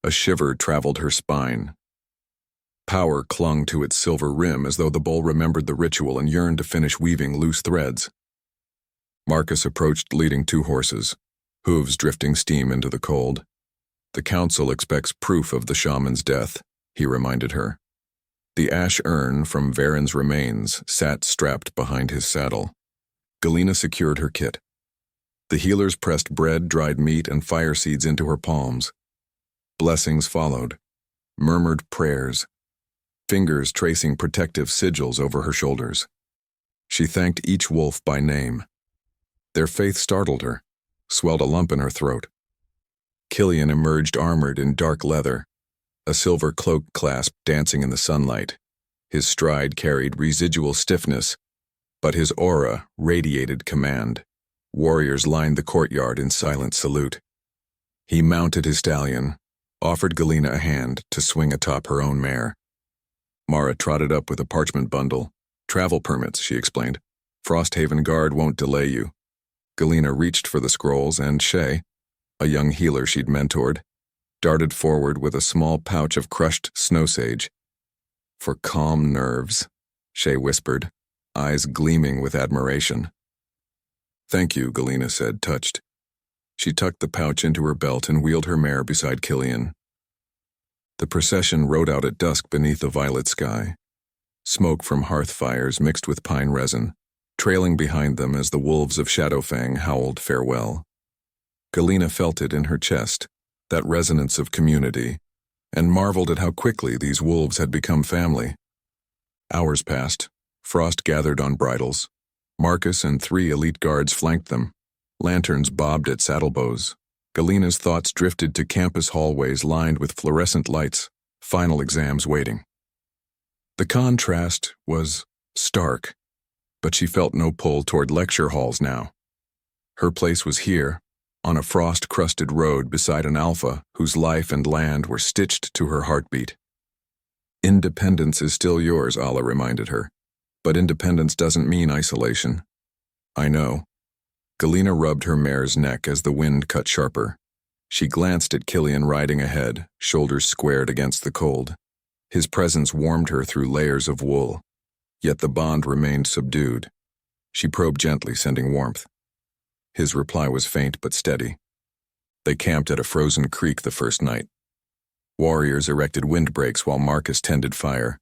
A shiver traveled her spine. Power clung to its silver rim as though the bowl remembered the ritual and yearned to finish weaving loose threads. Marcus approached leading 2 horses, hooves drifting steam into the cold. The council expects proof of the shaman's death, he reminded her. The ash urn from Varen's remains sat strapped behind his saddle. Galena secured her kit. The healers pressed bread, dried meat, and fire seeds into her palms. Blessings followed, murmured prayers, fingers tracing protective sigils over her shoulders. She thanked each wolf by name. Their faith startled her, swelled a lump in her throat. Killian emerged armored in dark leather, a silver cloak clasp dancing in the sunlight. His stride carried residual stiffness, but his aura radiated command. Warriors lined the courtyard in silent salute. He mounted his stallion, offered Galena a hand to swing atop her own mare. Mara trotted up with a parchment bundle. Travel permits, she explained. Frosthaven Guard won't delay you. Galena reached for the scrolls, and Shay, a young healer she'd mentored, darted forward with a small pouch of crushed snow sage. For calm nerves, Shay whispered, eyes gleaming with admiration. Thank you, Galena said, touched. She tucked the pouch into her belt and wheeled her mare beside Killian. The procession rode out at dusk beneath a violet sky. Smoke from hearth fires mixed with pine resin, trailing behind them as the wolves of Shadowfang howled farewell. Galena felt it in her chest, that resonance of community, and marveled at how quickly these wolves had become family. Hours passed. Frost gathered on bridles. Marcus and 3 elite guards flanked them. Lanterns bobbed at saddlebows. Galena's thoughts drifted to campus hallways lined with fluorescent lights, final exams waiting. The contrast was stark, but she felt no pull toward lecture halls now. Her place was here, on a frost-crusted road beside an alpha whose life and land were stitched to her heartbeat. Independence is still yours, Allah reminded her, but independence doesn't mean isolation. I know. Galena rubbed her mare's neck as the wind cut sharper. She glanced at Killian riding ahead, shoulders squared against the cold. His presence warmed her through layers of wool, yet the bond remained subdued. She probed gently, sending warmth. His reply was faint but steady. They camped at a frozen creek the first night. Warriors erected windbreaks while Marcus tended fire.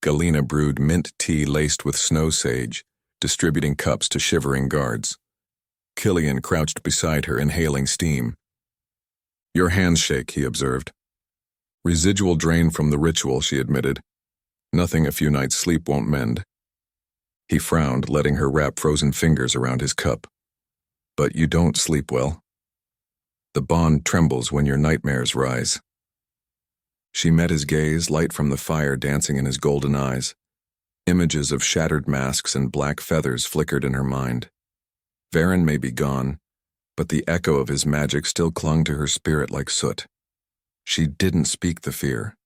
Galena brewed mint tea laced with snow sage, distributing cups to shivering guards. Killian crouched beside her, inhaling steam. Your hands shake, he observed. Residual drain from the ritual, she admitted. Nothing a few nights' sleep won't mend. He frowned, letting her wrap frozen fingers around his cup. But you don't sleep well. The bond trembles when your nightmares rise. She met his gaze, light from the fire dancing in his golden eyes. Images of shattered masks and black feathers flickered in her mind. Varen may be gone, but the echo of his magic still clung to her spirit like soot. She didn't speak the fear.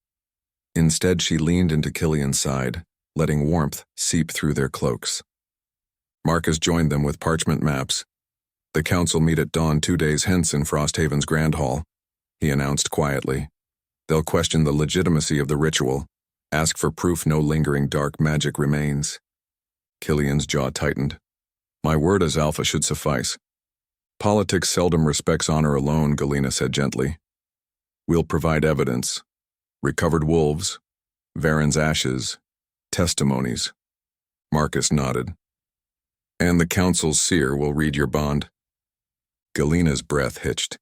Instead, she leaned into Killian's side, letting warmth seep through their cloaks. Marcus joined them with parchment maps. The council meet at dawn 2 days hence in Frosthaven's Grand Hall, he announced quietly. They'll question the legitimacy of the ritual, ask for proof no lingering dark magic remains. Killian's jaw tightened. My word as Alpha should suffice. Politics seldom respects honor alone, Galena said gently. We'll provide evidence. Recovered wolves, Varen's ashes, testimonies. Marcus nodded. And the council's seer will read your bond. Galena's breath hitched.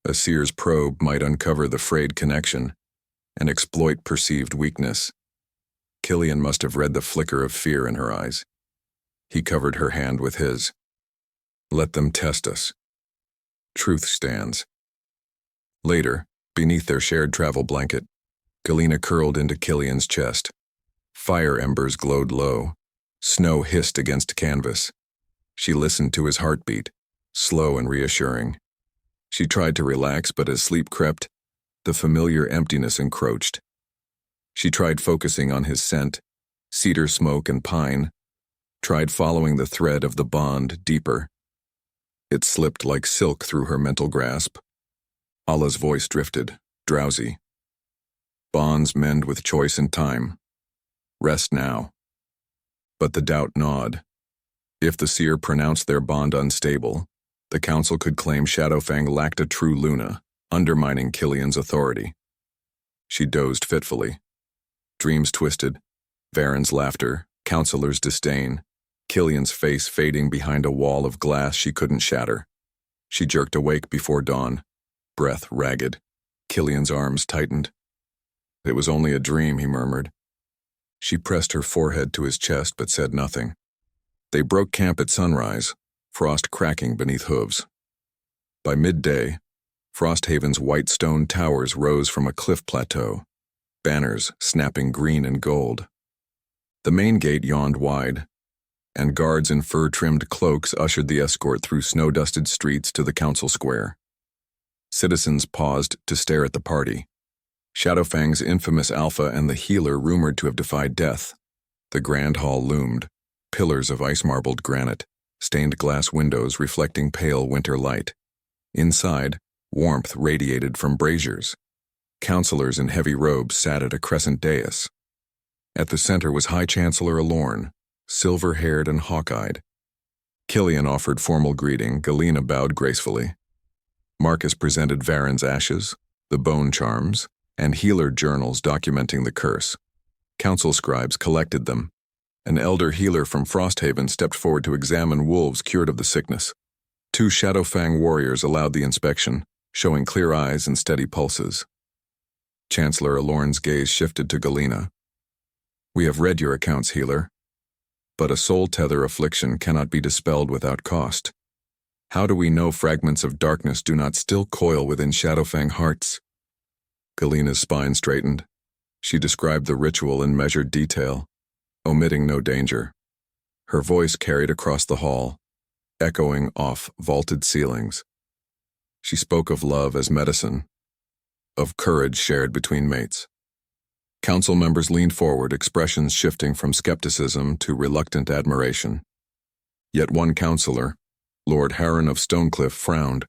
A seer's probe might uncover the frayed connection and exploit perceived weakness. Killian must have read the flicker of fear in her eyes. He covered her hand with his. Let them test us. Truth stands. Later, beneath their shared travel blanket, Galena curled into Killian's chest. Fire embers glowed low. Snow hissed against canvas. She listened to his heartbeat, slow and reassuring. She tried to relax, but as sleep crept, the familiar emptiness encroached. She tried focusing on his scent, cedar smoke and pine, tried following the thread of the bond deeper. It slipped like silk through her mental grasp. Allah's voice drifted, drowsy. Bonds mend with choice and time. Rest now. But the doubt gnawed. If the seer pronounced their bond unstable, the council could claim Shadowfang lacked a true Luna, undermining Killian's authority. She dozed fitfully. Dreams twisted, Varen's laughter, counselors' disdain, Killian's face fading behind a wall of glass she couldn't shatter. She jerked awake before dawn, breath ragged. Killian's arms tightened. It was only a dream, he murmured. She pressed her forehead to his chest but said nothing. They broke camp at sunrise, frost cracking beneath hooves. By midday, Frosthaven's white stone towers rose from a cliff plateau, banners snapping green and gold. The main gate yawned wide, and guards in fur-trimmed cloaks ushered the escort through snow-dusted streets to the council square. Citizens paused to stare at the party. Shadowfang's infamous alpha and the healer rumored to have defied death. The grand hall loomed, pillars of ice-marbled granite, stained glass windows reflecting pale winter light. Inside, warmth radiated from braziers. Counselors in heavy robes sat at a crescent dais. At the center was High Chancellor Alorn, silver-haired and hawk-eyed. Killian offered formal greeting. Galena bowed gracefully. Marcus presented Varen's ashes, the bone charms, and healer journals documenting the curse. Council scribes collected them. An elder healer from Frosthaven stepped forward to examine wolves cured of the sickness. 2 Shadowfang warriors allowed the inspection, showing clear eyes and steady pulses. Chancellor Alorn's gaze shifted to Galena. We have read your accounts, healer. But a soul tether affliction cannot be dispelled without cost. How do we know fragments of darkness do not still coil within Shadowfang hearts? Galena's spine straightened. She described the ritual in measured detail, omitting no danger. Her voice carried across the hall, echoing off vaulted ceilings. She spoke of love as medicine, of courage shared between mates. Council members leaned forward, expressions shifting from skepticism to reluctant admiration. Yet one counselor, Lord Harron of Stonecliff, frowned.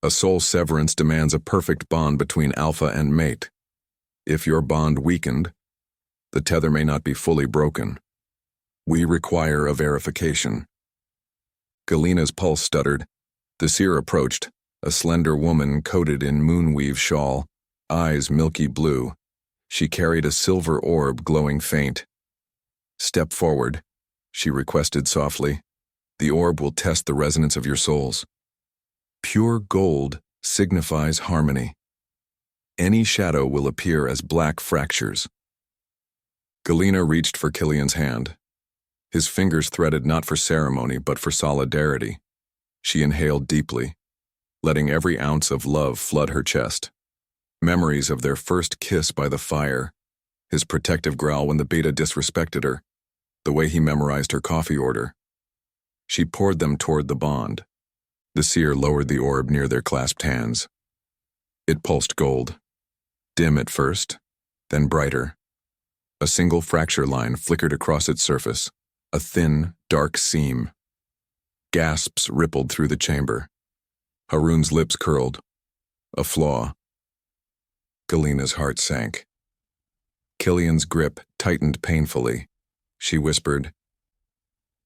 A soul severance demands a perfect bond between alpha and mate. If your bond weakened, the tether may not be fully broken. We require a verification. Galena's pulse stuttered. The seer approached, a slender woman coated in moonweave shawl, eyes milky blue. She carried a silver orb glowing faint. Step forward, she requested softly. The orb will test the resonance of your souls. Pure gold signifies harmony. Any shadow will appear as black fractures. Galena reached for Killian's hand. His fingers threaded not for ceremony but for solidarity. She inhaled deeply, letting every ounce of love flood her chest. Memories of their first kiss by the fire, his protective growl when the beta disrespected her, the way he memorized her coffee order. She poured them toward the bond. The seer lowered the orb near their clasped hands. It pulsed gold, dim at first, then brighter. A single fracture line flickered across its surface, a thin, dark seam. Gasps rippled through the chamber. Harun's lips curled. A flaw. Galena's heart sank. Killian's grip tightened painfully. She whispered,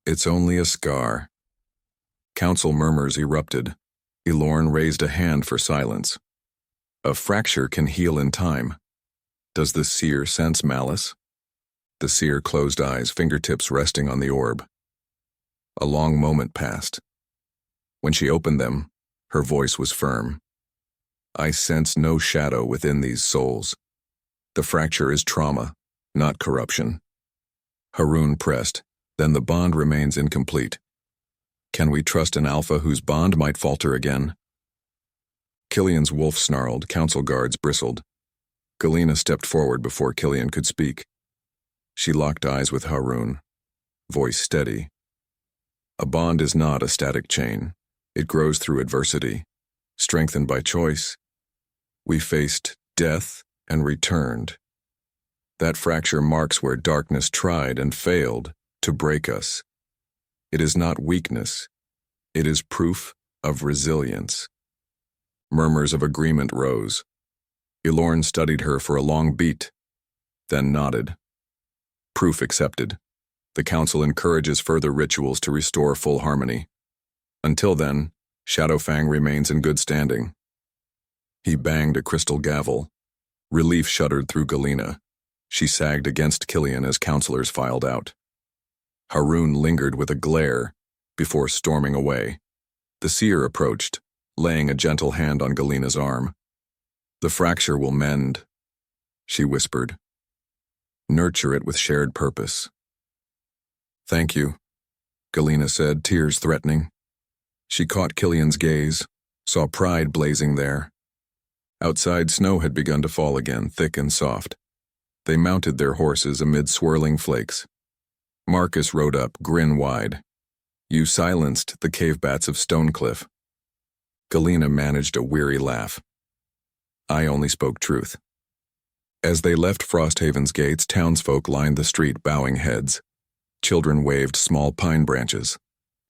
"It's only a scar." Council murmurs erupted. Alorn raised a hand for silence. A fracture can heal in time. Does the seer sense malice? The seer closed eyes, fingertips resting on the orb. A long moment passed. When she opened them, her voice was firm. I sense no shadow within these souls. The fracture is trauma, not corruption. Harun pressed, then the bond remains incomplete. Can we trust an alpha whose bond might falter again? Killian's wolf snarled, council guards bristled. Galena stepped forward before Killian could speak. She locked eyes with Harun, voice steady. A bond is not a static chain. It grows through adversity, strengthened by choice. We faced death and returned. That fracture marks where darkness tried and failed to break us. It is not weakness. It is proof of resilience. Murmurs of agreement rose. Alorn studied her for a long beat, then nodded. Proof accepted. The council encourages further rituals to restore full harmony. Until then, Shadowfang remains in good standing. He banged a crystal gavel. Relief shuddered through Galena. She sagged against Killian as counselors filed out. Haroon lingered with a glare before storming away. The seer approached, laying a gentle hand on Galena's arm. "The fracture will mend," she whispered. "Nurture it with shared purpose." "Thank you," Galena said, tears threatening. She caught Killian's gaze, saw pride blazing there. Outside, snow had begun to fall again, thick and soft. They mounted their horses amid swirling flakes. Marcus rode up, grin wide. "You silenced the cave bats of Stonecliff." Galena managed a weary laugh. "I only spoke truth." As they left Frosthaven's gates, townsfolk lined the street, bowing heads. Children waved small pine branches,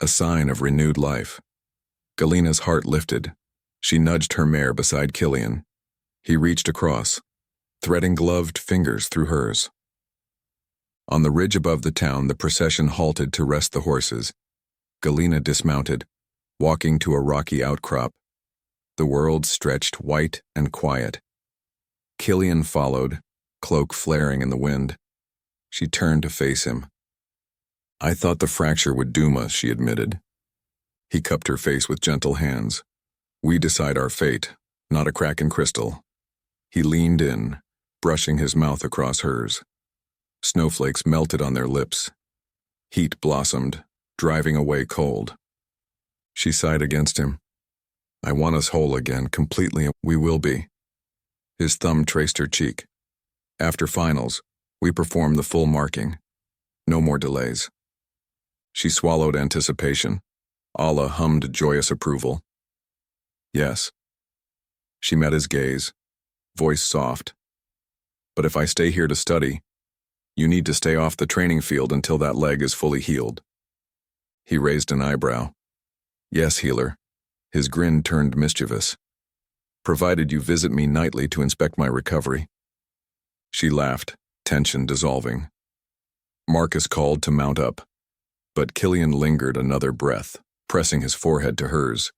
a sign of renewed life. Galena's heart lifted. She nudged her mare beside Killian. He reached across, threading gloved fingers through hers. On the ridge above the town, the procession halted to rest the horses. Galena dismounted, walking to a rocky outcrop. The world stretched white and quiet. Killian followed, cloak flaring in the wind. She turned to face him. "I thought the fracture would doom us," she admitted. He cupped her face with gentle hands. "We decide our fate, not a crack in crystal." He leaned in, brushing his mouth across hers. Snowflakes melted on their lips. Heat blossomed, driving away cold. She sighed against him. "I want us whole again, completely. We will be." His thumb traced her cheek. "After finals, we perform the full marking. No more delays." She swallowed anticipation. Allah hummed joyous approval. "Yes." She met his gaze, voice soft. "But if I stay here to study, you need to stay off the training field until that leg is fully healed." He raised an eyebrow. "Yes, healer." His grin turned mischievous. "Provided you visit me nightly to inspect my recovery." She laughed, tension dissolving. Marcus called to mount up, but Killian lingered another breath, pressing his forehead to hers.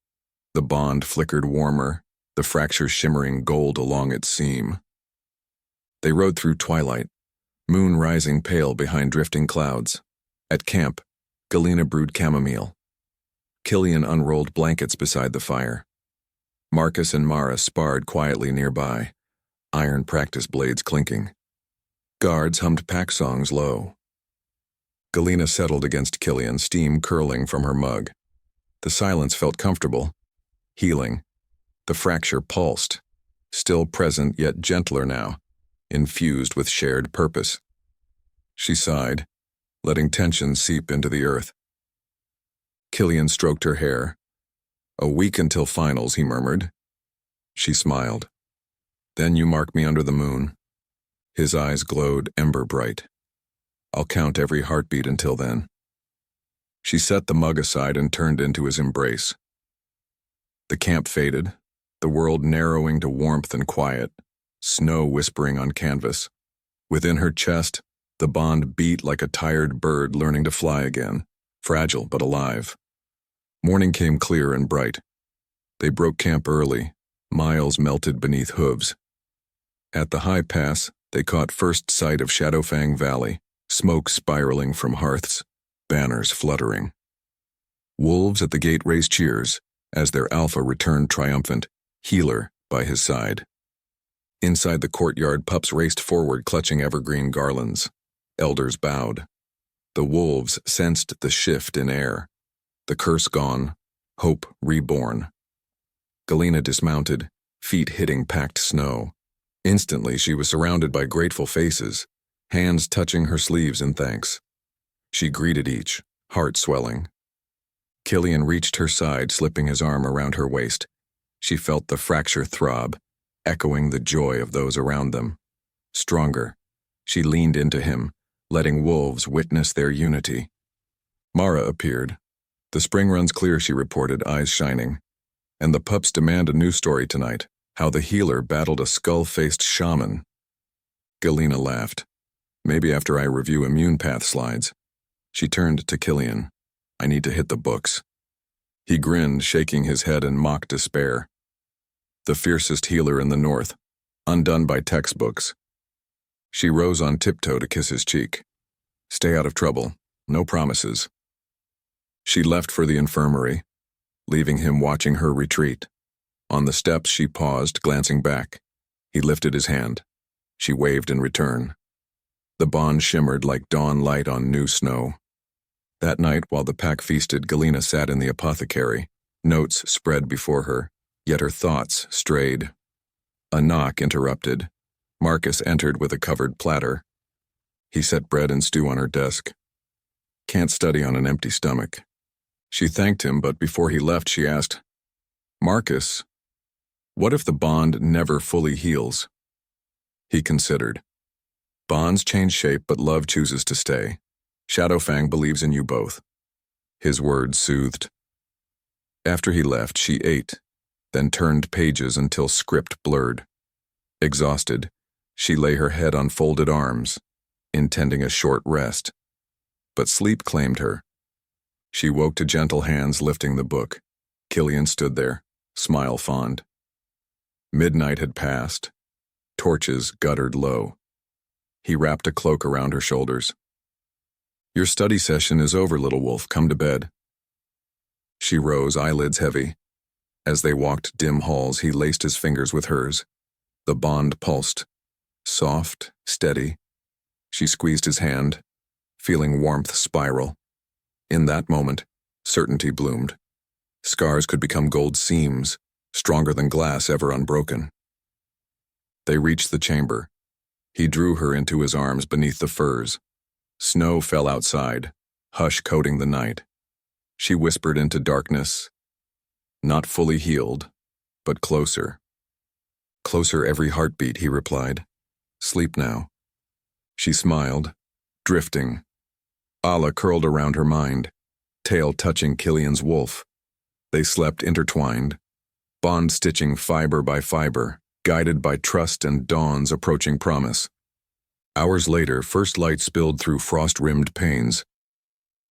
The bond flickered warmer, the fracture shimmering gold along its seam. They rode through twilight, moon rising pale behind drifting clouds. At camp, Galena brewed chamomile. Killian unrolled blankets beside the fire. Marcus and Mara sparred quietly nearby, iron practice blades clinking. Guards hummed pack songs low. Galena settled against Killian, steam curling from her mug. The silence felt comfortable, healing. The fracture pulsed, still present yet gentler now, infused with shared purpose. She sighed, letting tension seep into the earth. Killian stroked her hair. "A week until finals," he murmured. She smiled. "Then you mark me under the moon." His eyes glowed ember bright. "I'll count every heartbeat until then." She set the mug aside and turned into his embrace. The camp faded, the world narrowing to warmth and quiet, snow whispering on canvas. Within her chest, the bond beat like a tired bird learning to fly again, fragile but alive. Morning came clear and bright. They broke camp early, miles melted beneath hooves. At the high pass, they caught first sight of Shadowfang Valley, smoke spiraling from hearths, banners fluttering. Wolves at the gate raised cheers as their alpha returned triumphant, healer by his side. Inside the courtyard, pups raced forward clutching evergreen garlands. Elders bowed. The wolves sensed the shift in air. The curse gone, hope reborn. Galena dismounted, feet hitting packed snow. Instantly she was surrounded by grateful faces, hands touching her sleeves in thanks. She greeted each, heart swelling. Killian reached her side, slipping his arm around her waist. She felt the fracture throb, echoing the joy of those around them. Stronger, she leaned into him, letting wolves witness their unity. Mara appeared. "The spring runs clear," she reported, eyes shining. "And the pups demand a new story tonight, how the healer battled a skull-faced shaman." Galena laughed. "Maybe after I review immune path slides." She turned to Killian. "I need to hit the books." He grinned, shaking his head in mock despair. The fiercest healer in the north, undone by textbooks. She rose on tiptoe to kiss his cheek. "Stay out of trouble. No promises. She left for the infirmary, leaving him watching her retreat. On the steps she paused, glancing back. He lifted his hand. She waved in return. The bond shimmered like dawn light on new snow. That night, while the pack feasted, Galena sat in the apothecary. Notes spread before her, yet her thoughts strayed. A knock interrupted. Marcus entered with a covered platter. He set bread and stew on her desk. Can't study on an empty stomach. She thanked him, but before he left, she asked, Marcus, what if the bond never fully heals? He considered. Bonds change shape, but love chooses to stay. Shadowfang believes in you both. His words soothed. After he left, she ate, then turned pages until script blurred. Exhausted, she lay her head on folded arms, intending a short rest. But sleep claimed her. She woke to gentle hands lifting the book. Killian stood there, smile fond. Midnight had passed. Torches guttered low. He wrapped a cloak around her shoulders. Your study session is over, little wolf. Come to bed. She rose, eyelids heavy. As they walked dim halls, he laced his fingers with hers. The bond pulsed. Soft, steady. She squeezed his hand, feeling warmth spiral. In that moment, certainty bloomed. Scars could become gold seams, stronger than glass ever unbroken. They reached the chamber. He drew her into his arms beneath the firs. Snow fell outside, hush coating the night. She whispered into darkness, not fully healed, but closer. Closer every heartbeat, he replied. Sleep now. She smiled, drifting. Allah curled around her mind, tail touching Killian's wolf. They slept intertwined, bond stitching fiber by fiber, guided by trust and dawn's approaching promise. Hours later, first light spilled through frost-rimmed panes.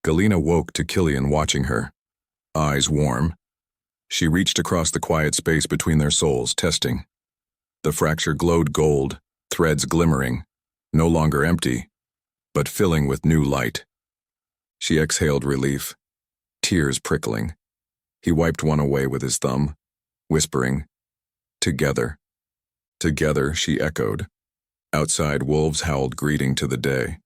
Galena woke to Killian watching her, eyes warm. She reached across the quiet space between their souls, testing. The fracture glowed gold, threads glimmering, no longer empty, but filling with new light. She exhaled relief, tears prickling. He wiped one away with his thumb, whispering, Together. Together, she echoed. Outside, wolves howled greeting to the day.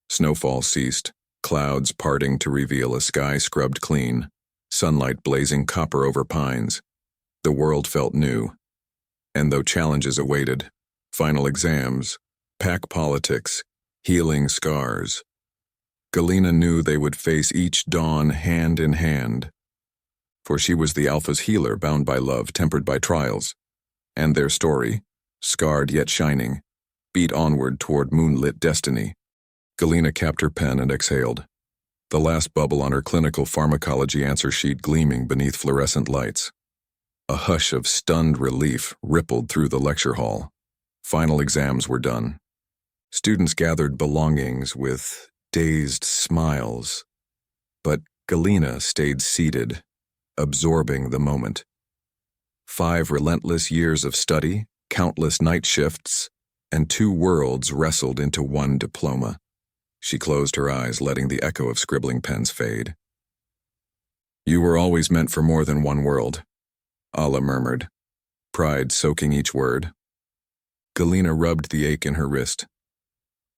Snowfall ceased, clouds parting to reveal a sky scrubbed clean, sunlight blazing copper over pines. The world felt new. And though challenges awaited, final exams, pack politics, healing scars, Galena knew they would face each dawn hand in hand. For she was the Alpha's healer, bound by love, tempered by trials. And their story, scarred yet shining, beat onward toward moonlit destiny. Galena capped her pen and exhaled, the last bubble on her clinical pharmacology answer sheet gleaming beneath fluorescent lights. A hush of stunned relief rippled through the lecture hall. Final exams were done. Students gathered belongings with dazed smiles. But Galena stayed seated, absorbing the moment. 5 relentless years of study, countless night shifts, and 2 worlds wrestled into one diploma. She closed her eyes, letting the echo of scribbling pens fade. You were always meant for more than one world, Allah murmured, pride soaking each word. Galena rubbed the ache in her wrist.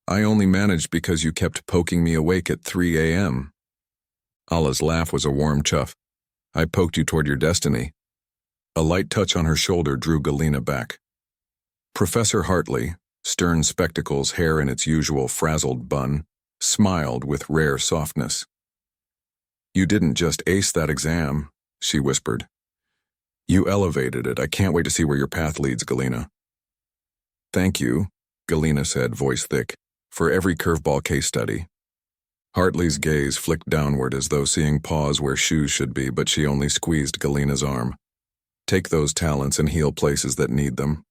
I only managed because you kept poking me awake at 3 a.m. Allah's laugh was a warm chuff. I poked you toward your destiny. A light touch on her shoulder drew Galena back. Professor Hartley, stern spectacles, hair in its usual frazzled bun, smiled with rare softness. You didn't just ace that exam, she whispered. You elevated it. I can't wait to see where your path leads, Galena. Thank you, Galena said, voice thick, for every curveball case study. Hartley's gaze flicked downward as though seeing paws where shoes should be, but she only squeezed Galena's arm. Take those talents and heal places that need them.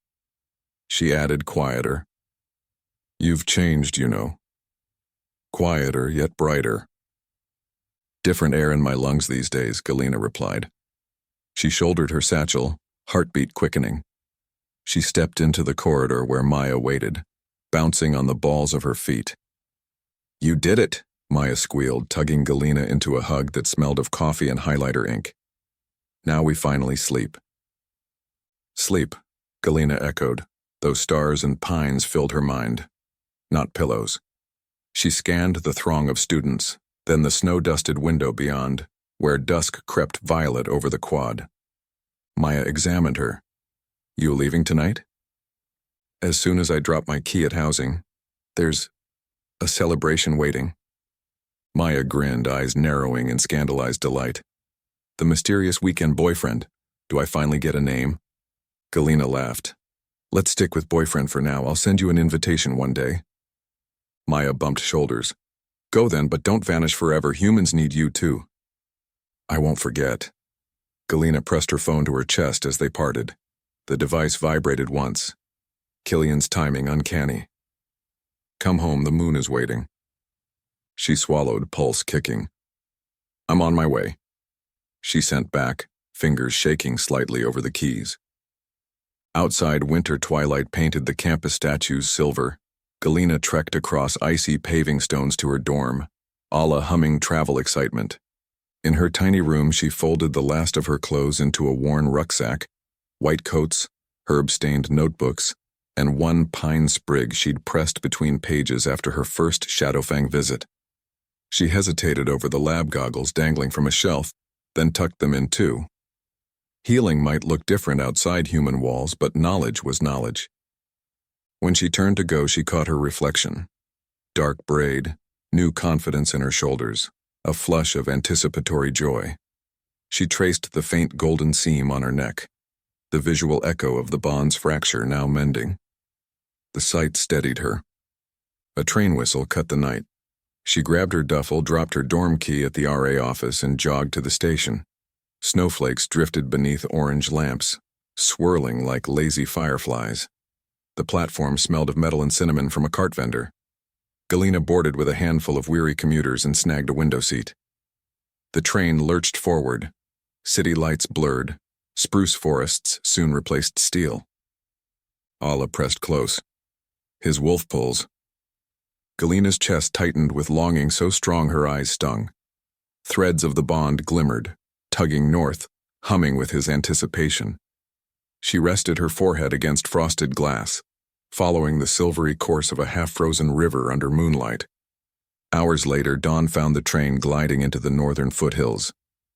She added, quieter. You've changed, you know. Quieter, yet brighter. Different air in my lungs these days, Galena replied. She shouldered her satchel, heartbeat quickening. She stepped into the corridor where Maya waited, bouncing on the balls of her feet. You did it, Maya squealed, tugging Galena into a hug that smelled of coffee and highlighter ink. Now we finally sleep. Sleep, Galena echoed. Those stars and pines filled her mind. Not pillows. She scanned the throng of students, then the snow-dusted window beyond, where dusk crept violet over the quad. Maya examined her. You leaving tonight? As soon as I drop my key at housing. There's a celebration waiting. Maya grinned, eyes narrowing in scandalized delight. The mysterious weekend boyfriend. Do I finally get a name? Galena laughed. Let's stick with boyfriend for now. I'll send you an invitation one day. Maya bumped shoulders. Go then, but don't vanish forever. Humans need you too. I won't forget. Galena pressed her phone to her chest as they parted. The device vibrated once. Killian's timing uncanny. Come home, the moon is waiting. She swallowed, pulse kicking. I'm on my way. She sent back, fingers shaking slightly over the keys. Outside, winter twilight painted the campus statues silver. Galena trekked across icy paving stones to her dorm, a la humming travel excitement. In her tiny room, she folded the last of her clothes into a worn rucksack, white coats, herb-stained notebooks, and one pine sprig she'd pressed between pages after her first Shadowfang visit. She hesitated over the lab goggles dangling from a shelf, then tucked them in too. Healing might look different outside human walls, but knowledge was knowledge. When she turned to go, she caught her reflection. Dark braid, new confidence in her shoulders, a flush of anticipatory joy. She traced the faint golden seam on her neck, the visual echo of the bond's fracture now mending. The sight steadied her. A train whistle cut the night. She grabbed her duffel, dropped her dorm key at the RA office, and jogged to the station. Snowflakes drifted beneath orange lamps, swirling like lazy fireflies. The platform smelled of metal and cinnamon from a cart vendor. Galena boarded with a handful of weary commuters and snagged a window seat. The train lurched forward. City lights blurred. Spruce forests soon replaced steel. Allah pressed close. His wolf pulls. Galena's chest tightened with longing so strong her eyes stung. Threads of the bond glimmered, tugging north, humming with his anticipation. She rested her forehead against frosted glass, following the silvery course of a half-frozen river under moonlight. Hours later, dawn found the train gliding into the northern foothills.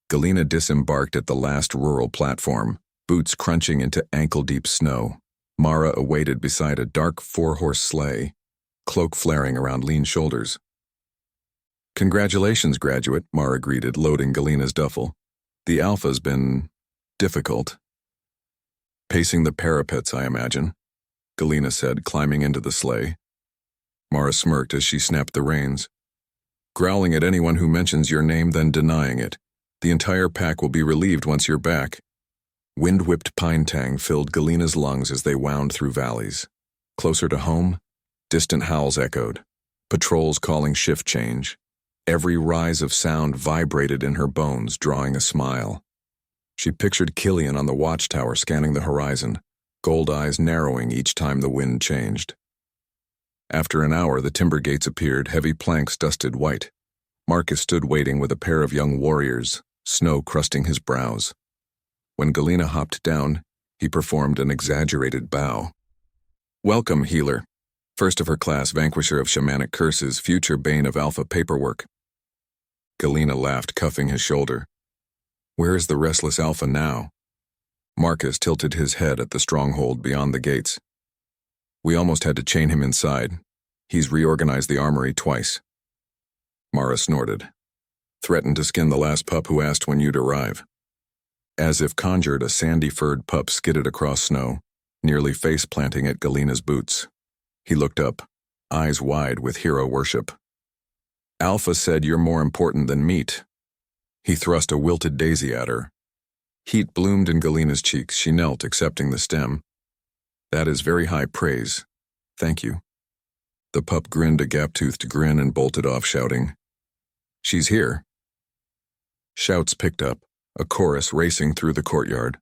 Galena disembarked at the last rural platform, boots crunching into ankle-deep snow. Mara awaited beside a dark four-horse sleigh, cloak flaring around lean shoulders. Congratulations, graduate, Mara greeted, loading Galena's duffel. The alpha's been difficult. Pacing the parapets, I imagine, Galena said, climbing into the sleigh. Mara smirked as she snapped the reins. Growling at anyone who mentions your name, then denying it. The entire pack will be relieved once you're back. Wind-whipped pine tang filled Galena's lungs as they wound through valleys. Closer to home, distant howls echoed, patrols calling shift change. Every rise of sound vibrated in her bones, drawing a smile. She pictured Killian on the watchtower scanning the horizon, gold eyes narrowing each time the wind changed. After an hour, the timber gates appeared, heavy planks dusted white. Marcus stood waiting with a pair of young warriors, snow crusting his brows. When Galena hopped down, he performed an exaggerated bow. Welcome, healer. First of her class, vanquisher of shamanic curses, future bane of alpha paperwork. Galena laughed, cuffing his shoulder. Where is the restless alpha now? Marcus tilted his head at the stronghold beyond the gates. We almost had to chain him inside. He's reorganized the armory twice. Mara snorted. Threatened to skin the last pup who asked when you'd arrive. As if conjured, a sandy-furred pup skidded across snow, nearly face-planting at Galena's boots. He looked up, eyes wide with hero worship. Alpha said you're more important than meat. He thrust a wilted daisy at her. Heat bloomed in Galena's cheeks. She knelt, accepting the stem. That is very high praise. Thank you. The pup grinned a gap-toothed grin and bolted off, shouting, She's here. Shouts picked up, a chorus racing through the courtyard.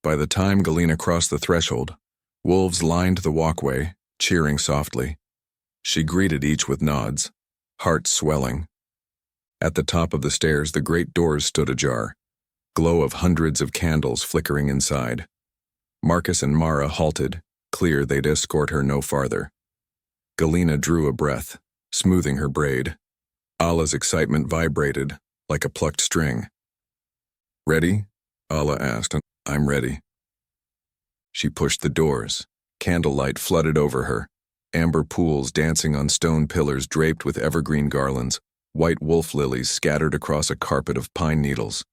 By the time Galena crossed the threshold, wolves lined the walkway, cheering softly. She greeted each with nods. heart swelling. At the top of the stairs, the great doors stood ajar, glow of hundreds of candles flickering inside. Marcus and Mara halted, clear they'd escort her no farther. Galena drew a breath, smoothing her braid. Allah's excitement vibrated like a plucked string. "Ready?" Allah asked. "I'm ready." She pushed the doors. Candlelight flooded over her, amber pools dancing on stone pillars draped with evergreen garlands, white wolf lilies scattered across a carpet of pine needles.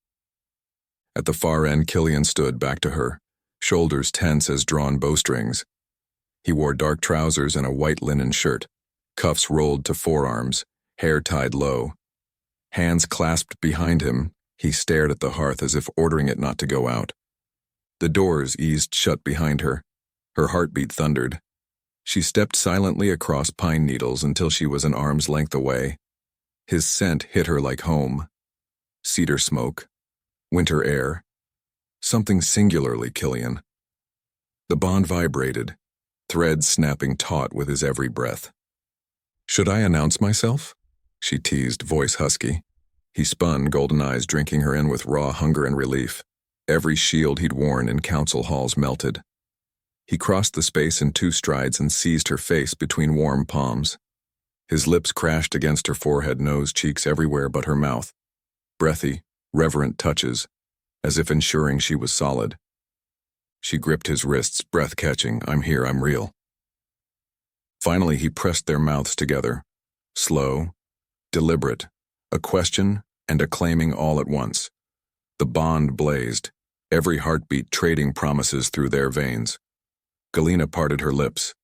At the far end, Killian stood back to her, shoulders tense as drawn bowstrings. He wore dark trousers and a white linen shirt, cuffs rolled to forearms, hair tied low. Hands clasped behind him, he stared at the hearth as if ordering it not to go out. The doors eased shut behind her. Her heartbeat thundered. She stepped silently across pine needles until she was an arm's length away. His scent hit her like home. Cedar smoke, winter air, something singularly Killian. The bond vibrated, threads snapping taut with his every breath. "Should I announce myself?" she teased, voice husky. He spun, golden eyes drinking her in with raw hunger and relief. Every shield he'd worn in council halls melted. He crossed the space in 2 strides and seized her face between warm palms. His lips crashed against her forehead, nose, cheeks, everywhere but her mouth. Breathy, reverent touches, as if ensuring she was solid. She gripped his wrists, breath catching. "I'm here, I'm real." Finally, he pressed their mouths together. Slow, deliberate, a question and a claiming all at once. The bond blazed, every heartbeat trading promises through their veins. Galena parted her lips.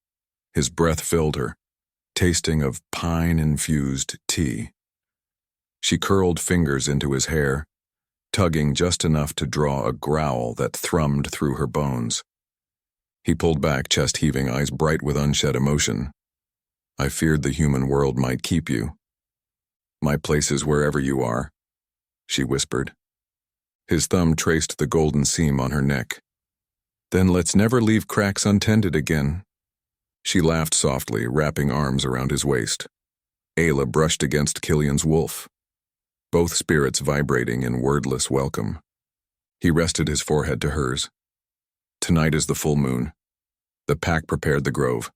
His breath filled her, tasting of pine-infused tea. She curled fingers into his hair, tugging just enough to draw a growl that thrummed through her bones. He pulled back, chest heaving, eyes bright with unshed emotion. "I feared the human world might keep you. My place is wherever you are," she whispered. His thumb traced the golden seam on her neck. "Then let's never leave cracks untended again." She laughed softly, wrapping arms around his waist. Ayla brushed against Killian's wolf, both spirits vibrating in wordless welcome. He rested his forehead to hers. "Tonight is the full moon. The pack prepared the grove.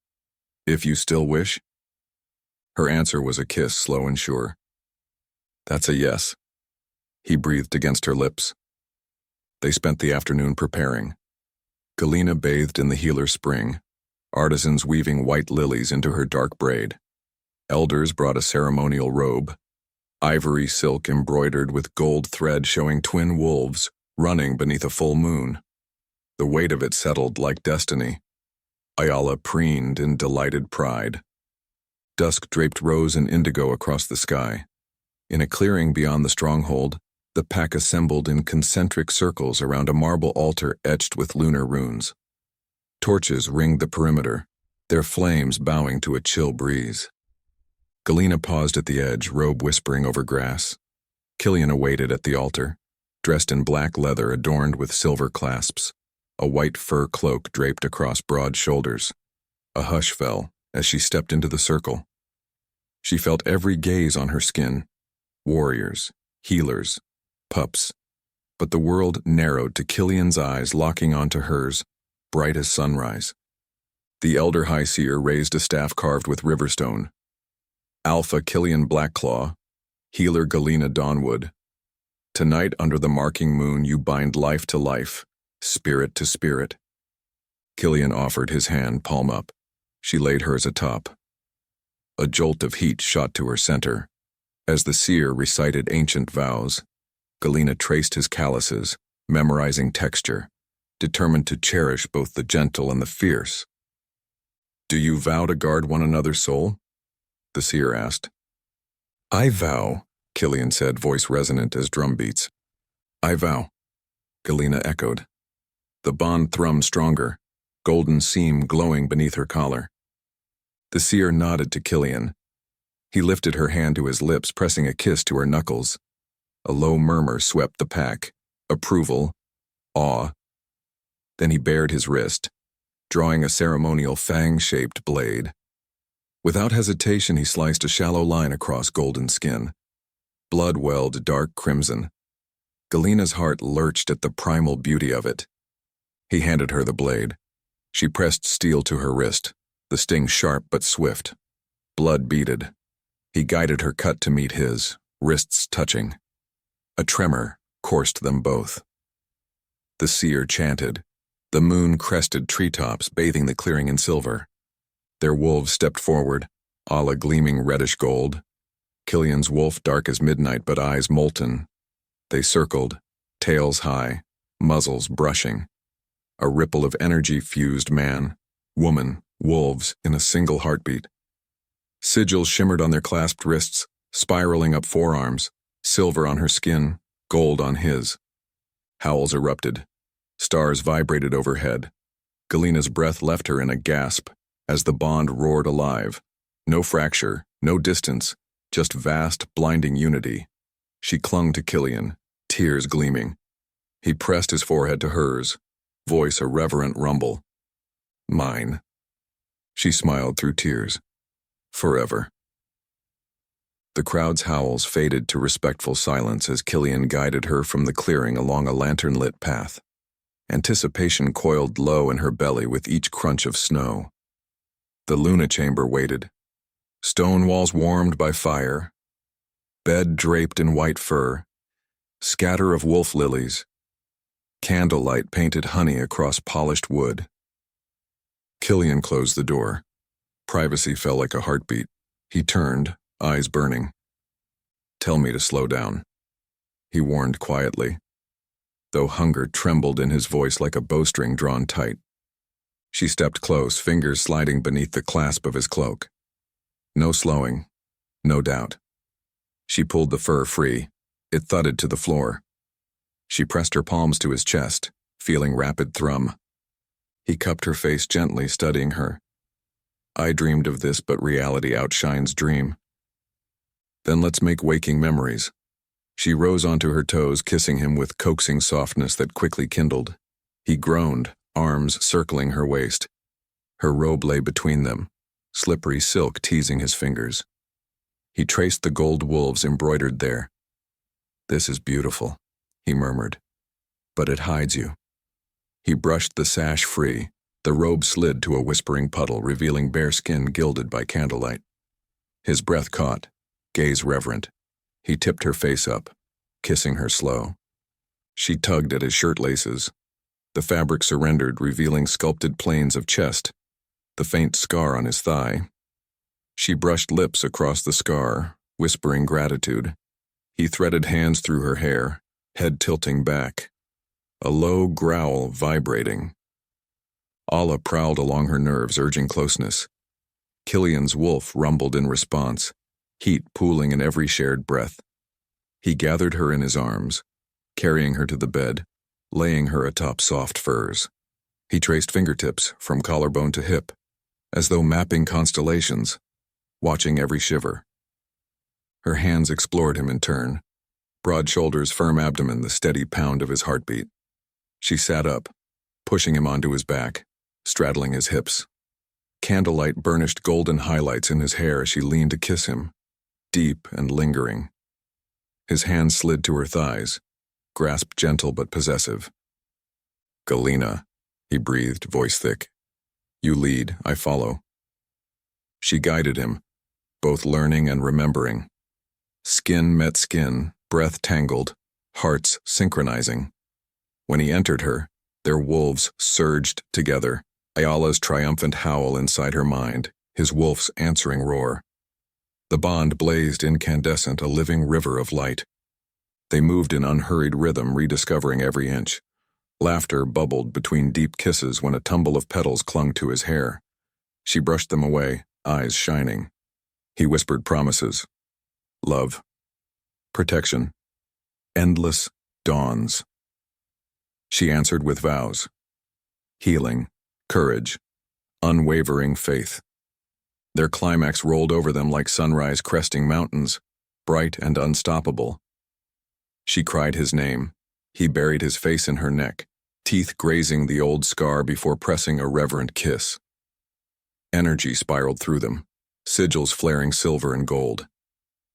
If you still wish?" Her answer was a kiss, slow and sure. "That's a yes." He breathed against her lips. They spent the afternoon preparing. Galena bathed in the healer spring, artisans weaving white lilies into her dark braid. Elders brought a ceremonial robe, ivory silk embroidered with gold thread showing twin wolves running beneath a full moon. The weight of it settled like destiny. Ayala preened in delighted pride. Dusk draped rose and indigo across the sky. In a clearing beyond the stronghold, the pack assembled in concentric circles around a marble altar etched with lunar runes. Torches ringed the perimeter, their flames bowing to a chill breeze. Galena paused at the edge, robe whispering over grass. Killian awaited at the altar, dressed in black leather adorned with silver clasps, a white fur cloak draped across broad shoulders. A hush fell as she stepped into the circle. She felt every gaze on her skin. Warriors, healers, pups. But the world narrowed to Killian's eyes locking onto hers, bright as sunrise. The elder high seer raised a staff carved with riverstone. Alpha Killian Blackclaw, healer Galena Dawnwood. Tonight under the marking moon you bind life to life, spirit to spirit. Killian offered his hand, palm up. She laid hers atop. A jolt of heat shot to her center. As the seer recited ancient vows, Galena traced his calluses, memorizing texture, determined to cherish both the gentle and the fierce. "Do you vow to guard one another's soul?" the seer asked. "I vow," Killian said, voice resonant as drum beats. "I vow," Galena echoed. The bond thrummed stronger, golden seam glowing beneath her collar. The seer nodded to Killian. He lifted her hand to his lips, pressing a kiss to her knuckles. A low murmur swept the pack, approval, awe. Then he bared his wrist, drawing a ceremonial fang-shaped blade. Without hesitation, he sliced a shallow line across golden skin. Blood welled dark crimson. Galena's heart lurched at the primal beauty of it. He handed her the blade. She pressed steel to her wrist, the sting sharp but swift. Blood beaded. He guided her cut to meet his, wrists touching. A tremor coursed them both. The seer chanted. The moon crested treetops, bathing the clearing in silver. Their wolves stepped forward, Allah gleaming reddish gold. Killian's wolf dark as midnight but eyes molten. They circled, tails high, muzzles brushing. A ripple of energy fused man, woman, wolves in a single heartbeat. Sigils shimmered on their clasped wrists, spiraling up forearms, silver on her skin, gold on his. Howls erupted. Stars vibrated overhead. Galena's breath left her in a gasp as the bond roared alive. No fracture, no distance, just vast, blinding unity. She clung to Killian, tears gleaming. He pressed his forehead to hers, voice a reverent rumble. Mine. She smiled through tears. Forever. The crowd's howls faded to respectful silence as Killian guided her from the clearing along a lantern-lit path. Anticipation coiled low in her belly with each crunch of snow. The Luna chamber waited. Stone walls warmed by fire. Bed draped in white fur. Scatter of wolf lilies. Candlelight painted honey across polished wood. Killian closed the door. Privacy fell like a heartbeat. He turned, eyes burning. Tell me to slow down, he warned quietly, though hunger trembled in his voice like a bowstring drawn tight. She stepped close, fingers sliding beneath the clasp of his cloak. No slowing, no doubt. She pulled the fur free. It thudded to the floor. She pressed her palms to his chest, feeling rapid thrum. He cupped her face gently, studying her. I dreamed of this, but reality outshines dream. Then let's make waking memories. She rose onto her toes, kissing him with coaxing softness that quickly kindled. He groaned, arms circling her waist. Her robe lay between them, slippery silk teasing his fingers. He traced the gold wolves embroidered there. This is beautiful, he murmured, but it hides you. He brushed the sash free. The robe slid to a whispering puddle, revealing bare skin gilded by candlelight. His breath caught, gaze reverent. He tipped her face up, kissing her slow. She tugged at his shirt laces. The fabric surrendered, revealing sculpted planes of chest, the faint scar on his thigh. She brushed lips across the scar, whispering gratitude. He threaded hands through her hair, head tilting back, a low growl vibrating. Allah prowled along her nerves, urging closeness. Killian's wolf rumbled in response, heat pooling in every shared breath. He gathered her in his arms, carrying her to the bed, laying her atop soft furs. He traced fingertips from collarbone to hip, as though mapping constellations, watching every shiver. Her hands explored him in turn, broad shoulders, firm abdomen, the steady pound of his heartbeat. She sat up, pushing him onto his back, straddling his hips. Candlelight burnished golden highlights in his hair as she leaned to kiss him, deep and lingering. His hand slid to her thighs, grasp gentle but possessive. Galena, he breathed, voice thick. You lead, I follow. She guided him, both learning and remembering. Skin met skin, breath tangled, hearts synchronizing. When he entered her, their wolves surged together, Ayala's triumphant howl inside her mind, his wolf's answering roar. The bond blazed incandescent, a living river of light. They moved in unhurried rhythm, rediscovering every inch. Laughter bubbled between deep kisses when a tumble of petals clung to his hair. She brushed them away, eyes shining. He whispered promises. Love. Protection. Endless dawns. She answered with vows. Healing. Courage. Unwavering faith. Their climax rolled over them like sunrise cresting mountains, bright and unstoppable. She cried his name. He buried his face in her neck, teeth grazing the old scar before pressing a reverent kiss. Energy spiraled through them, sigils flaring silver and gold.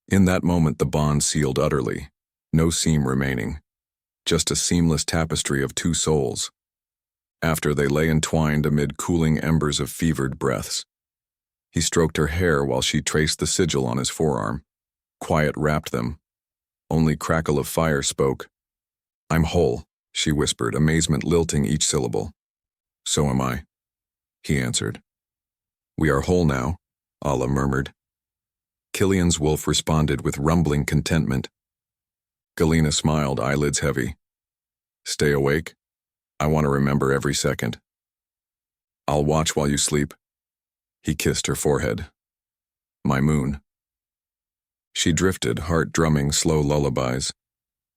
In that moment the bond sealed utterly, no seam remaining, just a seamless tapestry of two souls. After they lay entwined amid cooling embers of fevered breaths. He stroked her hair while she traced the sigil on his forearm. Quiet wrapped them. Only crackle of fire spoke. "I'm whole," she whispered, amazement lilting each syllable. "So am I," he answered. "We are whole now," Allah murmured. Killian's wolf responded with rumbling contentment. Galena smiled, eyelids heavy. "Stay awake? I want to remember every second." "I'll watch while you sleep." He kissed her forehead. "My moon." She drifted, heart drumming slow lullabies.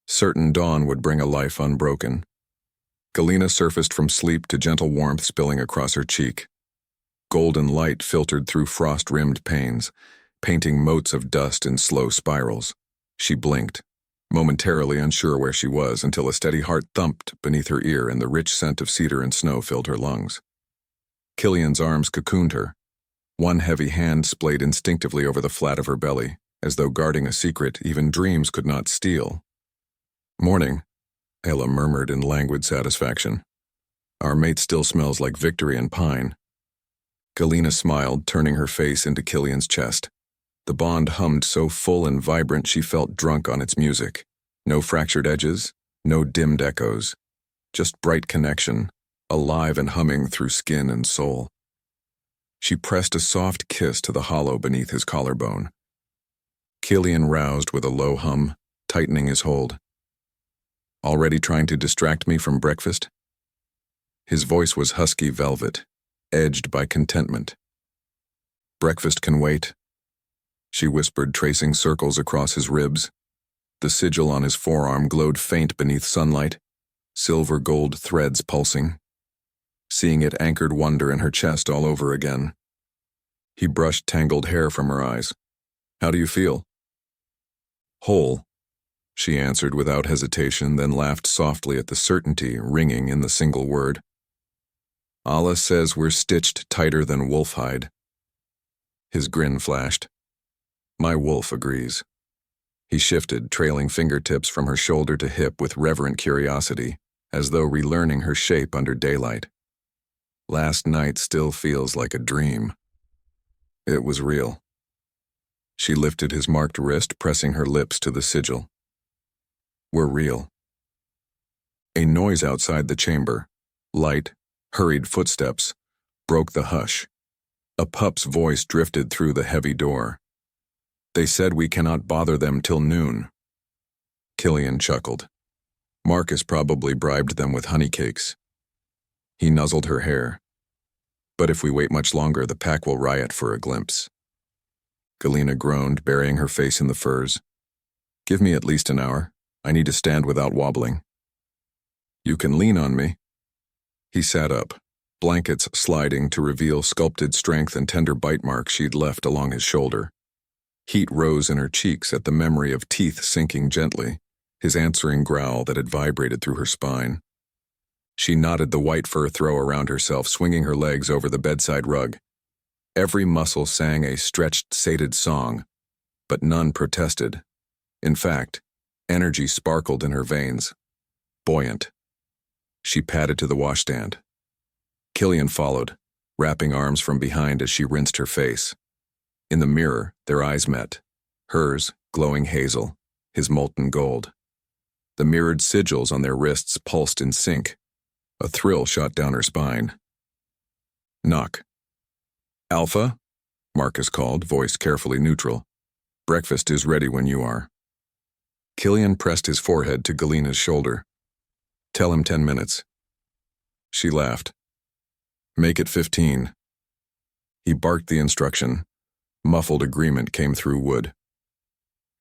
Certain dawn would bring a life unbroken. Galena surfaced from sleep to gentle warmth spilling across her cheek. Golden light filtered through frost-rimmed panes, painting motes of dust in slow spirals. She blinked, momentarily unsure where she was, until a steady heart thumped beneath her ear and the rich scent of cedar and snow filled her lungs. Killian's arms cocooned her. One heavy hand splayed instinctively over the flat of her belly, as though guarding a secret even dreams could not steal. "Morning," Ayla murmured in languid satisfaction. "Our mate still smells like victory and pine." Galena smiled, turning her face into Killian's chest. The bond hummed so full and vibrant she felt drunk on its music. No fractured edges, no dimmed echoes. Just bright connection, alive and humming through skin and soul. She pressed a soft kiss to the hollow beneath his collarbone. Killian roused with a low hum, tightening his hold. "Already trying to distract me from breakfast?" His voice was husky velvet, edged by contentment. "Breakfast can wait," she whispered, tracing circles across his ribs. The sigil on his forearm glowed faint beneath sunlight, silver-gold threads pulsing. Seeing it anchored wonder in her chest all over again. He brushed tangled hair from her eyes. "How do you feel?" "Whole," she answered without hesitation, then laughed softly at the certainty ringing in the single word. "Allah says we're stitched tighter than wolf hide." His grin flashed. "My wolf agrees." He shifted, trailing fingertips from her shoulder to hip with reverent curiosity, as though relearning her shape under daylight. "Last night still feels like a dream." It was real. She lifted his marked wrist, pressing her lips to the sigil. "We're real." A noise outside the chamber, light, hurried footsteps, broke the hush. A pup's voice drifted through the heavy door. "They said we cannot bother them till noon." Killian chuckled. "Marcus probably bribed them with honey cakes." He nuzzled her hair. "But if we wait much longer, the pack will riot for a glimpse." Galena groaned, burying her face in the furs. "Give me at least an hour. I need to stand without wobbling." "You can lean on me." He sat up, blankets sliding to reveal sculpted strength and tender bite marks she'd left along his shoulder. Heat rose in her cheeks at the memory of teeth sinking gently, his answering growl that had vibrated through her spine. She knotted the white fur throw around herself, swinging her legs over the bedside rug. Every muscle sang a stretched, sated song, but none protested. In fact, energy sparkled in her veins, buoyant. She padded to the washstand. Killian followed, wrapping arms from behind as she rinsed her face. In the mirror, their eyes met, hers glowing hazel, his molten gold. The mirrored sigils on their wrists pulsed in sync. A thrill shot down her spine. Knock. "Alpha?" Marcus called, voice carefully neutral. "Breakfast is ready when you are." Killian pressed his forehead to Galena's shoulder. "Tell him 10 minutes." She laughed. "Make it 15. He barked the instruction. Muffled agreement came through wood.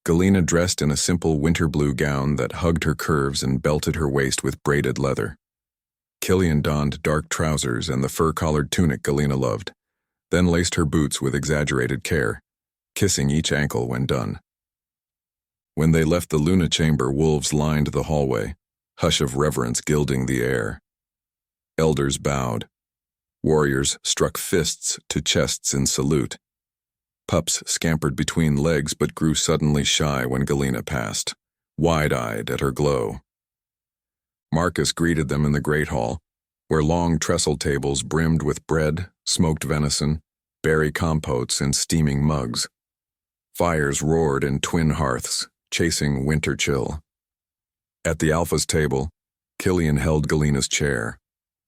Galena dressed in a simple winter blue gown that hugged her curves and belted her waist with braided leather. Killian donned dark trousers and the fur-collared tunic Galena loved, then laced her boots with exaggerated care, kissing each ankle when done. When they left the Luna chamber, wolves lined the hallway, hush of reverence gilding the air. Elders bowed. Warriors struck fists to chests in salute. Pups scampered between legs but grew suddenly shy when Galena passed, wide-eyed at her glow. Marcus greeted them in the great hall, where long trestle tables brimmed with bread, smoked venison, berry compotes, and steaming mugs. Fires roared in twin hearths, chasing winter chill. At the Alpha's table, Killian held Galena's chair,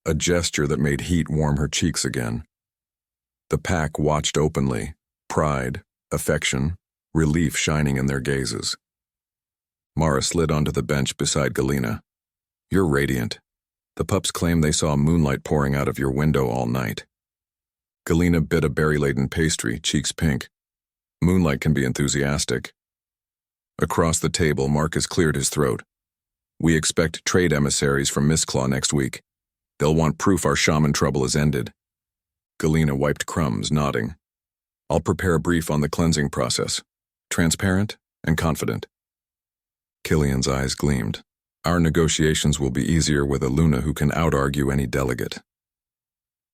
a gesture that made heat warm her cheeks again. The pack watched openly, pride, affection, relief shining in their gazes. Mara slid onto the bench beside Galena. "You're radiant. The pups claim they saw moonlight pouring out of your window all night." Galena bit a berry-laden pastry, cheeks pink. Moonlight can be enthusiastic. Across the table, Marcus cleared his throat. "We expect trade emissaries from Mistclaw next week. They'll want proof our shaman trouble is ended." Galena wiped crumbs, nodding. "I'll prepare a brief on the cleansing process. Transparent and confident." Killian's eyes gleamed. "Our negotiations will be easier with a Luna who can out-argue any delegate."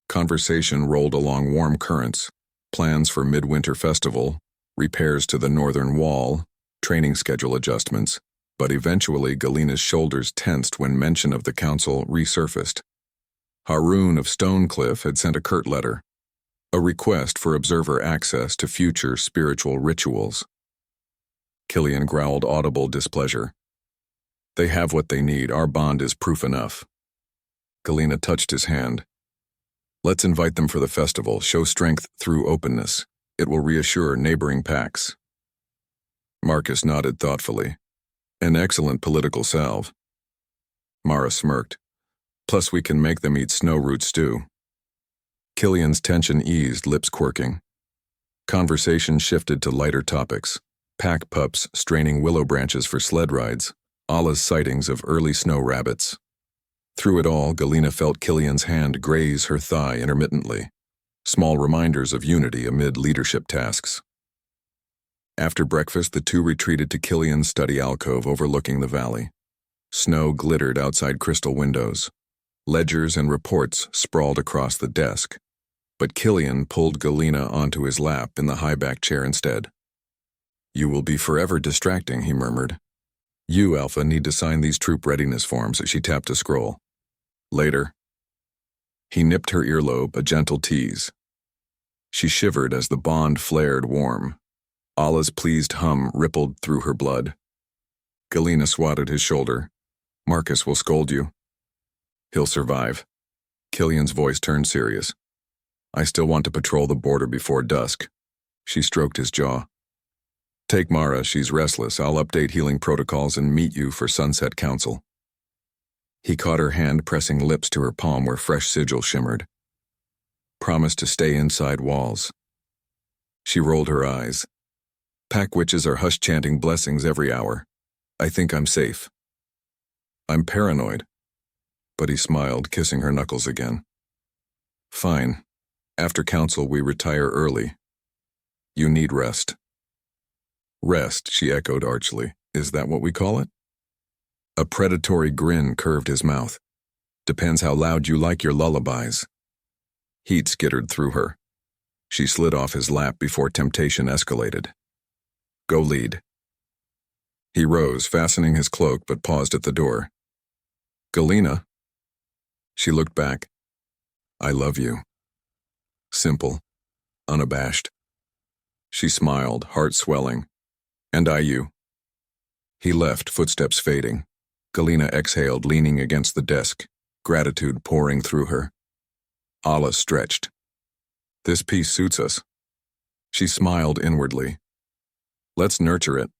Conversation rolled along warm currents, plans for midwinter festival, repairs to the northern wall, training schedule adjustments, but eventually Galena's shoulders tensed when mention of the council resurfaced. Haroon of Stonecliff had sent a curt letter, a request for observer access to future spiritual rituals. Killian growled audible displeasure. "They have what they need. Our bond is proof enough." Galena touched his hand. "Let's invite them for the festival. Show strength through openness. It will reassure neighboring packs." Marcus nodded thoughtfully. "An excellent political salve." Mara smirked. "Plus we can make them eat snow root stew." Killian's tension eased, lips quirking. Conversation shifted to lighter topics. Pack pups straining willow branches for sled rides, Allah's sightings of early snow rabbits. Through it all, Galena felt Killian's hand graze her thigh intermittently, small reminders of unity amid leadership tasks. After breakfast, the two retreated to Killian's study alcove overlooking the valley. Snow glittered outside crystal windows. Ledgers and reports sprawled across the desk, but Killian pulled Galena onto his lap in the high-back chair instead. "You will be forever distracting," he murmured. "You, Alpha, need to sign these troop readiness forms." She tapped a scroll. "Later." He nipped her earlobe, a gentle tease. She shivered as the bond flared warm. Allah's pleased hum rippled through her blood. Galena swatted his shoulder. "Marcus will scold you." "He'll survive." Killian's voice turned serious. "I still want to patrol the border before dusk." She stroked his jaw. "Take Mara, she's restless. I'll update healing protocols and meet you for Sunset Council." He caught her hand, pressing lips to her palm where fresh sigil shimmered. "Promise to stay inside walls." She rolled her eyes. "Pack witches are hush-chanting blessings every hour. I think I'm safe." "I'm paranoid." But he smiled, kissing her knuckles again. "Fine. After council, we retire early. You need rest." "Rest," she echoed archly. "Is that what we call it?" A predatory grin curved his mouth. "Depends how loud you like your lullabies." Heat skittered through her. She slid off his lap before temptation escalated. "Go lead." He rose, fastening his cloak, but paused at the door. "Galena." She looked back. "I love you." Simple, unabashed. She smiled, heart swelling. "And I you." He left, footsteps fading. Galena exhaled, leaning against the desk, gratitude pouring through her. Allah stretched. "This piece suits us." She smiled inwardly. "Let's nurture it."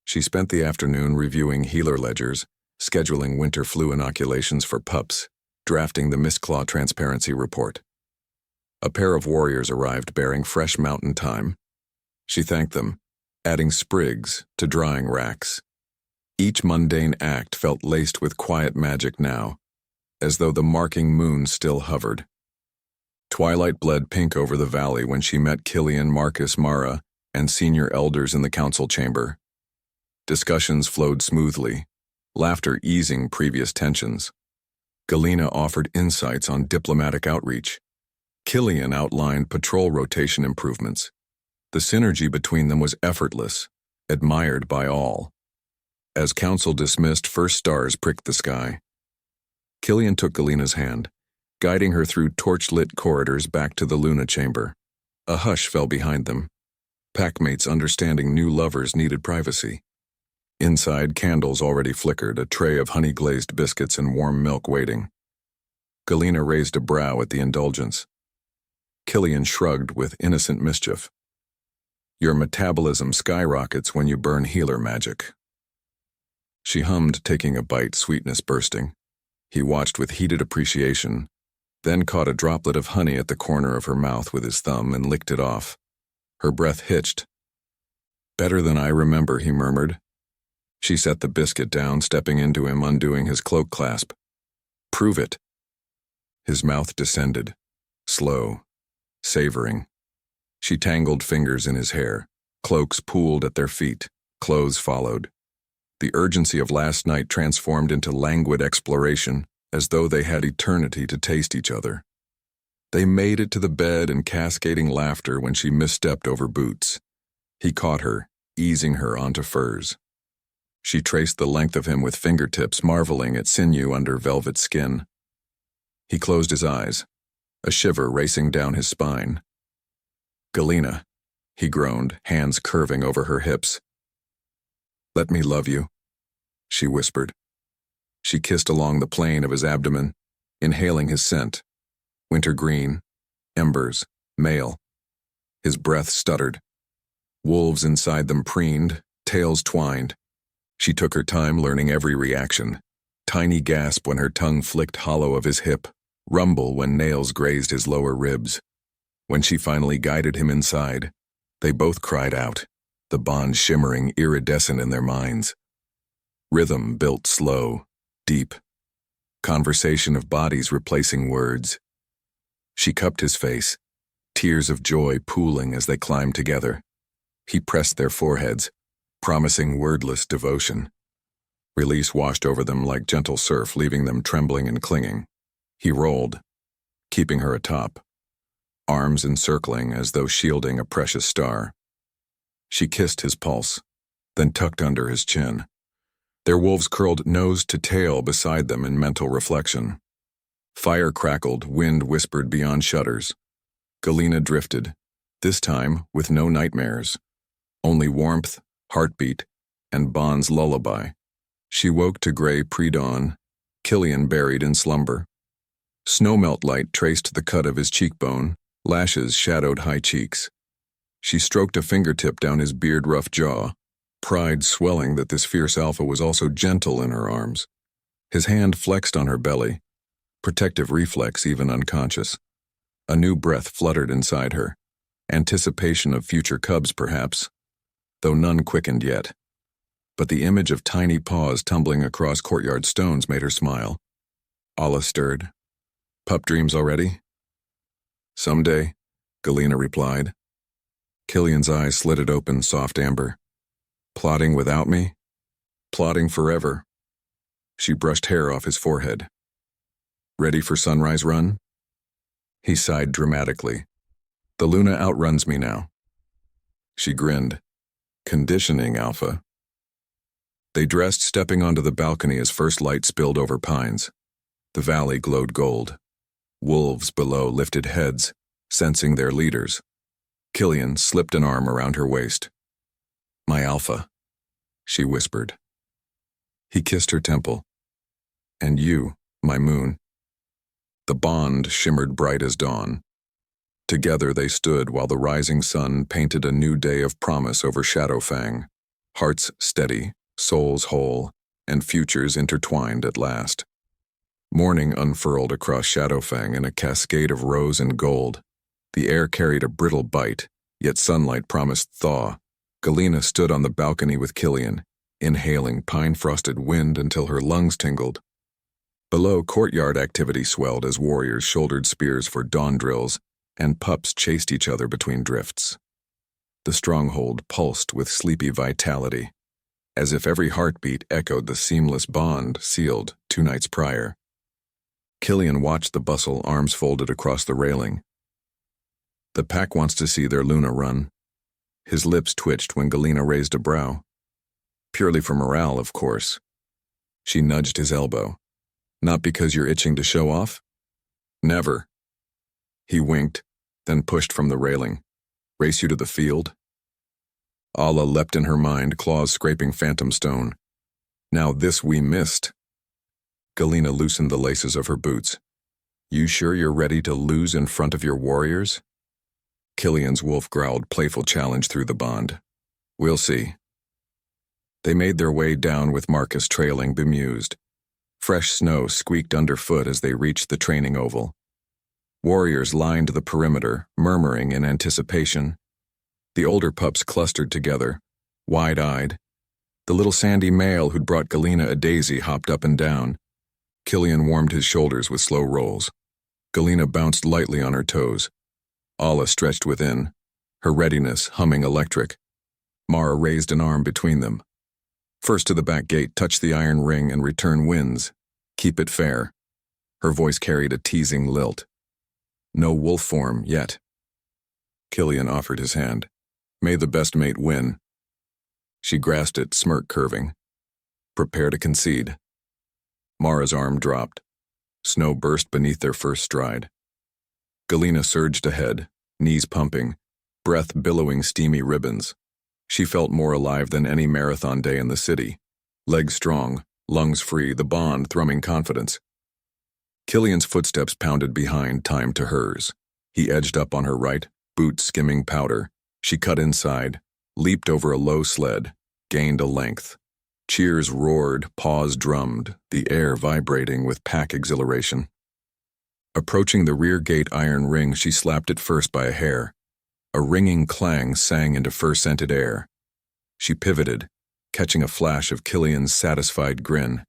She spent the afternoon reviewing healer ledgers, scheduling winter flu inoculations for pups, drafting the Mistclaw transparency report. A pair of warriors arrived bearing fresh mountain thyme. She thanked them, adding sprigs to drying racks. Each mundane act felt laced with quiet magic now, as though the marking moon still hovered. Twilight bled pink over the valley when she met Killian, Marcus, Mara, and senior elders in the council chamber. Discussions flowed smoothly, laughter easing previous tensions. Galena offered insights on diplomatic outreach. Killian outlined patrol rotation improvements, The synergy between them was effortless, admired by all. As council dismissed, first stars pricked the sky. Killian took Galena's hand, guiding her through torch-lit corridors back to the Luna chamber. A hush fell behind them, packmates understanding new lovers needed privacy. Inside, candles already flickered, a tray of honey-glazed biscuits and warm milk waiting. Galena raised a brow at the indulgence. Killian shrugged with innocent mischief. Your metabolism skyrockets when you burn healer magic. She hummed, taking a bite, sweetness bursting. He watched with heated appreciation, then caught a droplet of honey at the corner of her mouth with his thumb and licked it off. Her breath hitched. Better than I remember, he murmured. She set the biscuit down, stepping into him, undoing his cloak clasp. Prove it. His mouth descended, slow, savoring. She tangled fingers in his hair. Cloaks pooled at their feet. Clothes followed. The urgency of last night transformed into languid exploration, as though they had eternity to taste each other. They made it to the bed in cascading laughter when she misstepped over boots. He caught her, easing her onto furs. She traced the length of him with fingertips, marveling at sinew under velvet skin. He closed his eyes, a shiver racing down his spine. Galena, he groaned, hands curving over her hips. Let me love you, she whispered. She kissed along the plane of his abdomen, inhaling his scent. Wintergreen, embers, male. His breath stuttered. Wolves inside them preened, tails twined. She took her time learning every reaction. Tiny gasp when her tongue flicked hollow of his hip, rumble when nails grazed his lower ribs. When she finally guided him inside, they both cried out, the bond shimmering iridescent in their minds. Rhythm built slow, deep. Conversation of bodies replacing words. She cupped his face, tears of joy pooling as they climbed together. He pressed their foreheads, promising wordless devotion. Release washed over them like gentle surf, leaving them trembling and clinging. He rolled, keeping her atop, arms encircling as though shielding a precious star. She kissed his pulse, then tucked under his chin. Their wolves curled nose to tail beside them in mental reflection. Fire crackled, wind whispered beyond shutters. Galena drifted, this time with no nightmares. Only warmth, heartbeat, and Bond's lullaby. She woke to gray pre-dawn, Killian buried in slumber. Snowmelt light traced the cut of his cheekbone, lashes shadowed high cheeks. She stroked a fingertip down his beard-rough jaw, pride swelling that this fierce alpha was also gentle in her arms. His hand flexed on her belly, protective reflex even unconscious. A new breath fluttered inside her, anticipation of future cubs perhaps, though none quickened yet. But the image of tiny paws tumbling across courtyard stones made her smile. Alla stirred. Pup dreams already? Someday, Galena replied. Killian's eyes slitted open, soft amber. Plotting without me? Plotting forever. She brushed hair off his forehead. Ready for sunrise run? He sighed dramatically. The Luna outruns me now. She grinned. Conditioning, Alpha. They dressed, stepping onto the balcony as first light spilled over pines. The valley glowed gold. Wolves below lifted heads, sensing their leaders. Killian slipped an arm around her waist. My Alpha, she whispered. He kissed her temple. And you, my moon. The bond shimmered bright as dawn. Together they stood while the rising sun painted a new day of promise over Shadowfang, hearts steady, souls whole, and futures intertwined at last. Morning unfurled across Shadowfang in a cascade of rose and gold. The air carried a brittle bite, yet sunlight promised thaw. Galena stood on the balcony with Killian, inhaling pine-frosted wind until her lungs tingled. Below, courtyard activity swelled as warriors shouldered spears for dawn drills, and pups chased each other between drifts. The stronghold pulsed with sleepy vitality, as if every heartbeat echoed the seamless bond sealed 2 nights prior. Killian watched the bustle, arms folded across the railing. The pack wants to see their Luna run. His lips twitched when Galena raised a brow. Purely for morale, of course. She nudged his elbow. Not because you're itching to show off? Never. He winked, then pushed from the railing. Race you to the field? Allah leapt in her mind, claws scraping phantom stone. Now this we missed. Galena loosened the laces of her boots. You sure you're ready to lose in front of your warriors? Killian's wolf growled playful challenge through the bond. We'll see. They made their way down with Marcus trailing, bemused. Fresh snow squeaked underfoot as they reached the training oval. Warriors lined the perimeter, murmuring in anticipation. The older pups clustered together, wide-eyed. The little sandy male who'd brought Galena a daisy hopped up and down. Killian warmed his shoulders with slow rolls. Galena bounced lightly on her toes. Allah stretched within, her readiness humming electric. Mara raised an arm between them. First to the back gate, touch the iron ring and return wins. Keep it fair. Her voice carried a teasing lilt. No wolf form yet. Killian offered his hand. May the best mate win. She grasped it, smirk curving. Prepare to concede. Mara's arm dropped. Snow burst beneath their first stride. Galena surged ahead, knees pumping, breath billowing steamy ribbons. She felt more alive than any marathon day in the city. Legs strong, lungs free, the bond thrumming confidence. Killian's footsteps pounded behind, time to hers. He edged up on her right, boots skimming powder. She cut inside, leaped over a low sled, gained a length. Cheers roared, paws drummed, the air vibrating with pack exhilaration. Approaching the rear gate iron ring, she slapped it first by a hair. A ringing clang sang into fur-scented air. She pivoted, catching a flash of Killian's satisfied grin.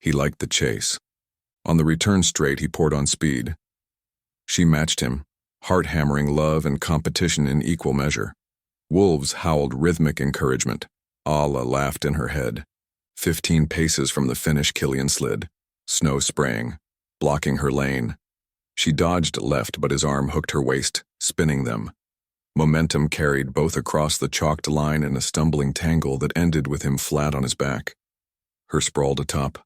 He liked the chase. On the return straight, he poured on speed. She matched him, heart-hammering love and competition in equal measure. Wolves howled rhythmic encouragement. Allah laughed in her head. 15 paces from the finish, Killian slid, snow spraying, blocking her lane. She dodged left, but his arm hooked her waist, spinning them. Momentum carried both across the chalked line in a stumbling tangle that ended with him flat on his back. Her sprawled atop,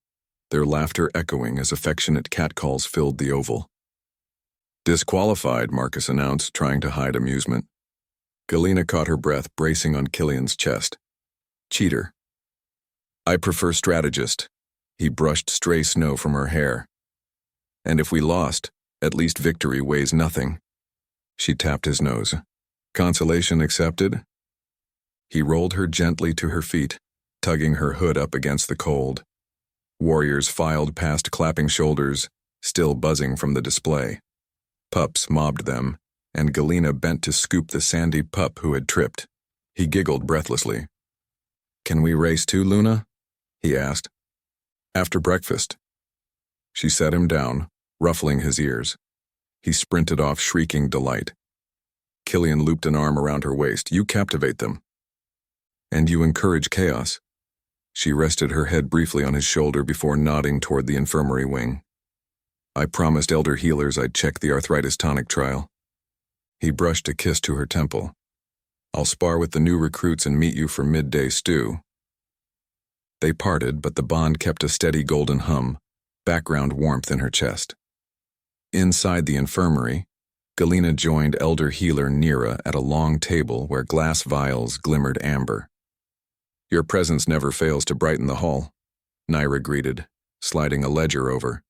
their laughter echoing as affectionate catcalls filled the oval. Disqualified, Marcus announced, trying to hide amusement. Galena caught her breath, bracing on Killian's chest. Cheater. I prefer strategist. He brushed stray snow from her hair. And if we lost, at least victory weighs nothing. She tapped his nose. Consolation accepted? He rolled her gently to her feet, tugging her hood up against the cold. Warriors filed past clapping shoulders, still buzzing from the display. Pups mobbed them, and Galena bent to scoop the sandy pup who had tripped. He giggled breathlessly. Can we race too, Luna? He asked. After breakfast. She set him down, ruffling his ears. He sprinted off, shrieking delight. Killian looped an arm around her waist. You captivate them. And you encourage chaos. She rested her head briefly on his shoulder before nodding toward the infirmary wing. I promised elder healers I'd check the arthritis tonic trial. He brushed a kiss to her temple. I'll spar with the new recruits and meet you for midday stew. They parted, but the bond kept a steady golden hum, background warmth in her chest. Inside the infirmary, Galena joined elder healer Nira at a long table where glass vials glimmered amber. Your presence never fails to brighten the hall, Nira greeted, sliding a ledger over.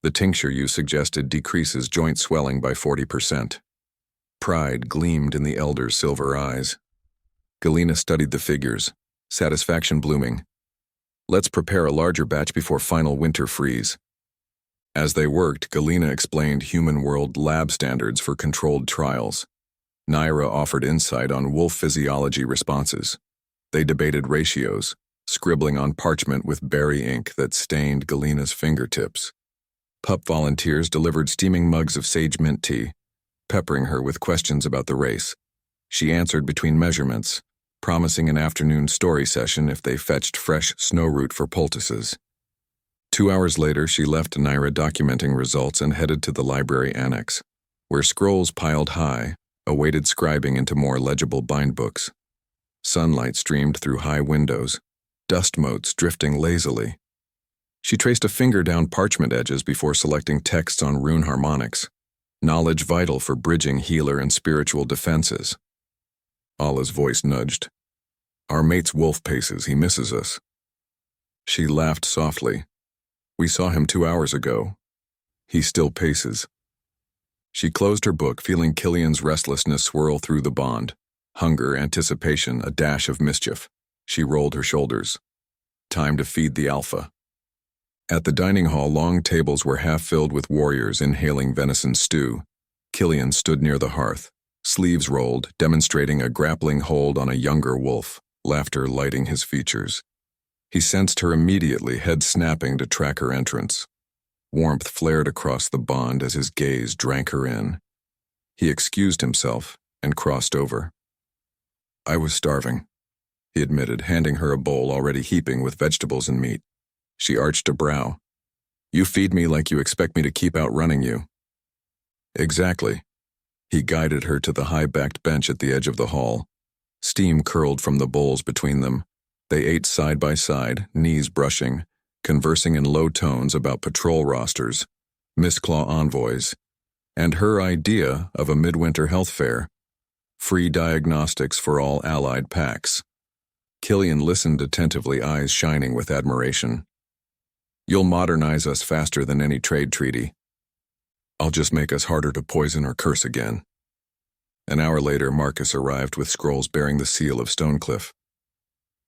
The tincture you suggested decreases joint swelling by 40%. Pride gleamed in the elder's silver eyes. Galena studied the figures, satisfaction blooming. Let's prepare a larger batch before final winter freeze. As they worked, Galena explained human world lab standards for controlled trials. Nira offered insight on wolf physiology responses. They debated ratios, scribbling on parchment with berry ink that stained Galena's fingertips. Pup volunteers delivered steaming mugs of sage mint tea, peppering her with questions about the race. She answered between measurements, promising an afternoon story session if they fetched fresh snow root for poultices. 2 hours later, she left Nira documenting results and headed to the library annex, where scrolls piled high, awaited scribing into more legible bindbooks. Sunlight streamed through high windows, dust motes drifting lazily. She traced a finger down parchment edges before selecting texts on rune harmonics, knowledge vital for bridging healer and spiritual defenses. Allah's voice nudged. Our mate's wolf paces, he misses us. She laughed softly. We saw him 2 hours ago. He still paces. She closed her book, feeling Killian's restlessness swirl through the bond. Hunger, anticipation, a dash of mischief. She rolled her shoulders. Time to feed the alpha. At the dining hall, long tables were half filled with warriors inhaling venison stew. Killian stood near the hearth, sleeves rolled, demonstrating a grappling hold on a younger wolf, laughter lighting his features. He sensed her immediately, head snapping to track her entrance. Warmth flared across the bond as his gaze drank her in. He excused himself and crossed over. I was starving, he admitted, handing her a bowl already heaping with vegetables and meat. She arched a brow. You feed me like you expect me to keep outrunning you. Exactly. He guided her to the high-backed bench at the edge of the hall. Steam curled from the bowls between them. They ate side by side, knees brushing, conversing in low tones about patrol rosters, Mistclaw envoys, and her idea of a midwinter health fair. Free diagnostics for all allied packs. Killian listened attentively, eyes shining with admiration. You'll modernize us faster than any trade treaty. I'll just make us harder to poison or curse again. An hour later, Marcus arrived with scrolls bearing the seal of Stonecliff.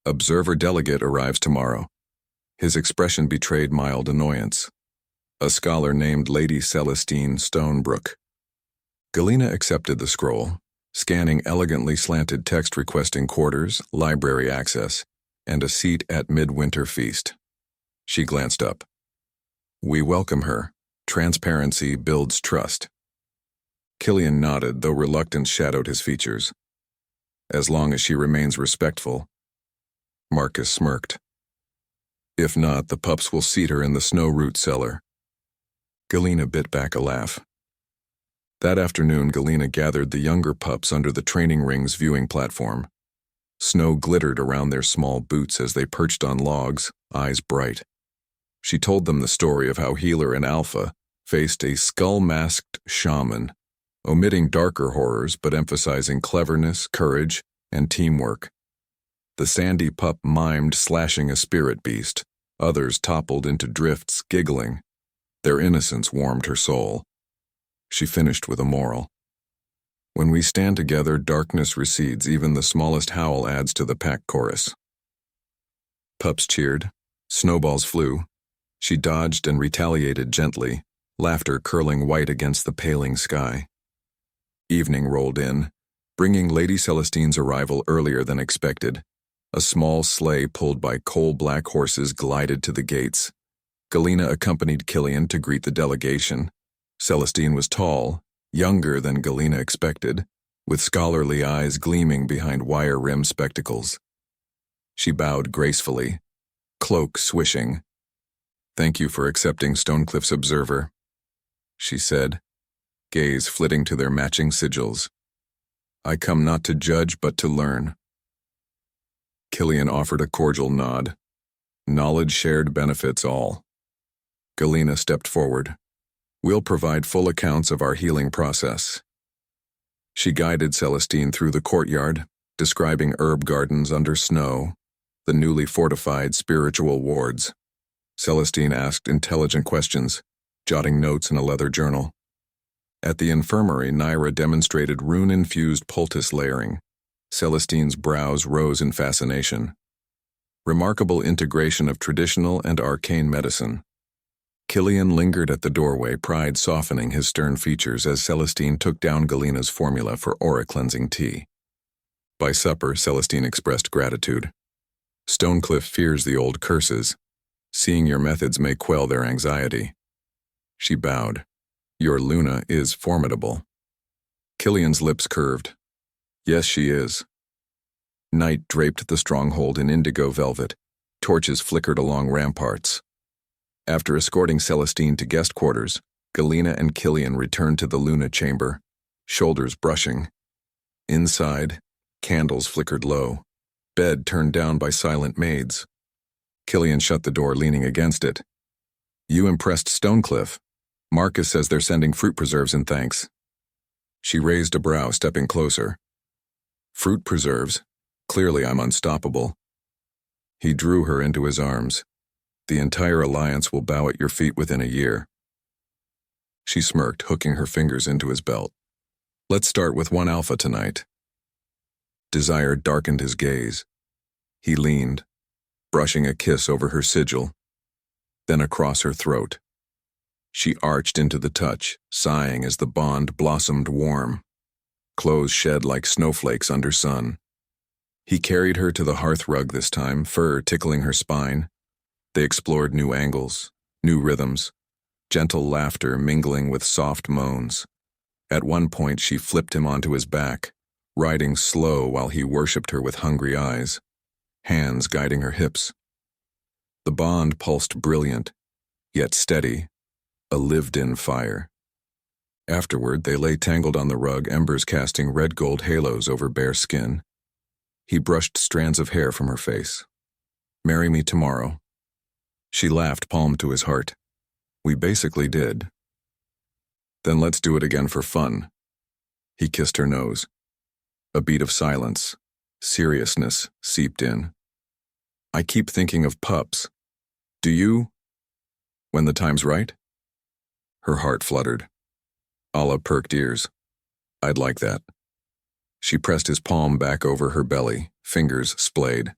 Observer delegate arrives tomorrow. His expression betrayed mild annoyance. A scholar named Lady Celestine Stonebrook. Galena accepted the scroll, scanning elegantly slanted text requesting quarters, library access, and a seat at midwinter feast. She glanced up. We welcome her. Transparency builds trust. Killian nodded, though reluctance shadowed his features. As long as she remains respectful. Marcus smirked. If not, the pups will seat her in the snow root cellar. Galena bit back a laugh. That afternoon, Galena gathered the younger pups under the training ring's viewing platform. Snow glittered around their small boots as they perched on logs, eyes bright. She told them the story of how Healer and Alpha faced a skull-masked shaman, omitting darker horrors but emphasizing cleverness, courage, and teamwork. The sandy pup mimed slashing a spirit beast. Others toppled into drifts, giggling. Their innocence warmed her soul. She finished with a moral. When we stand together, darkness recedes. Even the smallest howl adds to the pack chorus. Pups cheered. Snowballs flew. She dodged and retaliated gently, laughter curling white against the paling sky. Evening rolled in, bringing Lady Celestine's arrival earlier than expected. A small sleigh pulled by coal-black horses glided to the gates. Galena accompanied Killian to greet the delegation. Celestine was tall, younger than Galena expected, with scholarly eyes gleaming behind wire-rimmed spectacles. She bowed gracefully, cloak swishing. Thank you for accepting Stonecliff's observer, she said, gaze flitting to their matching sigils. I come not to judge but to learn. Killian offered a cordial nod. Knowledge shared benefits all. Galena stepped forward. We'll provide full accounts of our healing process. She guided Celestine through the courtyard, describing herb gardens under snow, the newly fortified spiritual wards. Celestine asked intelligent questions, jotting notes in a leather journal. At the infirmary, Naira demonstrated rune-infused poultice layering. Celestine's brows rose in fascination. Remarkable integration of traditional and arcane medicine. Killian lingered at the doorway, pride softening his stern features as Celestine took down Galena's formula for aura-cleansing tea. By supper, Celestine expressed gratitude. Stonecliff fears the old curses. Seeing your methods may quell their anxiety. She bowed. Your Luna is formidable. Killian's lips curved. Yes, she is. Night draped the stronghold in indigo velvet. Torches flickered along ramparts. After escorting Celestine to guest quarters, Galena and Killian returned to the Luna chamber, shoulders brushing, Inside, candles flickered low, bed turned down by silent maids. Killian shut the door, leaning against it. "You impressed Stonecliff. Marcus says they're sending fruit preserves in thanks." She raised a brow, stepping closer. "Fruit preserves? Clearly I'm unstoppable." He drew her into his arms. "The entire alliance will bow at your feet within a year." She smirked, hooking her fingers into his belt. "Let's start with one alpha tonight." Desire darkened his gaze. He leaned, brushing a kiss over her sigil, then across her throat. She arched into the touch, sighing as the bond blossomed warm. Clothes shed like snowflakes under sun. He carried her to the hearth rug this time, fur tickling her spine. They explored new angles, new rhythms, gentle laughter mingling with soft moans. At one point she flipped him onto his back, riding slow while he worshipped her with hungry eyes, hands guiding her hips. The bond pulsed brilliant, yet steady, a lived-in fire. Afterward, they lay tangled on the rug, embers casting red-gold halos over bare skin. He brushed strands of hair from her face. "Marry me tomorrow." She laughed, palm to his heart. "We basically did." "Then let's do it again for fun." He kissed her nose. A beat of silence. Seriousness seeped in. "I keep thinking of pups. Do you? When the time's right?" Her heart fluttered. Alla perked ears. "I'd like that." She pressed his palm back over her belly, fingers splayed.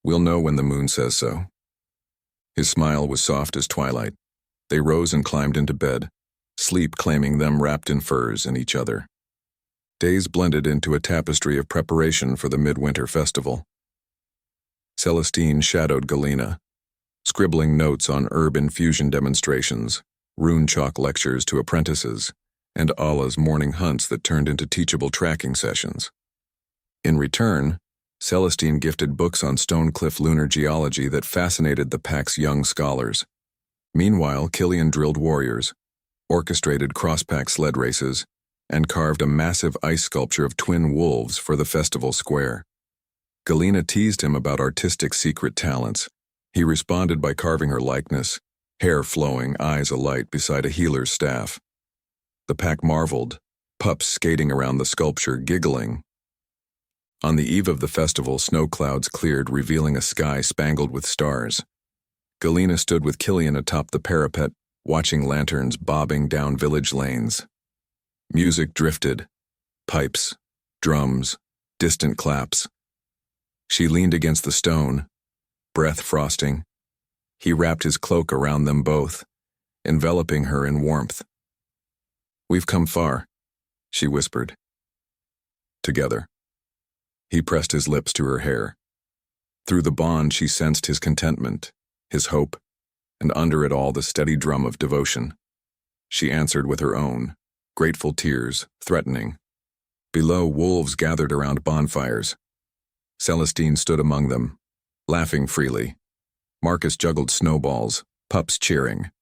"We'll know when the moon says so." His smile was soft as twilight. They rose and climbed into bed, sleep claiming them wrapped in furs and each other. Days blended into a tapestry of preparation for the midwinter festival. Celestine shadowed Galena, scribbling notes on herb infusion demonstrations, rune chalk lectures to apprentices, and Alla's morning hunts that turned into teachable tracking sessions. In return, Celestine gifted books on Stonecliff lunar geology that fascinated the pack's young scholars. Meanwhile, Killian drilled warriors, orchestrated cross-pack sled races, and carved a massive ice sculpture of twin wolves for the festival square. Galena teased him about artistic secret talents. He responded by carving her likeness, hair flowing, eyes alight beside a healer's staff. The pack marveled, pups skating around the sculpture, giggling. On the eve of the festival, snow clouds cleared, revealing a sky spangled with stars. Galena stood with Killian atop the parapet, watching lanterns bobbing down village lanes. Music drifted, pipes, drums, distant claps. She leaned against the stone, breath frosting. He wrapped his cloak around them both, enveloping her in warmth. "We've come far," she whispered. Together. He pressed his lips to her hair. Through the bond she sensed his contentment, his hope, and under it all the steady drum of devotion. She answered with her own, grateful tears, threatening. Below, wolves gathered around bonfires. Celestine stood among them, laughing freely. Marcus juggled snowballs, pups cheering.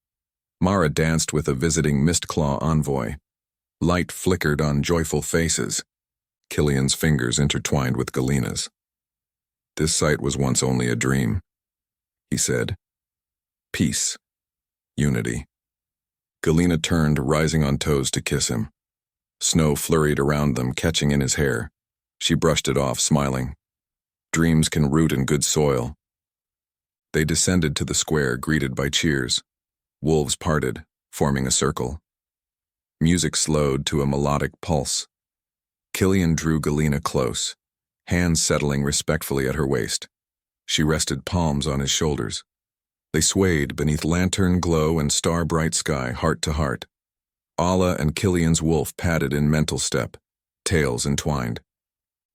Mara danced with a visiting Mistclaw envoy. Light flickered on joyful faces. Killian's fingers intertwined with Galena's. "This sight was once only a dream," he said. "Peace. Unity." Galena turned, rising on toes to kiss him. Snow flurried around them, catching in his hair. She brushed it off, smiling. Dreams can root in good soil. They descended to the square, greeted by cheers. Wolves parted, forming a circle. Music slowed to a melodic pulse. Killian drew Galena close, hands settling respectfully at her waist. She rested palms on his shoulders. They swayed beneath lantern glow and star-bright sky, heart to heart. Alla and Killian's wolf padded in mental step, tails entwined.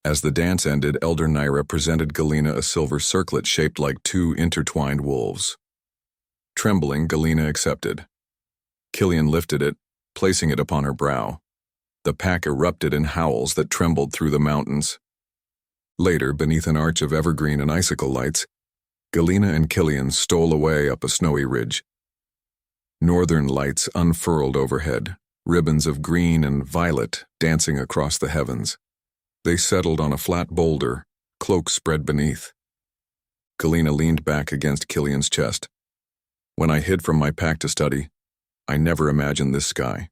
As the dance ended, Elder Naira presented Galena a silver circlet shaped like two intertwined wolves. Trembling, Galena accepted. Killian lifted it, placing it upon her brow. The pack erupted in howls that trembled through the mountains. Later, beneath an arch of evergreen and icicle lights, Galena and Killian stole away up a snowy ridge. Northern lights unfurled overhead, ribbons of green and violet dancing across the heavens. They settled on a flat boulder, cloak spread beneath. Galena leaned back against Killian's chest. When I hid from my pack to study, I never imagined this sky.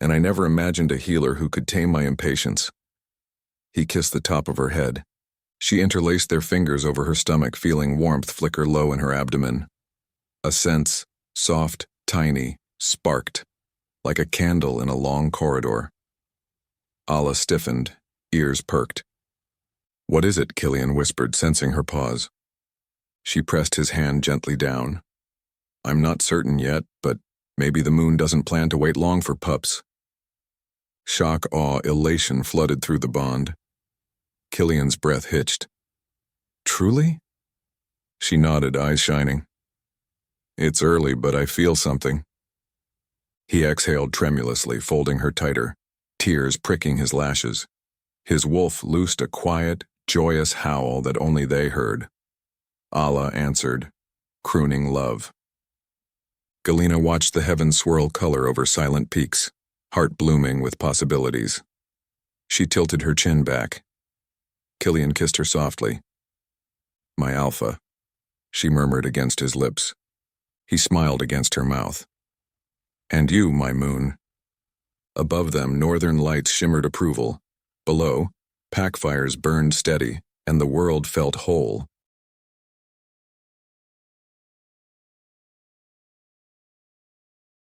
And I never imagined a healer who could tame my impatience. He kissed the top of her head. She interlaced their fingers over her stomach, feeling warmth flicker low in her abdomen. A sense, soft, tiny, sparked, like a candle in a long corridor. Alla stiffened, ears perked. "What is it?" Killian whispered, sensing her pause. She pressed his hand gently down. "I'm not certain yet, but maybe the moon doesn't plan to wait long for pups." Shock, awe, elation flooded through the bond. Killian's breath hitched. "Truly?" She nodded, eyes shining. "It's early, but I feel something." He exhaled tremulously, folding her tighter, tears pricking his lashes. His wolf loosed a quiet, joyous howl that only they heard. Alla answered, crooning love. Galena watched the heavens swirl color over silent peaks, heart blooming with possibilities. She tilted her chin back. Killian kissed her softly. "My alpha," she murmured against his lips. He smiled against her mouth. "And you, my moon." Above them, northern lights shimmered approval. Below, pack fires burned steady, and the world felt whole,